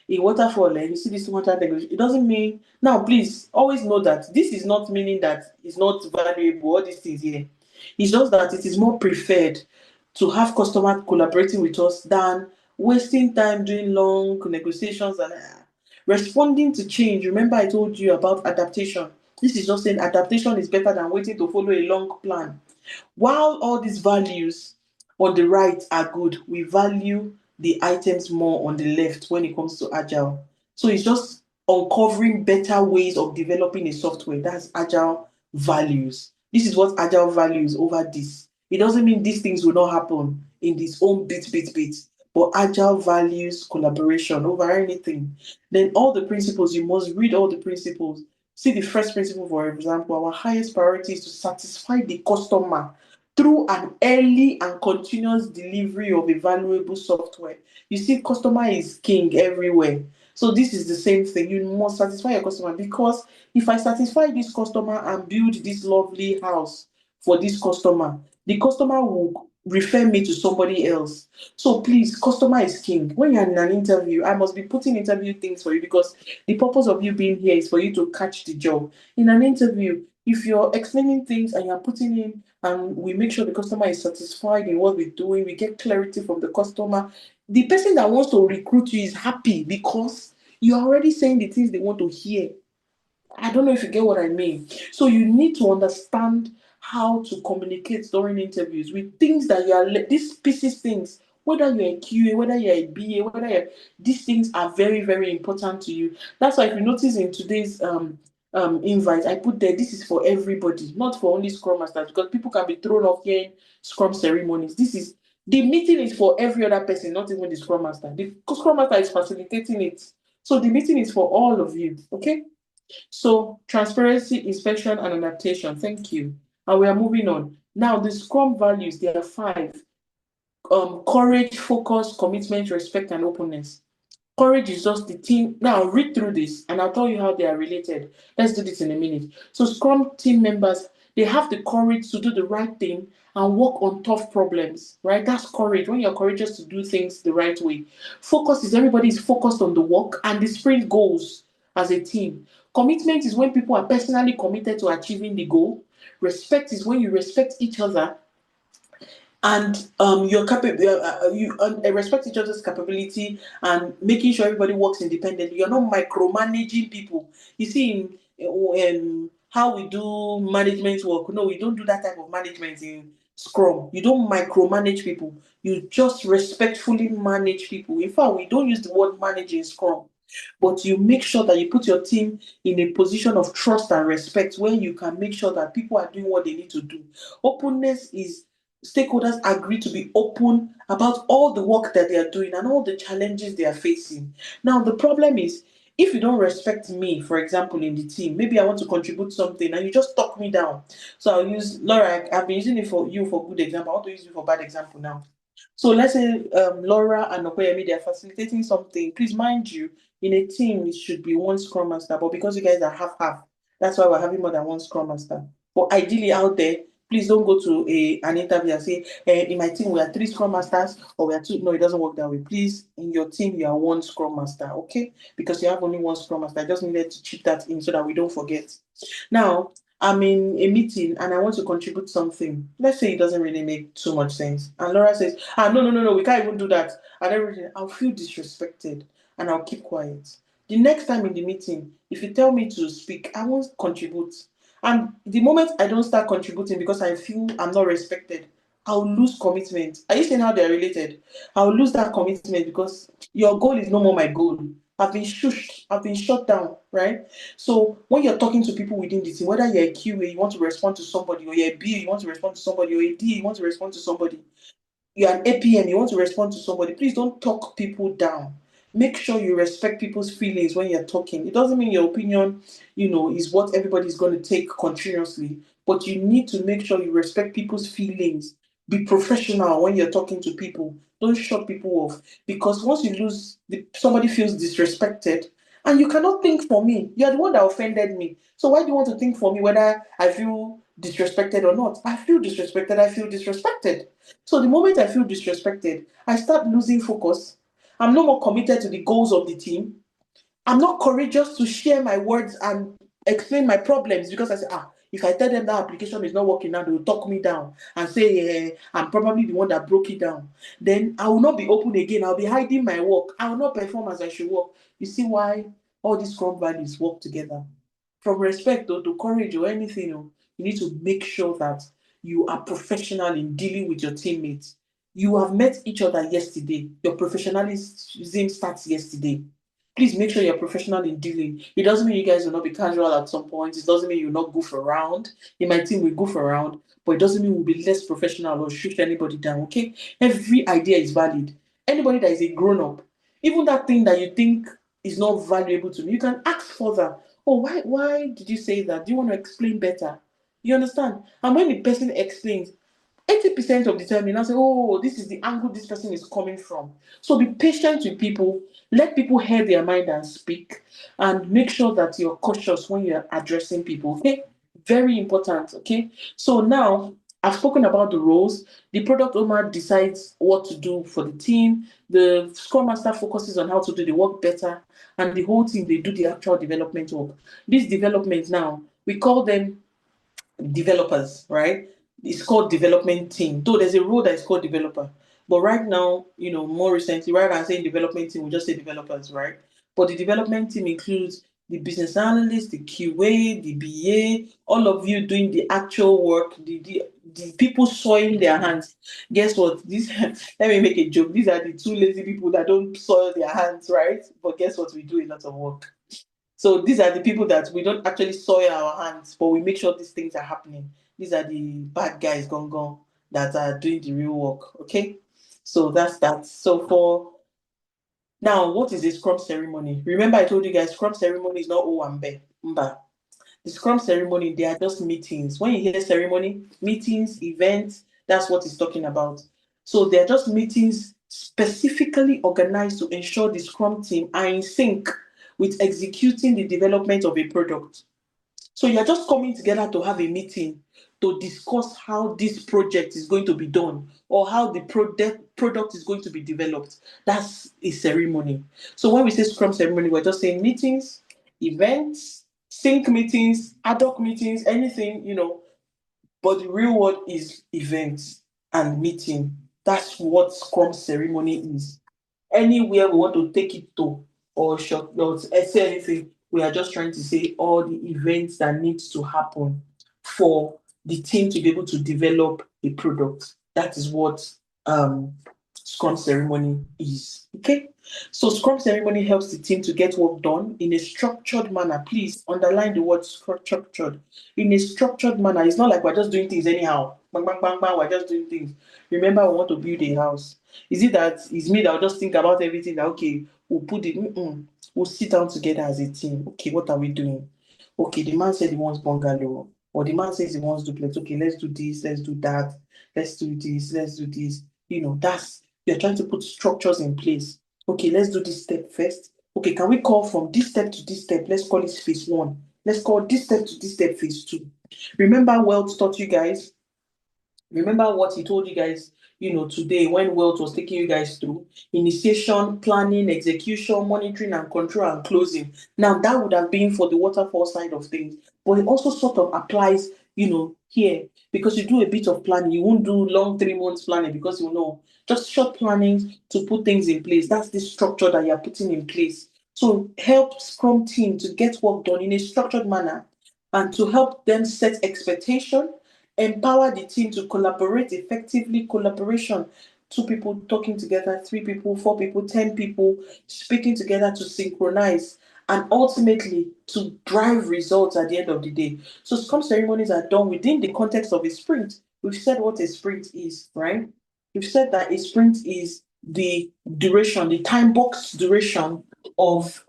In waterfall, you see this contract negotiation. It doesn't mean now. Please always know that this is not meaning that it's not valuable. All these things here. It's just that it is more preferred to have customer collaborating with us than wasting time doing long negotiations and responding to change. Remember, I told you about adaptation. This is just saying adaptation is better than waiting to follow a long plan. While all these values on the right are good, we value the items more on the left when it comes to agile. So it's just uncovering better ways of developing a software. That's agile values. This is what agile values over this. It doesn't mean these things will not happen in this own bit, but agile values collaboration over anything. Then all the principles, you must read all the principles. See the first principle, for example, our highest priority is to satisfy the customer through an early and continuous delivery of a valuable software. You see, customer is king everywhere. So this is the same thing. You must satisfy your customer, because if I satisfy this customer and build this lovely house for this customer, the customer will refer me to somebody else. So please, customer is king. When you're in an interview, I must be putting interview things for you, because the purpose of you being here is for you to catch the job. In an interview, if you're explaining things and you're putting in, and we make sure the customer is satisfied in what we're doing, we get clarity from the customer, the person that wants to recruit you is happy, because you're already saying the things they want to hear. I don't know if you get what I mean. So you need to understand how to communicate during interviews with things that you are, these pieces things, whether you're a QA, whether you're a BA, these things are very, very important to you. That's why if you notice in today's invite, I put there, this is for everybody, not for only Scrum Masters, because people can be thrown off hearing Scrum ceremonies. The meeting is for every other person, not even the Scrum Master. The Scrum Master is facilitating it. So the meeting is for all of you, okay? So transparency, inspection, and adaptation. Thank you. And we are moving on. Now, the Scrum values, there are 5. Courage, focus, commitment, respect, and openness. Courage is just the team. Now, read through this, and I'll tell you how they are related. Let's do this in a minute. So Scrum team members, they have the courage to do the right thing and work on tough problems, right? That's courage, when you're courageous to do things the right way. Focus is everybody is focused on the work and the sprint goals as a team. Commitment is when people are personally committed to achieving the goal. Respect is when you respect each other and you're capable. You respect each other's capability and making sure everybody works independently. You're not micromanaging people. You see, in how we do management work, no, we don't do that type of management in Scrum. You don't micromanage people. You just respectfully manage people. In fact, we don't use the word manage in Scrum, but you make sure that you put your team in a position of trust and respect where you can make sure that people are doing what they need to do. Openness is stakeholders agree to be open about all the work that they are doing and all the challenges they are facing. Now, the problem is, if you don't respect me, for example, in the team, maybe I want to contribute something and you just talk me down. So I'll use Laura. I've been using it for you for good example. I want to use you for bad example now. So let's say Laura and Okoyemi, they're facilitating something. Please mind you, in a team, it should be one Scrum Master, but because you guys are half-half, that's why we're having more than one Scrum Master. But ideally out there, please don't go to an interview and say, in my team, we are 3 Scrum Masters, or we are 2. No, it doesn't work that way. Please, in your team, you are 1 Scrum Master, okay? Because you have only 1 Scrum Master. I just needed to chip that in so that we don't forget. Now, I'm in a meeting and I want to contribute something. Let's say it doesn't really make too much sense. And Laura says, no, we can't even do that. And everything. I'll feel disrespected and I'll keep quiet. The next time in the meeting, if you tell me to speak, I won't contribute. And the moment I don't start contributing because I feel I'm not respected, I'll lose commitment. Are you seeing how they're related? I'll lose that commitment because your goal is no more my goal. I've been shushed, I've been shut down, right? So when you're talking to people within the team, whether you're a QA, you want to respond to somebody, or you're a B, you want to respond to somebody, or a D, you want to respond to somebody, you're an APM, you want to respond to somebody, please don't talk people down. Make sure you respect people's feelings when you're talking. It doesn't mean your opinion, is what everybody's going to take continuously, but you need to make sure you respect people's feelings. Be professional when you're talking to people. Don't shut people off because once you lose, somebody feels disrespected, and you cannot think for me. You're the one that offended me. So why do you want to think for me whether I feel disrespected or not? I feel disrespected. I feel disrespected. So the moment I feel disrespected, I start losing focus. I'm no more committed to the goals of the team. I'm not courageous to share my words and explain my problems because I say, if I tell them that application is not working now, they will talk me down and say, I'm probably the one that broke it down. Then I will not be open again. I'll be hiding my work. I will not perform as I should work. You see why all these Scrum values work together? From respect or to courage or anything, you need to make sure that you are professional in dealing with your teammates. You have met each other yesterday. Your professionalism starts yesterday. Please make sure you're professional in dealing. It doesn't mean you guys will not be casual at some point. It doesn't mean you'll not goof around. In my team, we goof around, but it doesn't mean we'll be less professional or shoot anybody down, okay? Every idea is valid. Anybody that is a grown-up, even that thing that you think is not valuable to me, you can ask further. Oh, why did you say that? Do you want to explain better? You understand? And when the person explains, 80% of the time you now say, oh, this is the angle this person is coming from. So be patient with people, let people hear their mind and speak, and make sure that you're cautious when you're addressing people. Okay, very important. Okay, so now I've spoken about the roles. The product owner decides what to do for the team, the scrum master focuses on how to do the work better, and the whole team, they do the actual development work. These developments now, we call them developers, right? It's called development team. Though there's a role that is called developer. But right now, more recently, rather than saying development team, we just say developers, right? But the development team includes the business analyst, the QA, the BA, all of you doing the actual work, the people soiling their hands. Guess what? Let me make a joke. These are the two lazy people that don't soil their hands, right? But guess what? We do a lot of work. So these are the people that we don't actually soil our hands, but we make sure these things are happening. These are the bad guys gone that are doing the real work. Okay, so that's that. So for now, what is a Scrum ceremony? Remember, I told you guys, Scrum ceremony is not Owambe. Mba. The Scrum ceremony, they are just meetings. When you hear ceremony, meetings, events, that's what it's talking about. So they're just meetings specifically organized to ensure the Scrum team are in sync with executing the development of a product. So you're just coming together to have a meeting to discuss how this project is going to be done or how the product is going to be developed. That's a ceremony. So when we say Scrum ceremony, we're just saying meetings, events, sync meetings, ad hoc meetings, anything, but the real word is events and meeting. That's what Scrum ceremony is. Anywhere we want to take it to, or short notes, say anything, we are just trying to say all the events that needs to happen for the team to be able to develop a product. That is what Scrum ceremony is. Okay, so Scrum ceremony helps the team to get work done in a structured manner. Please underline the word structured. In a structured manner. It's not like we're just doing things anyhow. Bang, bang, bang, bang, we're just doing things. Remember, we want to build a house. Is it that it's me that will just think about everything that, okay, we'll put it, we'll sit down together as a team. Okay, what are we doing? Okay, the man said he wants bungalow, or the man says he wants duplex. Okay, let's do this, let's do that, let's do this, let's do this. You're trying to put structures in place. Okay, let's do this step first. Okay, can we call from this step to this step? Let's call it phase 1. Let's call this step to this step phase 2. Remember Welt taught you guys? Remember what he told you guys, today when Welt was taking you guys through initiation, planning, execution, monitoring and control and closing. Now that would have been for the waterfall side of things. but it also sort of applies, here, because you do a bit of planning. You won't do long 3 months planning because just short planning to put things in place. That's the structure that you're putting in place. So help Scrum team to get work done in a structured manner and to help them set expectation, empower the team to collaborate effectively. Collaboration, 2 people talking together, 3 people, 4 people, 10 people speaking together to synchronize and ultimately to drive results at the end of the day. So Scrum ceremonies are done within the context of a sprint. We've said what a sprint is, right? We've said that a sprint is the duration, the time box duration of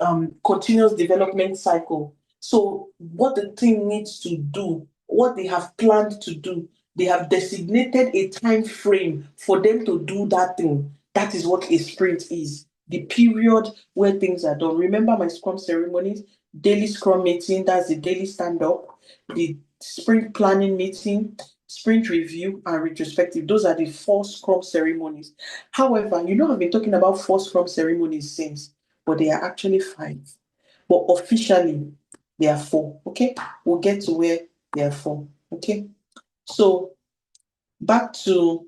continuous development cycle. So what the team needs to do, what they have planned to do, they have designated a time frame for them to do that thing. That is what a sprint is. The period where things are done. Remember my Scrum ceremonies, daily Scrum meeting, that's the daily stand-up, the sprint planning meeting, sprint review, and retrospective. Those are the 4 Scrum ceremonies. However, I've been talking about 4 Scrum ceremonies since, but they are actually 5. But officially, they are 4, okay? We'll get to where they are 4, okay? So, back to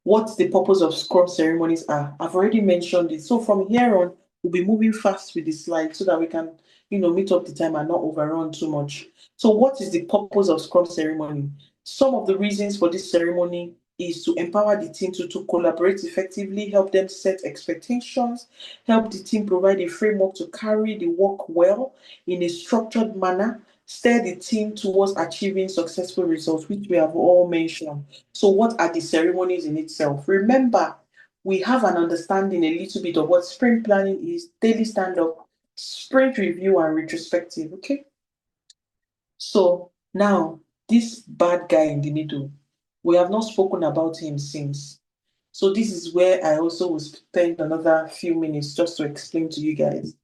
what the purpose of Scrum ceremonies are. I've already mentioned it. So from here on, we'll be moving fast with the slides so that we can, meet up the time and not overrun too much. So what is the purpose of Scrum ceremony? Some of the reasons for this ceremony is to empower the team to collaborate effectively, help them set expectations, help the team provide a framework to carry the work well in a structured manner, steer the team towards achieving successful results, which we have all mentioned. So what are the ceremonies in itself? Remember, we have an understanding a little bit of what sprint planning is, daily stand-up, sprint review, and retrospective, okay? So now, this bad guy in the middle, we have not spoken about him since. So this is where I also will spend another few minutes just to explain to you guys.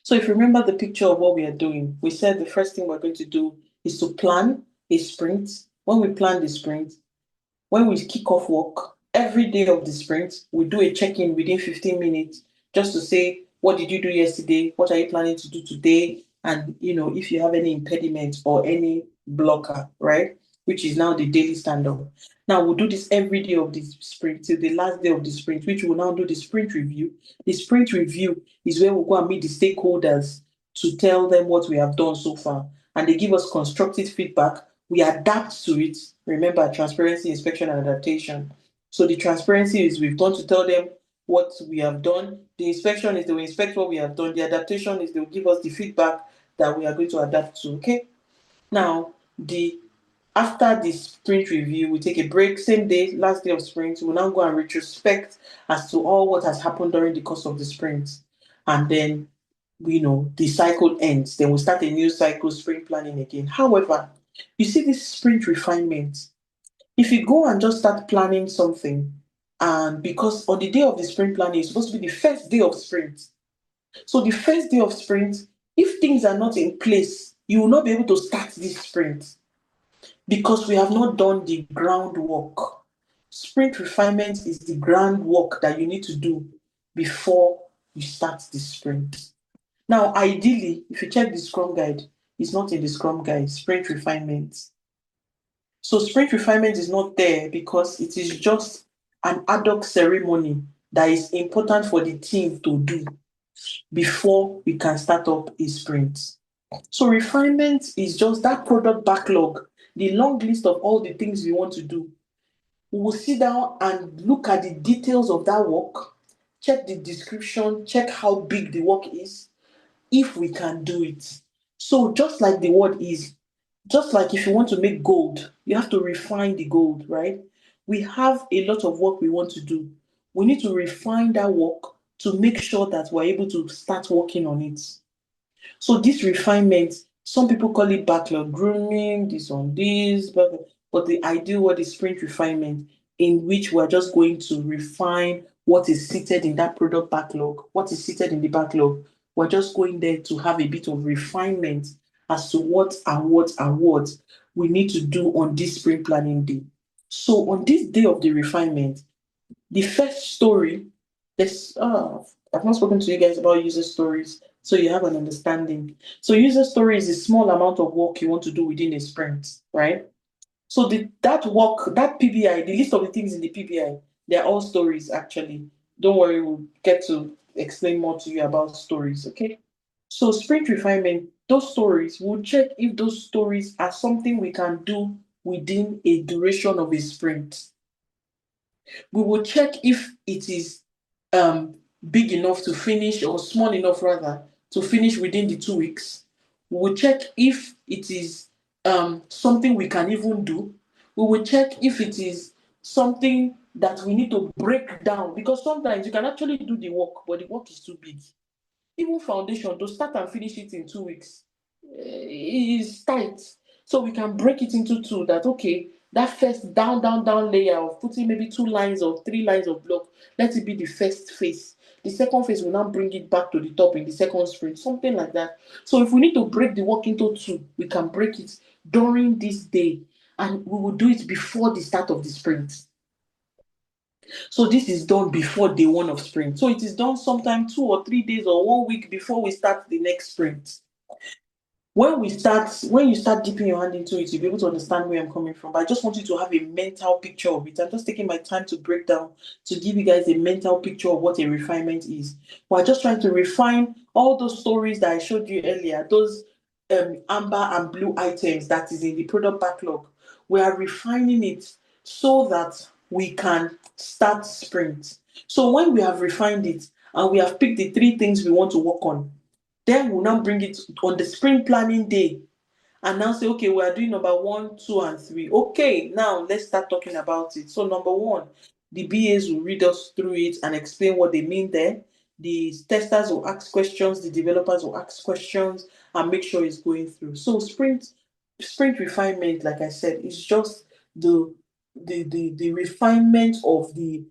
So if you remember the picture of what we are doing, we said the first thing we're going to do is to plan a sprint. When we plan the sprint, when we kick off work, every day of the sprint, we do a check-in within 15 minutes just to say, what did you do yesterday? What are you planning to do today? And, if you have any impediment or any blocker, right? Which is now the daily stand-up. Now, we'll do this every day of the sprint till the last day of the sprint, which will now do the sprint review. The sprint review is where we'll go and meet the stakeholders to tell them what we have done so far. And they give us constructive feedback. We adapt to it. Remember, transparency, inspection, and adaptation. So the transparency is we've gone to tell them what we have done. The inspection is they will inspect what we have done. The adaptation is they will give us the feedback that we are going to adapt to, okay? Now, after the sprint review, we take a break, same day, last day of sprint. We'll now go and retrospect as to all what has happened during the course of the sprint. And then, the cycle ends. Then we start a new cycle, sprint planning again. However, you see this sprint refinement. If you go and just start planning something, and because on the day of the sprint planning, it's supposed to be the first day of sprint. So the first day of sprint, if things are not in place, you will not be able to start this sprint because we have not done the groundwork. Sprint refinement is the groundwork that you need to do before you start the sprint. Now, ideally, if you check the Scrum guide, it's not in the Scrum guide, sprint refinement. So sprint refinement is not there because it is just an ad hoc ceremony that is important for the team to do before we can start up a sprint. So refinement is just that product backlog, the long list of all the things we want to do. We will sit down and look at the details of that work, check the description, check how big the work is, if we can do it. So just like the word is, just like if you want to make gold, you have to refine the gold, right? We have a lot of work we want to do. We need to refine that work to make sure that we're able to start working on it. So this refinement, some people call it backlog grooming, this on this, but the ideal word is sprint refinement, in which we're just going to refine what is seated in that product backlog, what is seated in the backlog. We're just going there to have a bit of refinement as to what we need to do on this sprint planning day. So on this day of the refinement, the first story I've not spoken to you guys about user stories, so you have an understanding. So user story is a small amount of work you want to do within a sprint, right? So that work, that PBI, the list of the things in the PBI, they're all stories actually. Don't worry, we'll get to explain more to you about stories, okay? So sprint refinement, those stories, we'll check if those stories are something we can do within a duration of a sprint. We will check if it is big enough to finish, or small enough rather, to finish within the 2 weeks. We will check if it is something we can even do. We will check if it is something that we need to break down, because sometimes you can actually do the work, but the work is too big. Even foundation, to start and finish it in 2 weeks, is tight. So we can break it into two, that okay, that first down layer of putting maybe 2 lines or 3 lines of block, let it be the first phase. The second phase will now bring it back to the top in the second sprint, something like that. So if we need to break the work into two, we can break it during this day, and we will do it before the start of the sprint. So this is done before day one of sprint. So it is done sometime 2 or 3 days or 1 week before we start the next sprint. When you start dipping your hand into it, you'll be able to understand where I'm coming from. But I just want you to have a mental picture of it. I'm just taking my time to break down, to give you guys a mental picture of what a refinement is. We're just trying to refine all those stories that I showed you earlier, those amber and blue items that is in the product backlog. We are refining it so that we can start sprint. So when we have refined it and we have picked the 3 things we want to work on, then we'll now bring it on the sprint planning day and now say, okay, we are doing number 1, 2, and 3. Okay, now let's start talking about it. So number 1, the BAs will read us through it and explain what they mean there. The testers will ask questions, the developers will ask questions, and make sure it's going through. So sprint refinement, like I said, is just the refinement of the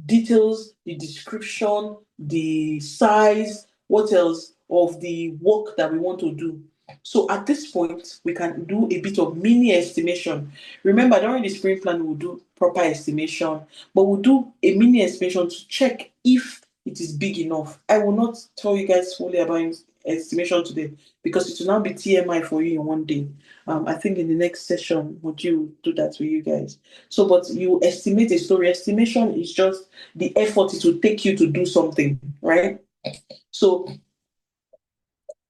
details, the description, the size, what else, of the work that we want to do. So at this point, we can do a bit of mini estimation. Remember, during the sprint plan, we'll do proper estimation, but we'll do a mini estimation to check if it is big enough. I will not tell you guys fully about estimation today, because it will now be TMI for you in one day. I think in the next session, would you do that with you guys? So, but you estimate a story. Estimation is just the effort it will take you to do something, right? So,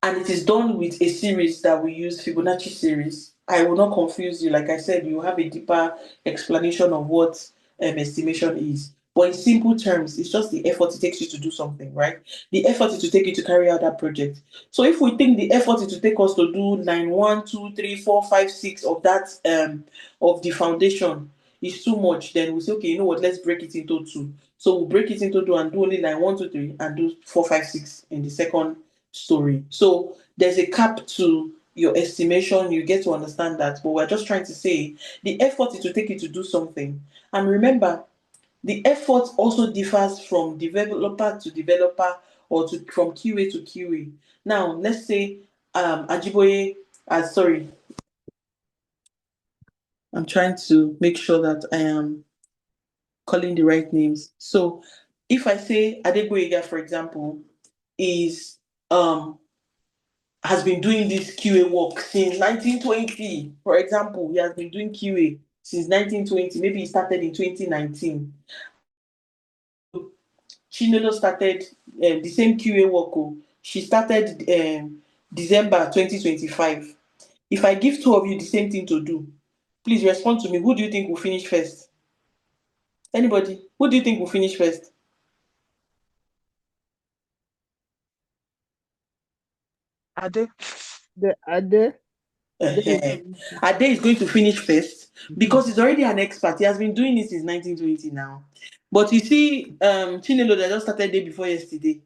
and it is done with a series that we use, Fibonacci series. I will not confuse you. Like I said, you have a deeper explanation of what estimation is. But in simple terms, it's just the effort it takes you to do something, right? The effort it will take you to carry out that project. So if we think the effort it will take us to do 9, 1, 2, 3, 4, 5, 6 of that of the foundation is too much, then we say, okay, you know what, let's break it into 2. So we'll break it into 2 and do only 9, 1, 2, 3 and do 4, 5, 6 in the second story. So there's a cap to your estimation, you get to understand that, but we're just trying to say the effort it will take you to do something. And remember, the effort also differs from developer to developer, or from QA to QA. Now let's say Ajiboye, sorry, I'm trying to make sure that I am calling the right names. So if I say Adegboyega, for example, is has been doing this QA work since 1920. For example, he has been doing QA since 1920. Maybe he started in 2019. Chinelo started the same QA work. She started December 2025. If I give 2 of you the same thing to do, please respond to me. Who do you think will finish first? Anybody? Who do you think will finish first? Ade. The other. Ade is going to finish first because he's already an expert. He has been doing this since 1920 now. But you see, Chinelo that just started day before yesterday,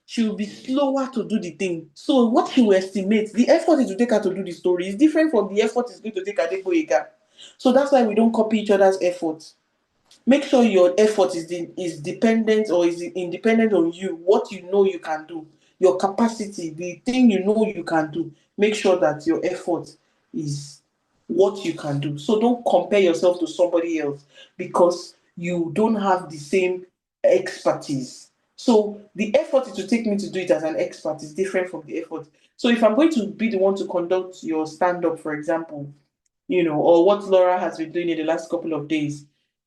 she will be slower to do the thing. So what she will estimate, the effort it will take her to do the story is different from the effort it's going to take Adegboyega. So that's why we don't copy each other's efforts. Make sure your effort is dependent or is independent on you, what you know you can do, your capacity, the thing you know you can do. Make sure that your effort is what you can do. So don't compare yourself to somebody else because you don't have the same expertise. So the effort to take me to do it as an expert is different from the effort. So if I'm going to be the one to conduct your stand-up, for example, or what Laura has been doing in the last couple of days,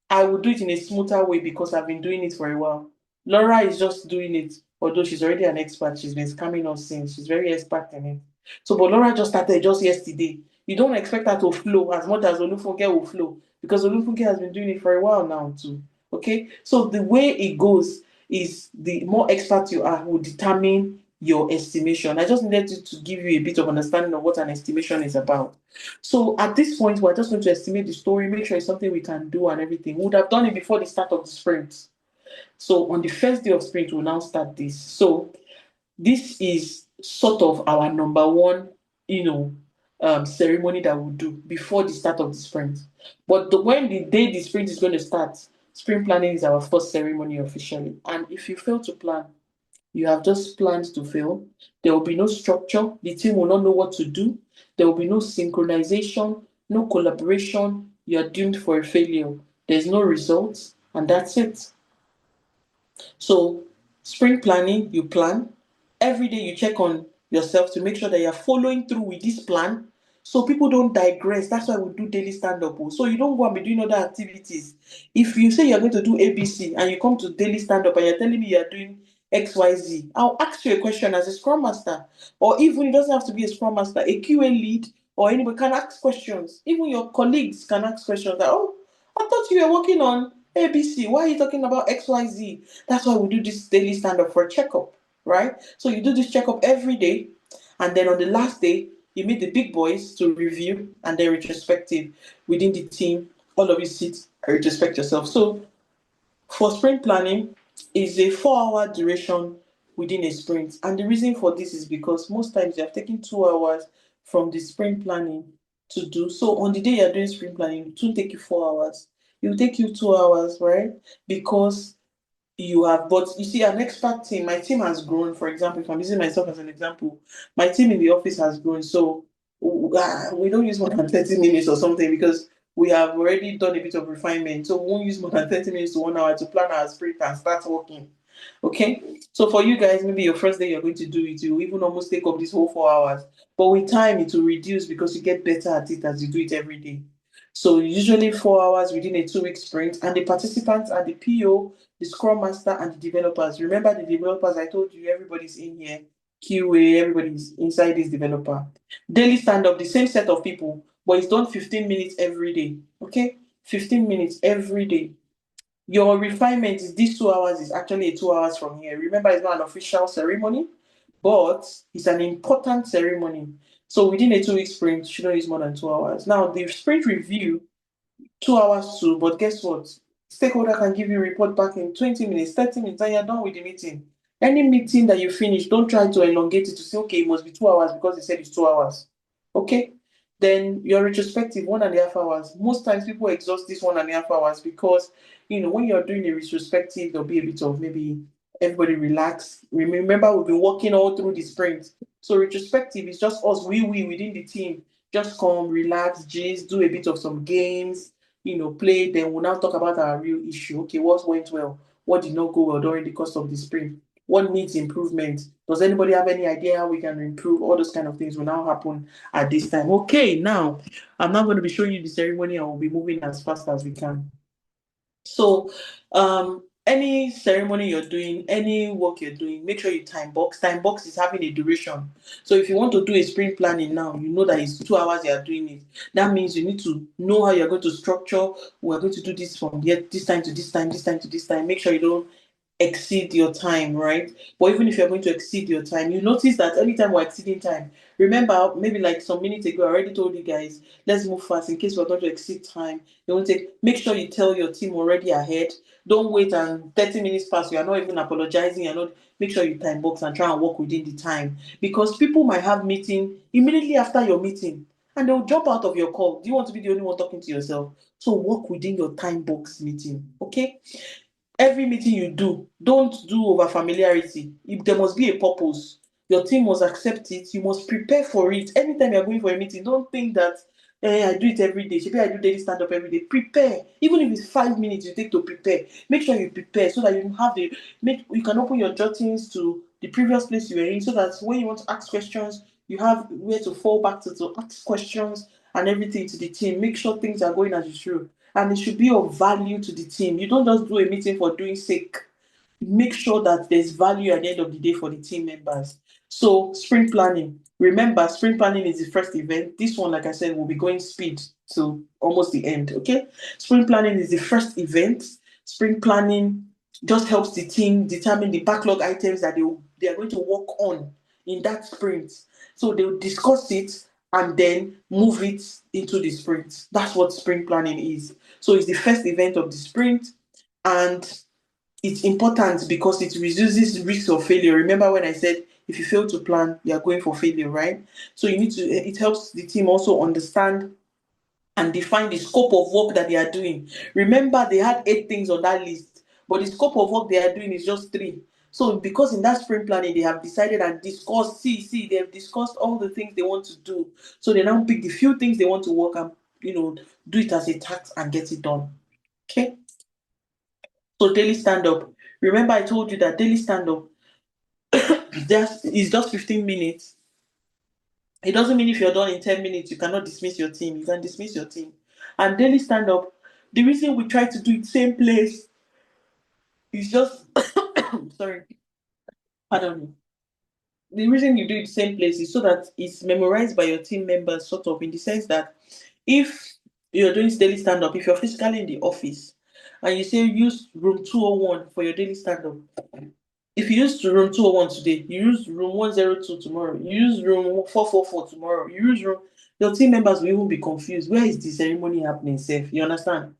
I will do it in a smoother way because I've been doing it for a while. Laura is just doing it, although she's already an expert. She's been scamming us since. She's very expert in it. So, but Laura just started just yesterday. You don't expect her to flow as much as Olufunke will flow because Olufunke has been doing it for a while now too. Okay, so the way it goes is the more expert you are will determine your estimation. I just needed to give you a bit of understanding of what an estimation is about. So at this point, we're just going to estimate the story, make sure it's something we can do and everything. We would have done it before the start of the sprint. So on the first day of sprint, we'll now start this. So this is sort of our number one, ceremony that we'll do before the start of the sprint. But when the day the sprint is going to start, sprint planning is our first ceremony officially. And if you fail to plan, you have just planned to fail. There will be no structure. The team will not know what to do. There will be no synchronization, no collaboration. You are doomed for a failure. There's no results, and that's it. So, sprint planning, you plan. Every day you check on yourself to make sure that you're following through with this plan. So people don't digress. That's why we do daily stand-up. So you don't go and be doing other activities. If you say you're going to do ABC and you come to daily stand-up and you're telling me you're doing XYZ, I'll ask you a question as a Scrum Master. Or even it doesn't have to be a Scrum Master, a QA lead or anybody can ask questions. Even your colleagues can ask questions like, oh, I thought you were working on ABC. Why are you talking about XYZ? That's why we do this daily stand-up for a checkup, right? So you do this checkup every day, and then on the last day, you meet the big boys to review and then retrospective within the team. All of you sit and retrospect yourself. So for sprint planning, is a 4-hour duration within a sprint. And the reason for this is because most times you have taken 2 hours from the sprint planning to do. So on the day you're doing sprint planning, it won't take you 4 hours. It will take you 2 hours, right? Because but you see, an expert team, my team has grown. For example, if I'm using myself as an example, my team in the office has grown. So we don't use more than 30 minutes or something because we have already done a bit of refinement. So we won't use more than 30 minutes to 1 hour to plan our sprint and start working. Okay, so for you guys, maybe your first day you're going to do it, you even almost take up this whole 4 hours. But with time, it will reduce because you get better at it as you do it every day. So usually 4 hours within a 2-week sprint, and the participants are the PO, the Scrum Master, and the developers. Remember the developers, I told you everybody's in here. QA, everybody's inside this developer. Daily stand-up, the same set of people, but it's done 15 minutes every day. Okay? 15 minutes every day. Your refinement is these 2 hours is actually 2 hours from here. Remember, it's not an official ceremony, but it's an important ceremony. So within a 2-week sprint, you shouldn't use more than 2 hours. Now, the sprint review, 2 hours too, but guess what? Stakeholder can give you a report back in 20 minutes, 30 minutes, and you're done with the meeting. Any meeting that you finish, don't try to elongate it to say, okay, it must be 2 hours because they said it's 2 hours. Okay? Then your retrospective, 1.5 hours. Most times people exhaust this 1.5 hours because, when you're doing a retrospective, there'll be a bit of maybe everybody relax. Remember, we've been working all through the sprint. So retrospective is just us, we within the team. Just come, relax, gist, do a bit of some games, play. Then we'll now talk about our real issue. Okay, what went well? What did not go well during the course of the sprint? What needs improvement? Does anybody have any idea how we can improve? All those kind of things will now happen at this time. Okay, now I'm not going to be showing you the ceremony. I will be moving as fast as we can. So, any ceremony you're doing, any work you're doing, make sure you time box. Time box is having a duration. So if you want to do a sprint planning now, you know that it's 2 hours you are doing it. That means you need to know how you're going to structure. We're going to do this from here, this time to this time, this time to this time. Make sure you don't exceed your time, right? But even if you're going to exceed your time, you notice that anytime we're exceeding time, remember, maybe like some minutes ago, I already told you guys, let's move fast in case we're going to exceed time. You want to make sure you tell your team already ahead. Don't wait and 30 minutes pass. You are not even apologizing. You're not. Make sure you time box and try and work within the time because people might have meeting immediately after your meeting and they'll jump out of your call. Do you want to be the only one talking to yourself? So work within your time box meeting. Okay. Every meeting you do, don't do over familiarity. If there must be a purpose, your team must accept it. You must prepare for it. Anytime you're going for a meeting, don't think that I do it every day. Maybe I do daily stand-up every day. Prepare. Even if it's 5 minutes you take to prepare, make sure you prepare so that you have you can open your jottings to the previous place you were in, so that when you want to ask questions, you have where to fall back to ask questions and everything to the team. Make sure things are going as you should. And it should be of value to the team. You don't just do a meeting for doing sake. Make sure that there's value at the end of the day for the team members. So sprint planning. Remember, sprint planning is the first event. This one, like I said, will be going speed to almost the end. Okay. Sprint planning is the first event. Sprint planning just helps the team determine the backlog items that they are going to work on in that sprint. So they'll discuss it and then move it into the sprint. That's what sprint planning is. So it's the first event of the sprint, and it's important because it reduces risk of failure. Remember when I said if you fail to plan, you are going for failure, right? So it helps the team also understand and define the scope of work that they are doing. Remember, they had 8 things on that list, but the scope of work they are doing is just 3. So because in that sprint planning, they have decided and discussed, they have discussed all the things they want to do. So they now pick the few things they want to work and, do it as a task and get it done. Okay? So daily stand-up. Remember I told you that daily stand-up is just 15 minutes. It doesn't mean if you're done in 10 minutes, you cannot dismiss your team. You can dismiss your team. And daily stand-up, the reason we try to do it same place is just, sorry, pardon me. The reason you do it same place is so that it's memorized by your team members, sort of, in the sense that if you're doing daily stand-up, if you're physically in the office, and you say use room 201 for your daily stand-up, if you use room 201 today, you use room 102 tomorrow, you use room 444 tomorrow, your team members will even be confused. Where is the ceremony happening, safe? You understand?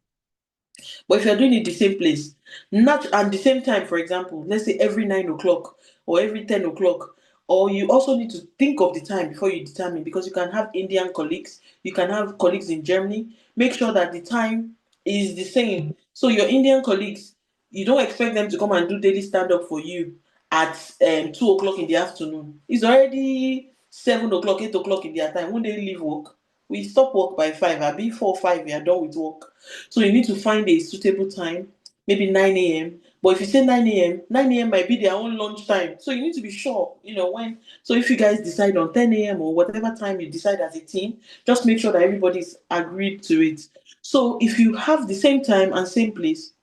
But if you're doing it the same place, not at the same time, for example, let's say every 9 o'clock or every 10 o'clock, or you also need to think of the time before you determine, because you can have Indian colleagues, you can have colleagues in Germany. Make sure that the time is the same. So your Indian colleagues, you don't expect them to come and do daily stand-up for you at 2 o'clock in the afternoon. It's already 7 o'clock, 8 o'clock in their time. When they leave work, we stop work by 5, I'll be 4 or 5, we are done with work. So you need to find a suitable time, maybe 9 a.m. But if you say 9 a.m., 9 a.m. might be their own lunch time. So you need to be sure, when. So if you guys decide on 10 a.m. or whatever time you decide as a team, just make sure that everybody's agreed to it. So if you have the same time and same place,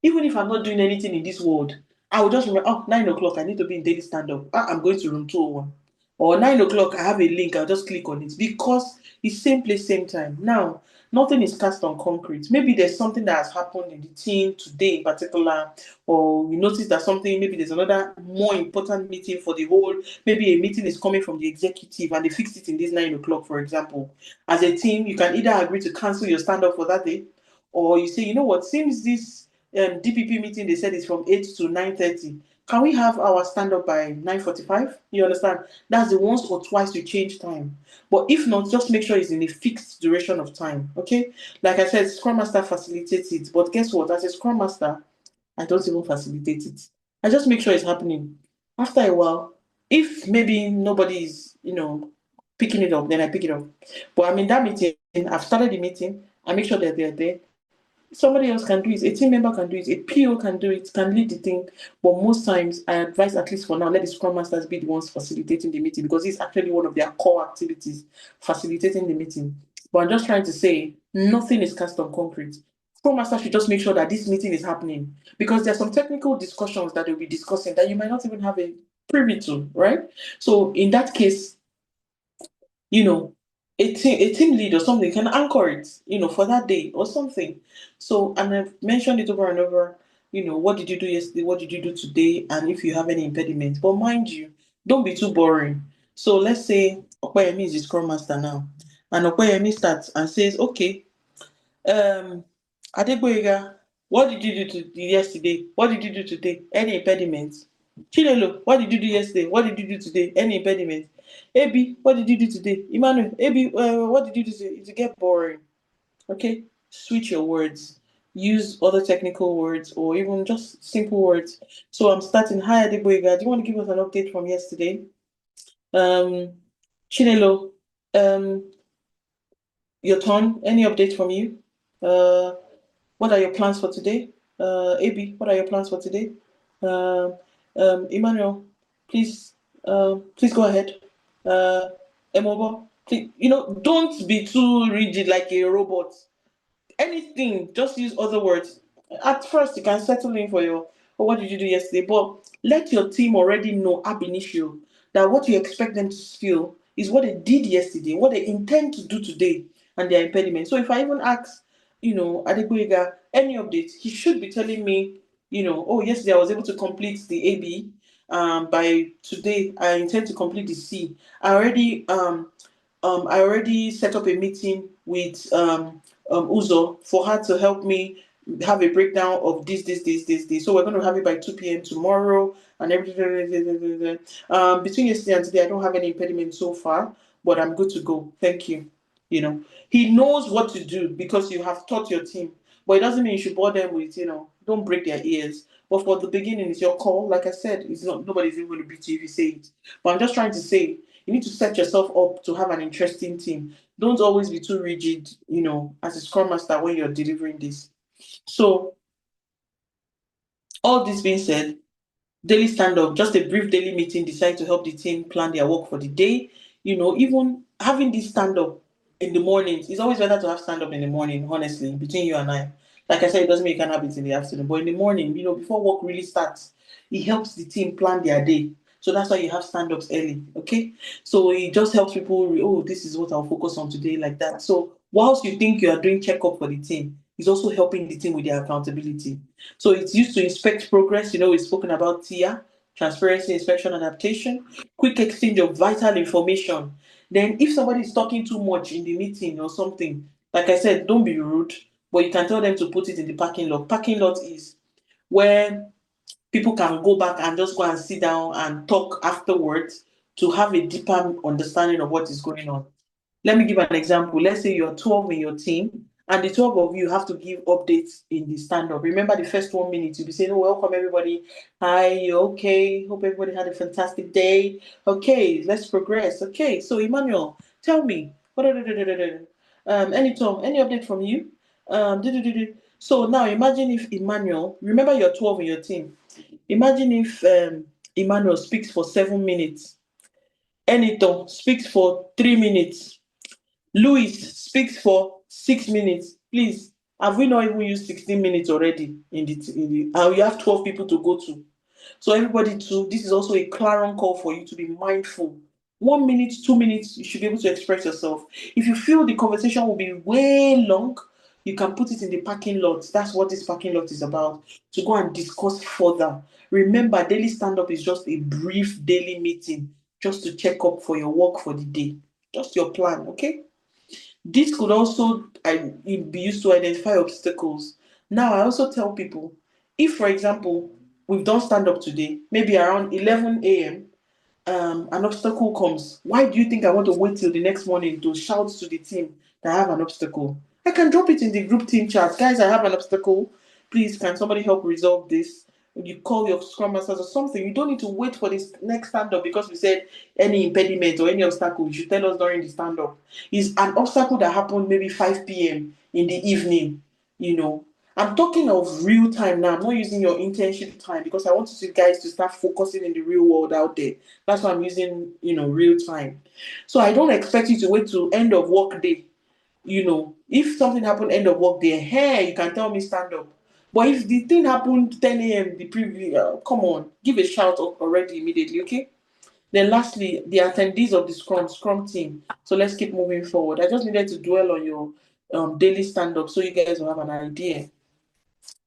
even if I'm not doing anything in this world, I will just remember, 9 o'clock, I need to be in daily stand-up. I'm going to room 201. Or 9 o'clock, I have a link, I'll just click on it, because it's same place, same time. Now, nothing is cast on concrete. Maybe there's something that has happened in the team today in particular, or you notice that maybe there's another more important meeting for the whole, maybe a meeting is coming from the executive and they fixed it in this 9 o'clock, for example. As a team, you can either agree to cancel your stand-up for that day, or you say, you know what, since this DPP meeting, they said it's from 8 to 9:30. Can we have our stand-up by 9:45? You understand? That's the once or twice you change time. But if not, just make sure it's in a fixed duration of time, okay? Like I said, Scrum Master facilitates it. But guess what? As a Scrum Master, I don't even facilitate it. I just make sure it's happening. After a while, if maybe nobody is, picking it up, then I pick it up. But I'm in that meeting, I've started the meeting, I make sure that they're there. Somebody else can do it, a team member can do it, a PO can do it, can lead the thing. But most times, I advise, at least for now, let the Scrum Masters be the ones facilitating the meeting, because it's actually one of their core activities, facilitating the meeting. But I'm just trying to say, nothing is cast on concrete. Scrum Master should just make sure that this meeting is happening, because there's some technical discussions that they'll be discussing that you might not even have a privy to, right? So in that case, a team lead or something can anchor it, for that day or something. So, and I've mentioned it over and over, what did you do yesterday? What did you do today? And if you have any impediments. But mind you, don't be too boring. So let's say Okoyemi is the Scrum Master now. And Okoyemi starts and says, okay, Adegboyega, what did you do yesterday? What did you do today? Any impediments? Chilelo, what did you do yesterday? What did you do today? Any impediments? Abi, what did you do today? Emmanuel, Abi, what did you do today? It get boring. Okay, switch your words. Use other technical words or even just simple words. So I'm starting. Hi, Adegboyega. Do you want to give us an update from yesterday? Chinelo, your turn. Any update from you? What are your plans for today? AB, what are your plans for today? Emmanuel, please go ahead. Emobo, please, don't be too rigid like a robot. Anything, just use other words. At first, you can settle in for your, what did you do yesterday? But let your team already know ab initio that what you expect them to feel is what they did yesterday, what they intend to do today, and their impediment. So if I even ask, Adegboyega, any updates, he should be telling me, oh, yesterday I was able to complete the AB. By today, I intend to complete the C. I already set up a meeting with Uzo for her to help me have a breakdown of this. So we're going to have it by 2 p.m. tomorrow and everything. Between yesterday and today, I don't have any impediment so far, but I'm good to go. Thank you. He knows what to do because you have taught your team, but it doesn't mean you should bore them with, don't break their ears. But for the beginning, it's your call. Like I said, it's not nobody's even going to beat you if you say it. But I'm just trying to say you need to set yourself up to have an interesting team. Don't always be too rigid, as a scrum master when you're delivering this. So, all this being said, daily stand-up, just a brief daily meeting, decide to help the team plan their work for the day. Even having this stand-up in the mornings, it's always better to have stand-up in the morning, honestly, between you and I. Like I said, it doesn't make you can have it in the afternoon, but in the morning, before work really starts, it helps the team plan their day. So that's why you have stand-ups early, okay? So it just helps people, this is what I'll focus on today, like that. So whilst you think you are doing checkup for the team, it's also helping the team with their accountability. So it's used to inspect progress. We've spoken about TIA, transparency, inspection, adaptation, quick exchange of vital information. Then if somebody is talking too much in the meeting or something, like I said, don't be rude, but you can tell them to put it in the parking lot. Parking lot is where people can go back and just go and sit down and talk afterwards to have a deeper understanding of what is going on. Let me give an example. Let's say you're 12 in your team, and the 12 of you have to give updates in the stand-up. Remember the first 1 minute, you'll be saying, welcome everybody. Hi, you okay? Hope everybody had a fantastic day. Okay, let's progress. Okay, so Emmanuel, tell me. Any update from you? So now imagine if Emmanuel, remember you're 12 in your team. Imagine if Emmanuel speaks for 7 minutes. Eniton speaks for 3 minutes. Louis speaks for 6 minutes. Please, have we not even used 16 minutes already and you have 12 people to go to? So everybody too, this is also a clarion call for you to be mindful. 1 minute, 2 minutes, you should be able to express yourself. If you feel the conversation will be way long, you can put it in the parking lot. That's what this parking lot is about, to go and discuss further. Remember, daily stand-up is just a brief daily meeting, just to check up for your work for the day. Just your plan, okay? This could also be used to identify obstacles. Now, I also tell people, if, for example, we've done stand-up today, maybe around 11 a.m., an obstacle comes. Why do you think I want to wait till the next morning to shout to the team that I have an obstacle? I can drop it in the group team chat. Guys, I have an obstacle. Please, can somebody help resolve this? You call your scrum masters or something. You don't need to wait for this next stand-up because we said any impediment or any obstacle, you should tell us during the stand-up. It's an obstacle that happened maybe 5 p.m. in the evening, I'm talking of real time now. I'm not using your internship time because I want you guys to start focusing in the real world out there. That's why I'm using, real time. So I don't expect you to wait till end of work day. If something happened end of work day, hey, you can tell me stand up. But if the thing happened 10 a.m. the previous, come on, give a shout already immediately, okay? Then lastly, the attendees of the Scrum team. So let's keep moving forward. I just needed to dwell on your daily stand-up so you guys will have an idea.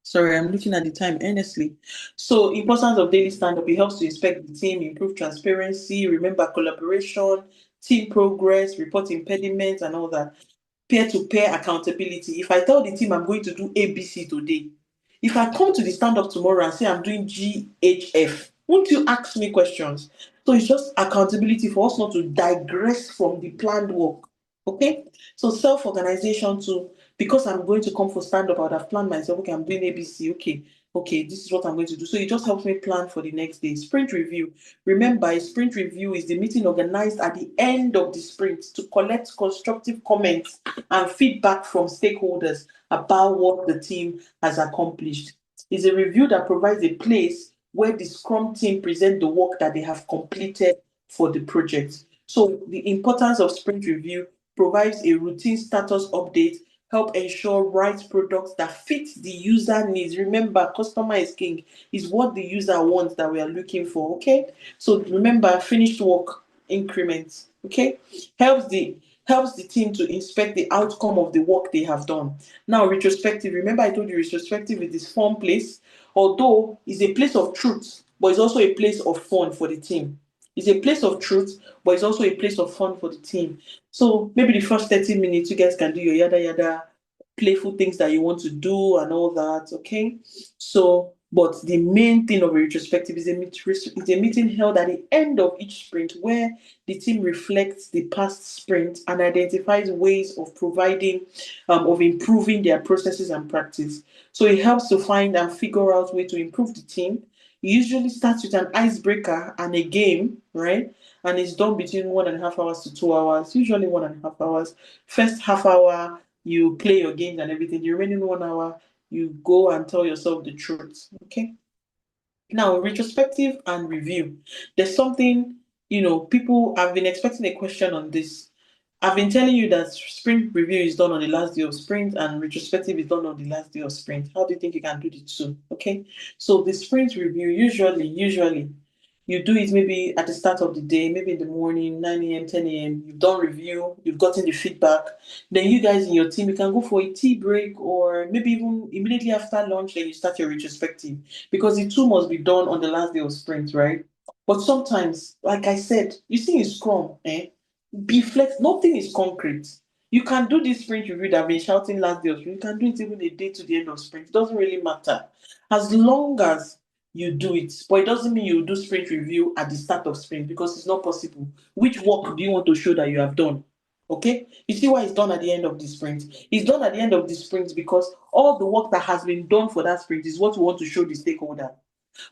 Sorry, I'm looking at the time earnestly. So, importance of daily stand-up, it helps to inspect the team, improve transparency, remember collaboration, team progress, report impediments, and all that. Peer-to-peer accountability. If I tell the team I'm going to do ABC today, if I come to the stand-up tomorrow and say I'm doing 𝐂𝐍𝐍𝐄𝐓, won't you ask me questions? So it's just accountability for us not to digress from the planned work. Okay? So self-organization too. Because I'm going to come for stand-up, I would have planned myself, okay, I'm doing ABC, okay. okay, this is what I'm going to do. So it just helps me plan for the next day. Sprint review. Remember, a sprint review is the meeting organized at the end of the sprint to collect constructive comments and feedback from stakeholders about what the team has accomplished. It's a review that provides a place where the Scrum team present the work that they have completed for the project. So the importance of sprint review provides a routine status update, help ensure right products that fit the user needs. Remember, customer is king, is what the user wants that we are looking for. Okay. So remember, finished work increments. Okay. Helps the team to inspect the outcome of the work they have done. Now, retrospective. Remember, I told you retrospective is this fun place, although it's a place of truth, but it's also a place of fun for the team. It's a place of truth, but it's also a place of fun for the team. So maybe the first 30 minutes, you guys can do your yada yada, playful things that you want to do and all that. Okay. So, but the main thing of a retrospective is a meeting held at the end of each sprint where the team reflects the past sprint and identifies ways of of improving their processes and practice. So it helps to find and figure out way to improve the team. It usually starts with an icebreaker and a game, right? And it's done between 1.5 hours to 2 hours, usually 1.5 hours. First half hour, you play your games and everything. The remaining 1 hour, you go and tell yourself the truth. Okay. Now, retrospective and review. There's something, people have been expecting a question on this. I've been telling you that sprint review is done on the last day of sprint and retrospective is done on the last day of sprint. How do you think you can do the two? Okay. So the sprint review, usually, you do it maybe at the start of the day, maybe in the morning, 9 a.m., 10 a.m. You've done review, you've gotten the feedback. Then you guys in your team, you can go for a tea break or maybe even immediately after lunch, then you start your retrospective because the two must be done on the last day of sprint, right? But sometimes, like I said, you see in Scrum, be flex. Nothing is concrete. You can do this sprint review that I've been shouting last day of sprint. You can do it even a day to the end of sprint. It doesn't really matter. As long as you do it. But it doesn't mean you do sprint review at the start of sprint because it's not possible. Which work do you want to show that you have done? Okay? You see why it's done at the end of the sprint? It's done at the end of the sprint because all the work that has been done for that sprint is what we want to show the stakeholder.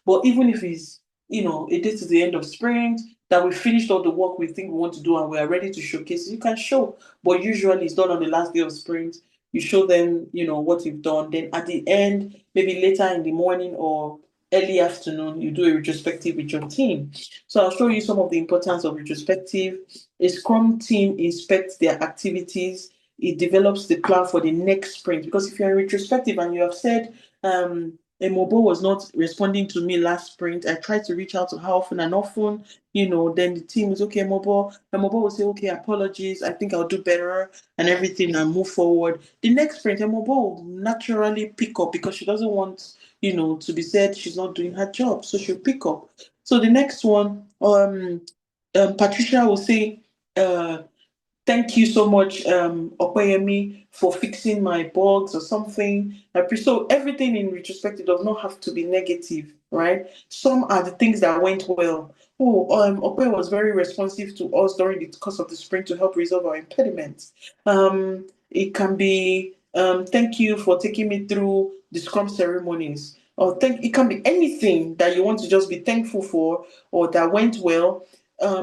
But even if it's, a day to the end of sprint, that we finished all the work we think we want to do and we are ready to showcase, you can show. But usually it's done on the last day of sprint. You show them, what you've done. Then at the end, maybe later in the morning or early afternoon, you do a retrospective with your team. So I'll show you some of the importance of retrospective. A Scrum team inspects their activities. It develops the plan for the next sprint. Because if you're in retrospective and you have said, 𝐂𝐻𝐿 was not responding to me last sprint. I tried to reach out to her often and often, then the team is okay, 𝐂𝐻𝐿 will say, okay, apologies, I think I'll do better and everything and move forward. The next sprint, 𝐂𝐻𝐿 will naturally pick up because she doesn't want, to be said she's not doing her job. So she'll pick up. So the next one, Patricia will say, thank you so much, 𝐂𝐻𝐿, for fixing my bugs or something. So everything in retrospective does not have to be negative, right? Some are the things that went well. Oh, 𝐂𝐻𝐿 was very responsive to us during the course of the sprint to help resolve our impediments. It can be, thank you for taking me through the Scrum ceremonies. Or it can be anything that you want to just be thankful for or that went well.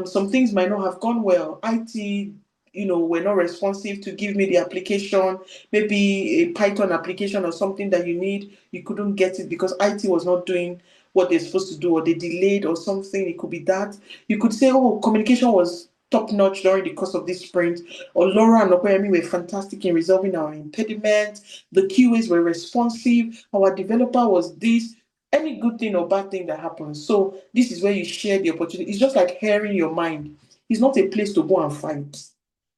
Some things might not have gone well. IT, were not responsive to give me the application, maybe a Python application or something that you couldn't get it because IT was not doing what they're supposed to do or they delayed or something. It could be that. You could say, oh, communication was top notch during the course of this sprint, or Laura and 𝐂𝐻𝐿 were fantastic in resolving our impediment. The QAs were responsive. Our developer was this. Any good thing or bad thing that happens. So this is where you share the opportunity. It's just like hearing your mind. It's not a place to go and fight.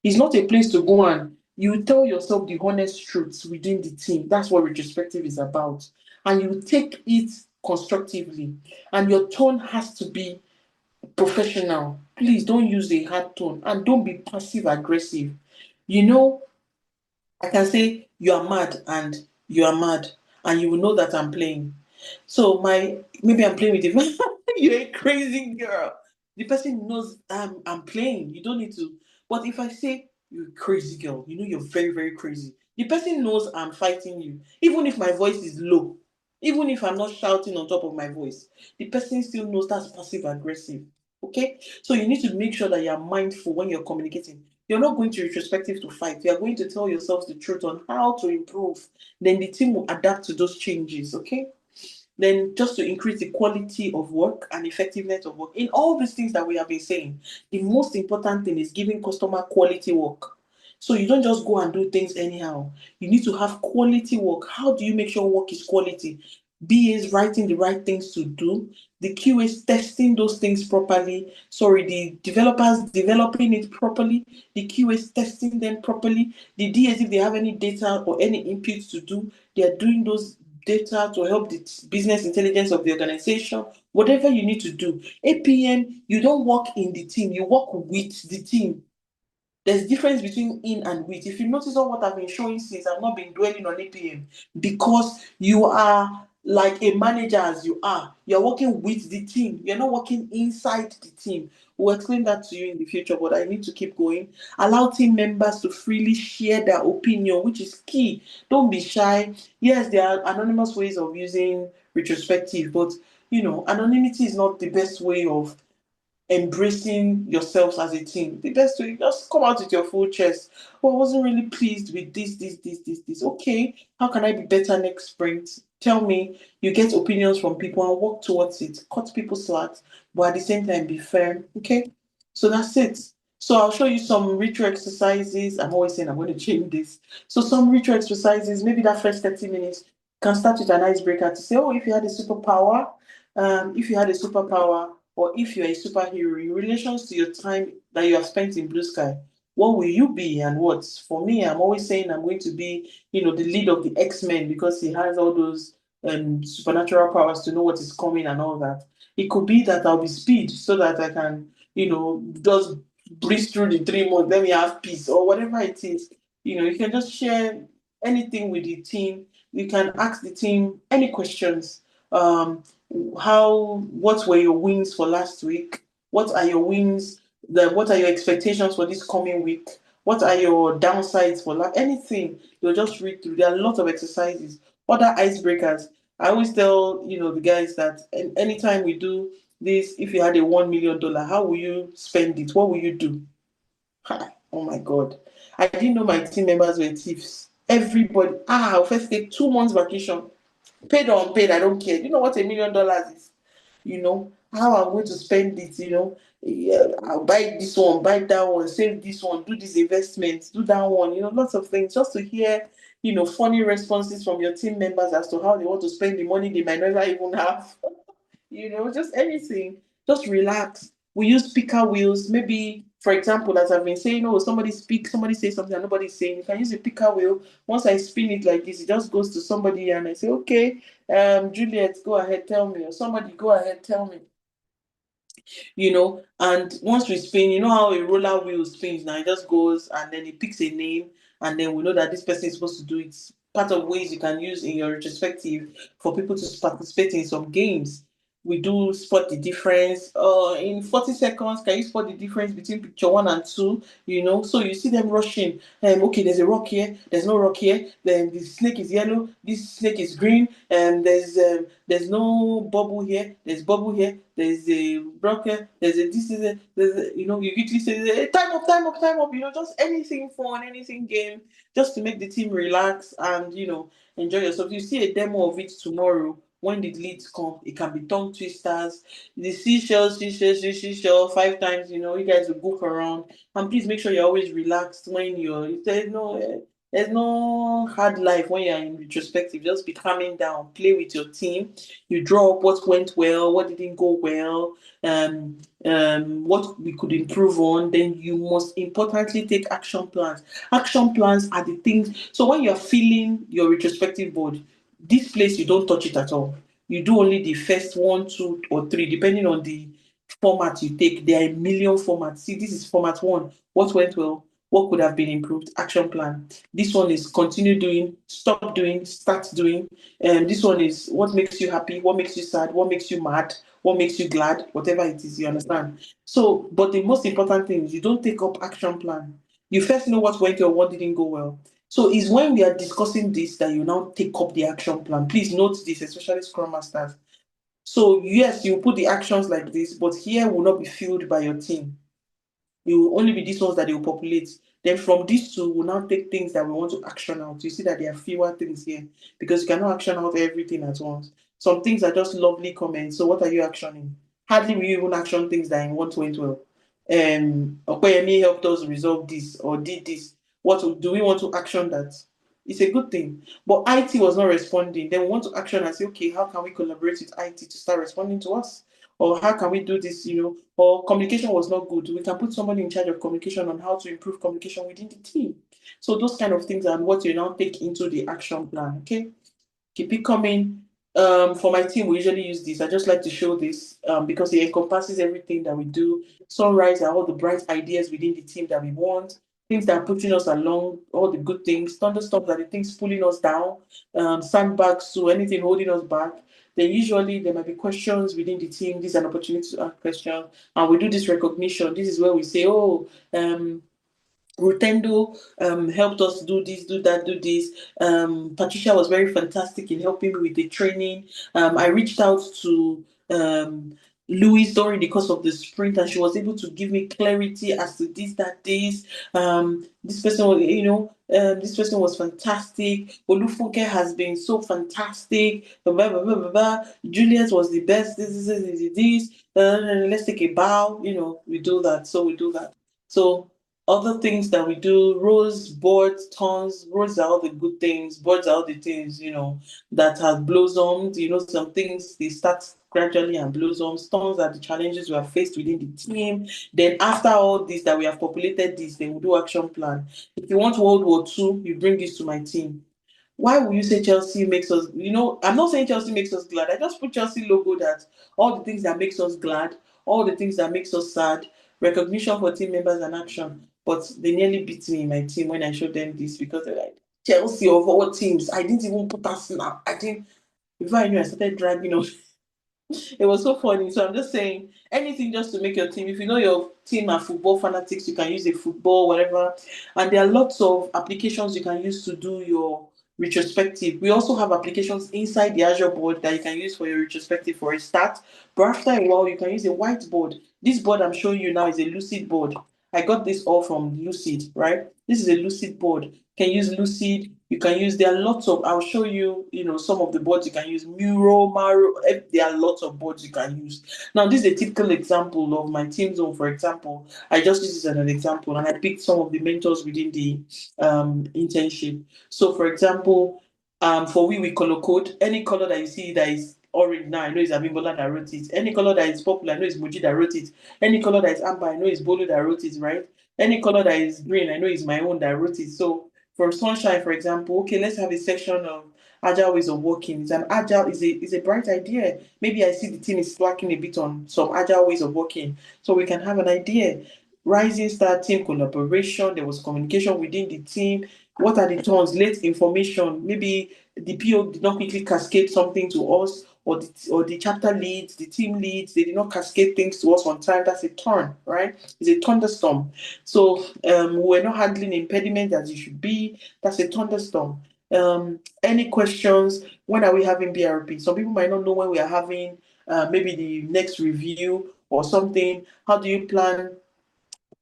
It's not a place to go and you tell yourself the honest truths within the team. That's what retrospective is about. And you take it constructively. And your tone has to be professional. Please don't use a hard tone and don't be passive aggressive. I can say you are mad and you are mad and you will know that I'm playing. So maybe I'm playing with you. You're a crazy girl. The person knows I'm playing. You don't need to. But if I say you're a crazy girl, you're very, very crazy. The person knows I'm fighting you. Even if my voice is low, Even if I'm not shouting on top of my voice, the person still knows that's passive aggressive. Okay? So you need to make sure that you're mindful when you're communicating. You're not going to retrospective to fight. You're going to tell yourselves the truth on how to improve. Then the team will adapt to those changes. Okay? Then just to increase the quality of work and effectiveness of work. In all these things that we have been saying, the most important thing is giving customer quality work. So you don't just go and do things anyhow. You need to have quality work. How do you make sure work is quality? BAs writing the right things to do, the QAs testing those things properly, the developers developing it properly, the QAs testing them properly, the DAs, if they have any data or any inputs to do, they are doing those data to help the business intelligence of the organization, whatever you need to do. APM, you don't work in the team, you work with the team. There's difference between in and with. If you notice on what I've been showing since, I've not been dwelling on APM, because you are like a manager as you are. You're working with the team. You're not working inside the team. We'll explain that to you in the future, but I need to keep going. Allow team members to freely share their opinion, which is key. Don't be shy. Yes, there are anonymous ways of using retrospective, but anonymity is not the best way of embracing yourselves as a team. The best way, just come out with your full chest. Oh, I wasn't really pleased with this. Okay, how can I be better next sprint? Tell me. You get opinions from people and work towards it. Cut people slack, but at the same time be fair. Okay, so that's it. So I'll show you some retro exercises. I'm always saying I'm going to change this. So some retro exercises, maybe that first 30 minutes, can start with an icebreaker to say, oh, if you had a superpower, or if you're a superhero in relation to your time that you have spent in Blue Sky, what will you be and what? For me, I'm always saying I'm going to be, the lead of the X-Men, because he has all those supernatural powers to know what is coming and all that. It could be that I'll be Speed, so that I can, just breeze through the 3 months, let me have peace, or whatever it is. You can just share anything with the team. You can ask the team any questions. What were your wins for last week? What are your wins? What are your expectations for this coming week? What are your downsides for anything? You'll just read through. There are a lot of exercises. Other icebreakers. I always tell the guys that anytime we do this, if you had a $1 million, how will you spend it? What will you do? Oh my God. I didn't know my team members were thieves. Everybody, I'll first take 2 months vacation. Paid or unpaid, I don't care. You know what $1 million is? How I'm going to spend it, yeah, I'll buy this one, buy that one, save this one, do this investment, do that one, lots of things, just to hear, funny responses from your team members as to how they want to spend the money they might never even have. Just anything. Just relax. We use speaker wheels. Maybe, for example, as I've been saying, somebody say something and nobody's saying. You can use a picker wheel. Once I spin it like this, it just goes to somebody and I say, okay, Juliet, go ahead, tell me. Or somebody, go ahead, tell me. And once we spin, you know how a roller wheel spins now, it just goes and then it picks a name, and then we know that this person is supposed to do it. Part of ways you can use in your retrospective for people to participate in some games. We do spot the difference. In 40 seconds, can you spot the difference between picture 1 and 2? So you see them rushing. Okay, there's a rock here, there's no rock here, then the snake is yellow, this snake is green, and there's no bubble here, there's bubble here, there's a rock here, there's a you quickly say, time up, just anything fun, anything game, just to make the team relax and enjoy yourself. You see a demo of it tomorrow. When the leads come, it can be tongue twisters, the seashell, 5 times. You guys will goof around, and please make sure you're always relaxed when there's no hard life when you're in retrospective. Just be calming down, play with your team. You draw up what went well, what didn't go well, what we could improve on. Then you must importantly take action plans. Action plans are the things. So when you're filling your retrospective board, this place, you don't touch it at all. You do only the first 1, 2, or 3, depending on the format you take. There are a million formats. See, this is format 1. What went well? What could have been improved? Action plan. This one is continue doing, stop doing, start doing. And this one is what makes you happy, what makes you sad, what makes you mad, what makes you glad, whatever it is, you understand? So, but the most important thing is you don't take up action plan. You first know what went well, what didn't go well. So it's when we are discussing this that you now take up the action plan. Please note this, especially Scrum Masters. So yes, you put the actions like this, but here will not be filled by your team. It will only be these ones that they will populate. Then from these two, we'll now take things that we want to action out. You see that there are fewer things here because you cannot action out everything at once. Some things are just lovely comments. So what are you actioning? Hardly will you even action things that in what went well. Okoyemi helped us resolve this or did this. Do we want to action that? It's a good thing. But IT was not responding. Then we want to action and say, okay, how can we collaborate with IT to start responding to us? Or how can we do this, or communication was not good. We can put somebody in charge of communication on how to improve communication within the team. So those kind of things are what you now take into the action plan, okay? Keep it coming. For my team, we usually use this. I just like to show this because it encompasses everything that we do. Sunrise are all the bright ideas within the team that we want, things that are pushing us along, all the good things. Thunderstorms are the things pulling us down, sandbags, so anything holding us back. Then usually there might be questions within the team. This is an opportunity to ask questions. And we do this recognition. This is where we say, Rotendo helped us do this, do that, do this. Patricia was very fantastic in helping me with the training. I reached out to Louise during the course of the sprint, and she was able to give me clarity as to this, that, this. This person was, this person was fantastic. Olufunke has been so fantastic. Blah, blah, blah, blah, blah. Juliet was the best. This. Let's take a bow. We do that. So we do that. So other things that we do, rose, boards, tons, rose are all the good things, boards are all the things, that have blossomed. Some things they start gradually and blossom. Tons are the challenges we have faced within the team. Then after all this that we have populated this, then we do action plan. If you want World War II, you bring this to my team. Why will you say Chelsea makes us, I'm not saying Chelsea makes us glad. I just put Chelsea logo that all the things that makes us glad, all the things that makes us sad, recognition for team members and action. But they nearly beat me in my team when I showed them this because they're like, Chelsea of all teams. I didn't even put Arsenal. Before I knew, I started dragging on. It was so funny. So I'm just saying anything just to make your team. If you know your team are football fanatics, you can use a football, whatever. And there are lots of applications you can use to do your retrospective. We also have applications inside the Azure board that you can use for your retrospective for a start. But after a while, you can use a whiteboard. This board I'm showing you now is a Lucid board. I got this all from Lucid, right? This is a Lucid board. You can use Lucid. You can use, there are lots of, I'll show you, some of the boards you can use. Miro, Maro, there are lots of boards you can use. Now, this is a typical example of my team zone, for example. I just use this as an example, and I picked some of the mentors within the internship. So, for example, for we color code, any color that you see that is orange now, I know it's Abimbola that wrote it. Any color that is popular, I know it's Muji that wrote it. Any color that is amber, I know it's Bolu that wrote it, right? Any color that is green, I know it's my own that wrote it. So for Sunshine, for example, okay, let's have a section of agile ways of working. It's an agile is a bright idea. Maybe I see the team is slacking a bit on some agile ways of working, so we can have an idea. Rising Star team collaboration. There was communication within the team. What are the tones? Late information. Maybe the PO did not quickly cascade something to us, or the chapter leads, the team leads, they did not cascade things to us on time. That's a turn, right? It's a thunderstorm. So we're not handling impediment as it should be. That's a thunderstorm. Any questions? When are we having BRP? Some people might not know when we are having maybe the next review or something. How do you plan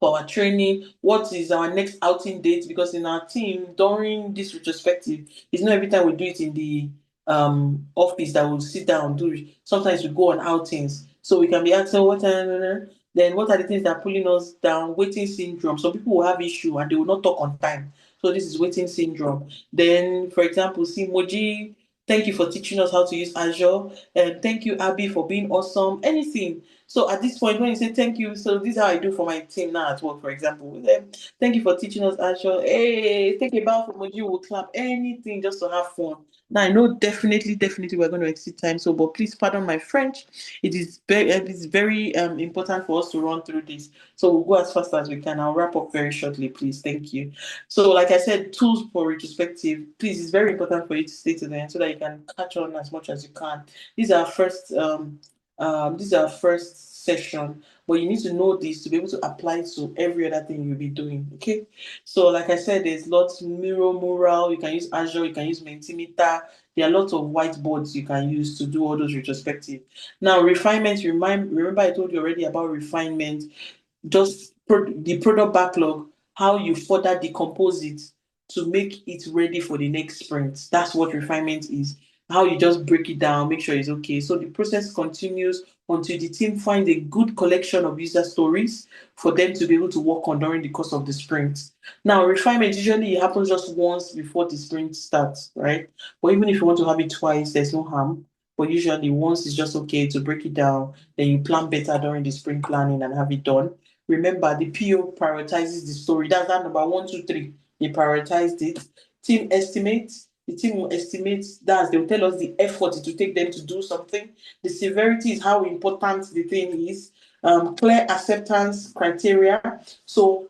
for our training? What is our next outing date? Because in our team, during this retrospective, it's not every time we do it in the office that we'll sit down do it. Sometimes we go on outings, so we can be asking then what are the things that are pulling us down? Waiting syndrome. Some people will have issue and they will not talk on time, so this is waiting syndrome. Then, for example, see Moji, thank you for teaching us how to use Azure, and thank you Abby for being awesome. Anything. So at this point, when you say thank you, so this is how I do for my team now at work, for example. Thank you for teaching us Azure. Hey, take a bow for Moji, we'll clap. Anything just to have fun. Now I know definitely we're going to exceed time. So, but please pardon my French. It is very important for us to run through this. So we'll go as fast as we can. I'll wrap up very shortly, please. Thank you. So, like I said, tools for retrospective. Please, it's very important for you to stay to the end so that you can catch on as much as you can. These are first session, but you need to know this to be able to apply to every other thing you'll be doing. Okay, so like I said, there's lots mural. You can use Azure, you can use Mentimeter. There are lots of whiteboards you can use to do all those retrospective. Now, refinement. Remember, I told you already about refinement. Just the product backlog, how you further decompose it to make it ready for the next sprint. That's what refinement is. How you just break it down, make sure it's okay. So the process continues until the team finds a good collection of user stories for them to be able to work on during the course of the sprint. Now, refinement usually happens just once before the sprint starts, right? But even if you want to have it twice, there's no harm. But usually once is just okay to break it down. Then you plan better during the sprint planning and have it done. Remember, the PO prioritizes the story. That's that number 1, 2, 3. They prioritized it. Team estimates. The team will estimate that they'll tell us the effort it will take them to do something. The severity is how important the thing is. Clear acceptance criteria. So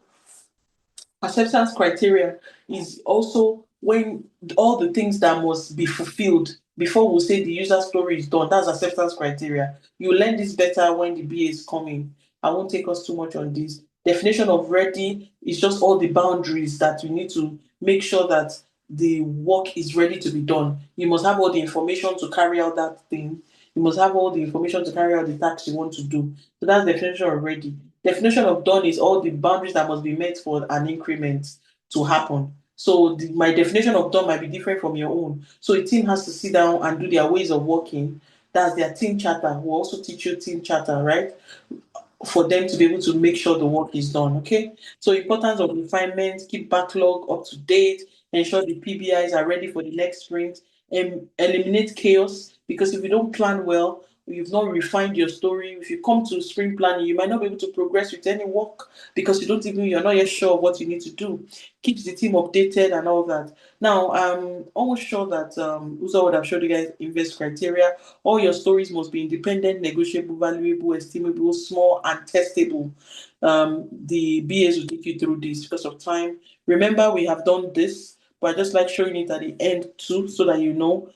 acceptance criteria is also when all the things that must be fulfilled before we say the user story is done. That's acceptance criteria. You learn this better when the BA is coming. I won't take us too much on this. Definition of ready is just all the boundaries that you need to make sure that the work is ready to be done. You must have all the information to carry out that thing. You must have all the information to carry out the task you want to do. So that's definition of ready. Definition of done is all the boundaries that must be met for an increment to happen. So my definition of done might be different from your own. So a team has to sit down and do their ways of working. That's their team charter. We'll also teach you team charter, right? For them to be able to make sure the work is done. Okay. So importance of refinement, keep backlog up to date, ensure the PBIs are ready for the next sprint, and eliminate chaos, because if you don't plan well, you've not refined your story. If you come to sprint planning, you might not be able to progress with any work because you're not yet sure of what you need to do. Keeps the team updated and all that. Now, I'm almost sure that Uzo would have showed you guys invest criteria. All your stories must be independent, negotiable, valuable, estimable, small, and testable. The BAs will take you through this because of time. Remember, we have done this, but I just like showing it at the end too, so that you know.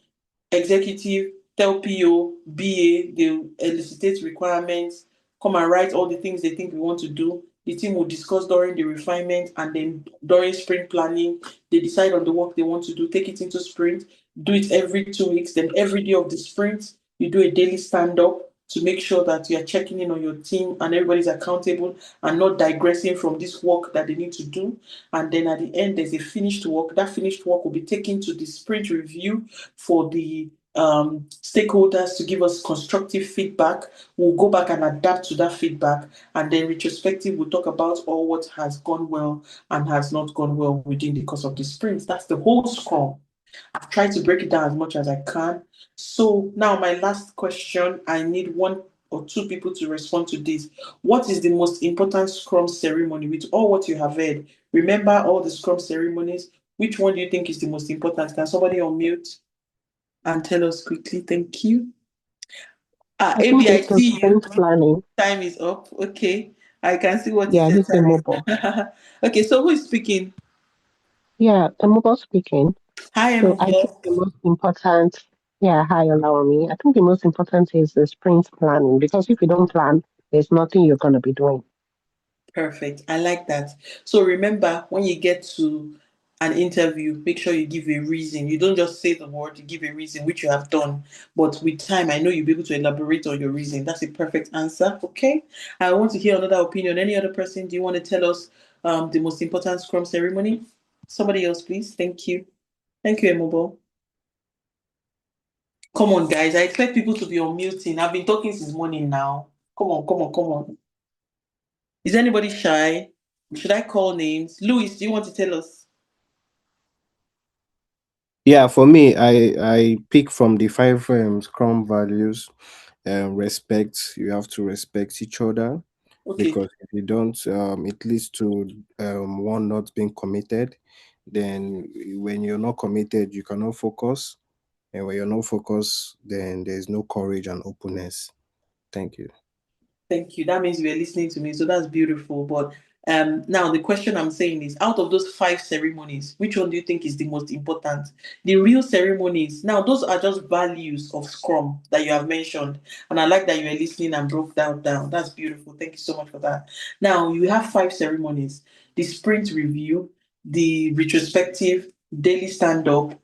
Executive, tell PO, BA, they elicit requirements, come and write all the things they think we want to do. The team will discuss during the refinement, and then during sprint planning, they decide on the work they want to do, take it into sprint, do it every 2 weeks. Then every day of the sprint, you do a daily stand-up to make sure that you are checking in on your team and everybody's accountable and not digressing from this work that they need to do. And then at the end, there's a finished work. That finished work will be taken to the sprint review for the stakeholders to give us constructive feedback. We'll go back and adapt to that feedback, and then retrospective we'll talk about all what has gone well and has not gone well within the course of the sprint. That's the whole Scrum. I've tried to break it down as much as I can. So now my last question, I need 1 or 2 people to respond to this. What is the most important Scrum ceremony with all what you have heard? Remember all the Scrum ceremonies. Which one do you think is the most important? Can somebody unmute and tell us quickly? Thank you. I AB, think I it's the see you. sprint planning. Time is up. Okay. I can see what you Yeah, said. this is mobile. Okay, so who is speaking? Yeah, the mobile speaking. Hi, So I think the most important, yeah, hi, allow me. I think the most important is the sprint planning, because if you don't plan, there's nothing you're going to be doing. Perfect. I like that. So remember, when you get to an interview, make sure you give a reason. You don't just say the word, you give a reason, which you have done. But with time, I know you'll be able to elaborate on your reason. That's a perfect answer. Okay. I want to hear another opinion. Any other person, do you want to tell us the most important Scrum ceremony? Somebody else, please. Thank you. Thank you, Emobo. Come on, guys. I expect people to be unmuting. I've been talking since morning now. Come on, come on, come on. Is anybody shy? Should I call names? Louis, do you want to tell us? Yeah, for me, I pick from the 5 Scrum values. Respect. You have to respect each other, Okay, because if you don't, it leads to one not being committed. Then when you're not committed, you cannot focus, and when you're not focused, then there's no courage and openness. Thank you. thank you. That means you were listening to me, so that's beautiful. But Now the question I'm saying is, out of those 5 ceremonies, which one do you think is the most important? The real ceremonies. Now, those are just values of Scrum that you have mentioned, and I like that you are listening and broke that down. That's beautiful. Thank you so much for that. Now, you have 5 ceremonies: the sprint review, the retrospective, daily stand-up,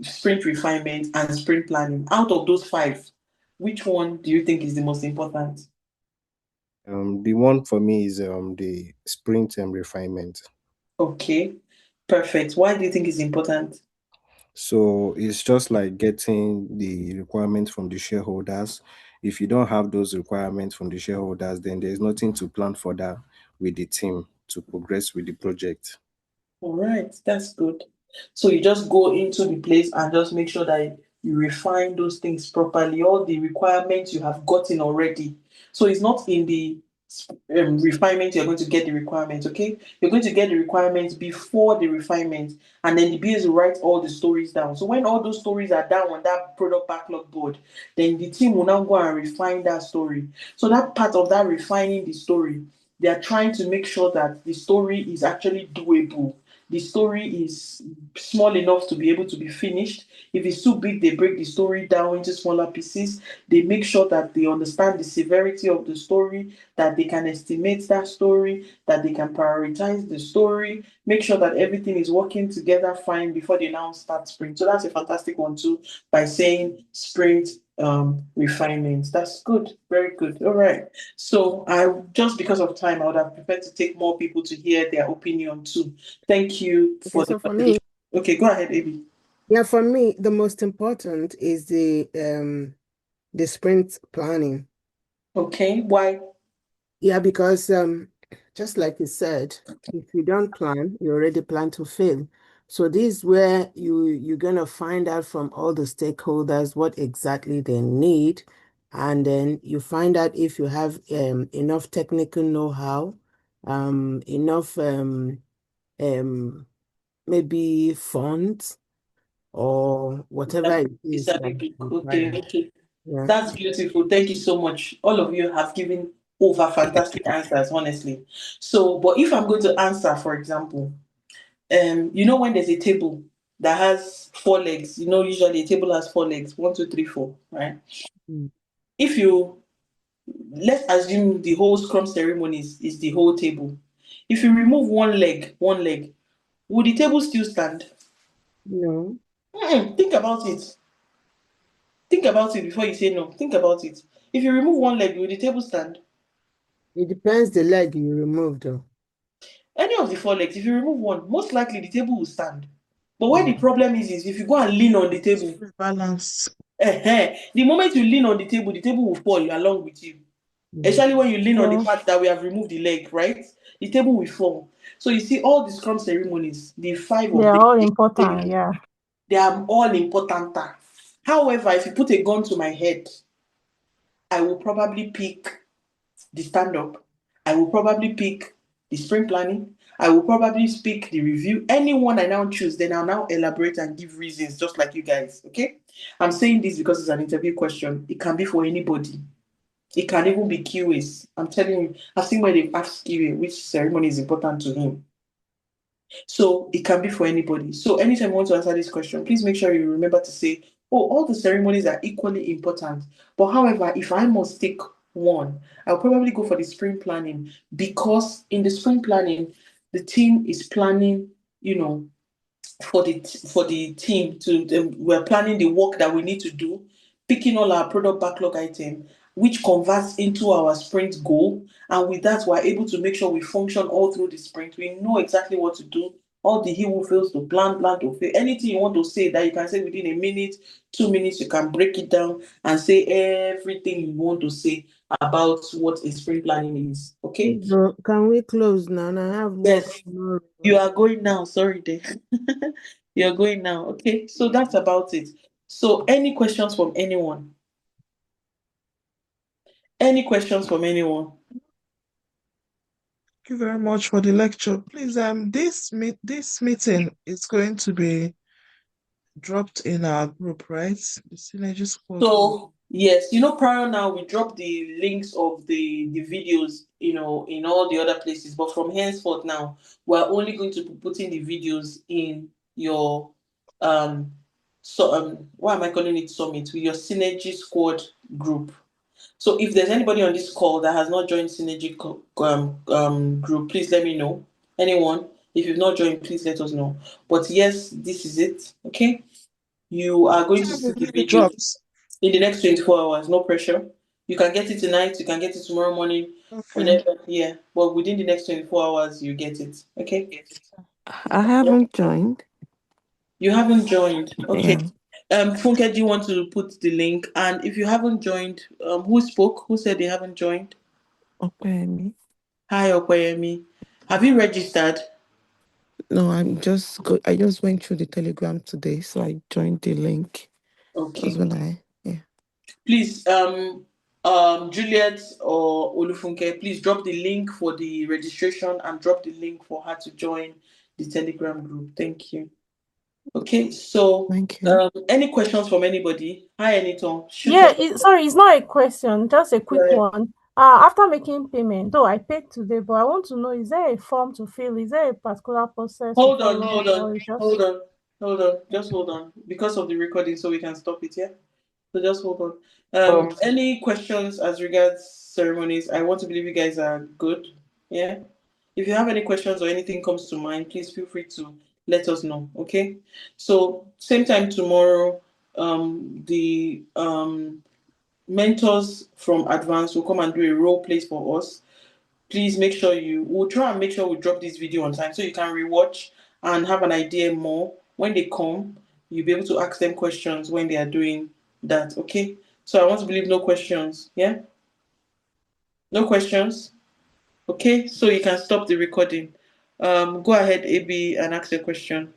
sprint refinement, and sprint planning. Out of those 5, which one do you think is the most important? The one for me is the sprint and refinement. Okay, perfect. Why do you think it's important? So it's just like getting the requirements from the shareholders. If you don't have those requirements from the shareholders, then there's nothing to plan for that with the team to progress with the project. All right, that's good. So you just go into the place and just make sure that you refine those things properly, all the requirements you have gotten already. So it's not in the refinement you're going to get the requirements, okay? You're going to get the requirements before the refinement, and then the BAs will write all the stories down. So when all those stories are down on that product backlog board, then the team will now go and refine that story. So that part of that refining the story, they are trying to make sure that the story is actually doable. The story is small enough to be able to be finished. If it's too big, they break the story down into smaller pieces. They make sure that they understand the severity of the story, that they can estimate that story, that they can prioritize the story, make sure that everything is working together fine before they now start sprint. So that's a fantastic one too, by saying sprint refinement. That's good, very good. All right. So I just because of time, I would have preferred to take more people to hear their opinion too. Thank you Okay, for so the for me, Okay, go ahead, Abby. yeah, for me, the most important is the sprint planning. Okay, why? Yeah, because just like you said, if you don't plan, you already plan to fail. So this is where you're gonna find out from all the stakeholders what exactly they need, and then you find out if you have enough technical know-how, enough um maybe funds or whatever That it is is a that big is okay, required. okay. Yeah. That's beautiful. Thank you so much. All of you have given over fantastic answers, honestly. So, but if I'm going to answer, for example, you know when there's a table that has 4 legs, usually a table has 4 legs, 1, 2, 3, 4, right? Mm. If you let's assume the whole Scrum ceremonies is the whole table. If you remove one leg, would the table still stand? No, Think about it. Think about it before you say no. Think about it. If you remove one leg, will the table stand? it depends the leg you remove though. Any of the 4 legs, if you remove one, most likely the table will stand. But where the Mm. problem is if you go and lean on the table, Balance. the moment you lean on the table will fall along with you. Mm. Especially when you lean on the Yeah, part that we have removed the leg, right? The table will fall. So you see, all the Scrum ceremonies, the 5 they of are them, all important. Yeah. they are all important. However, if you put a gun to my head, I will probably pick the stand up. I will probably pick the sprint planning. I will probably pick the review. Anyone I now choose, then I'll now elaborate and give reasons, just like you guys. Okay? I'm saying this because it's an interview question. It can be for anybody. It can even be QAs. I'm telling you, I've seen where they've asked QA which ceremony is important to him. So it can be for anybody. So anytime you want to answer this question, please make sure you remember to say, oh, all the ceremonies are equally important. But however, if I must take one, I'll probably go for the sprint planning, because in the sprint planning, the team is planning, you know, for the team to we're planning the work that we need to do, picking all our product backlog item, which converts into our sprint goal. And with that, we're able to make sure we function all through the sprint. We know exactly what to do. All the he who fails to plan to fail. Anything you want to say that you can say within a minute, 2 minutes, you can break it down and say everything you want to say about what a sprint planning is. Okay? So can we close now? And I have work Yes. tomorrow. You are going now. Sorry, Dave. You're going now. Okay. So that's about it. So, any questions from anyone? Any questions from anyone? Thank you very much for the lecture. Please, this meeting is going to be dropped in our group, right? The Synergy Squad group. So, Yes, prior now we drop the links of the videos, in all the other places. But from henceforth now, we're only going to be putting the videos in your why am I calling it summit? With your Synergy Squad group. So if there's anybody on this call that has not joined Synergy group, please let me know. Anyone, if you've not joined, please let us know. But yes, this is it. Okay, you are going to see the It videos drops. in the next 24 hours. No pressure. You can get it tonight. You can get it tomorrow morning. Okay. Whenever, yeah. But within the next 24 hours, you get it. Okay. I haven't joined. You haven't joined. Okay. Yeah. Funke, do you want to put the link? And if you haven't joined, who spoke? Who said they haven't joined? Okay. Hi, Okoyemi. Have you registered? No, I just went through the Telegram today, so I joined the link. That's Okay. when yeah. Please, Juliet or Olufunke, please drop the link for the registration and drop the link for her to join the Telegram group. Thank you. Okay, so Thank you. any questions from anybody? Hi, Eniton. Shoot Yeah, your. sorry, it's not a question, just a quick Right. one. After making payment, though I paid today, but I want to know, is there a form to fill? Is there a particular process to Hold on, follow, hold or on, is just hold on, hold on. Just hold on because of the recording, so we can stop it. Yeah. So just hold on. Any questions as regards ceremonies? I want to believe you guys are good. Yeah. If you have any questions or anything comes to mind, please feel free to let us know. Okay. So same time tomorrow, the mentors from Advance will come and do a role play for us. Please make sure we'll try and make sure we drop this video on time so you can rewatch and have an idea more. When they come, you'll be able to ask them questions when they are doing that. Okay. So I want to believe no questions. Yeah. No questions. Okay. So you can stop the recording. Go ahead, AB, and ask your question.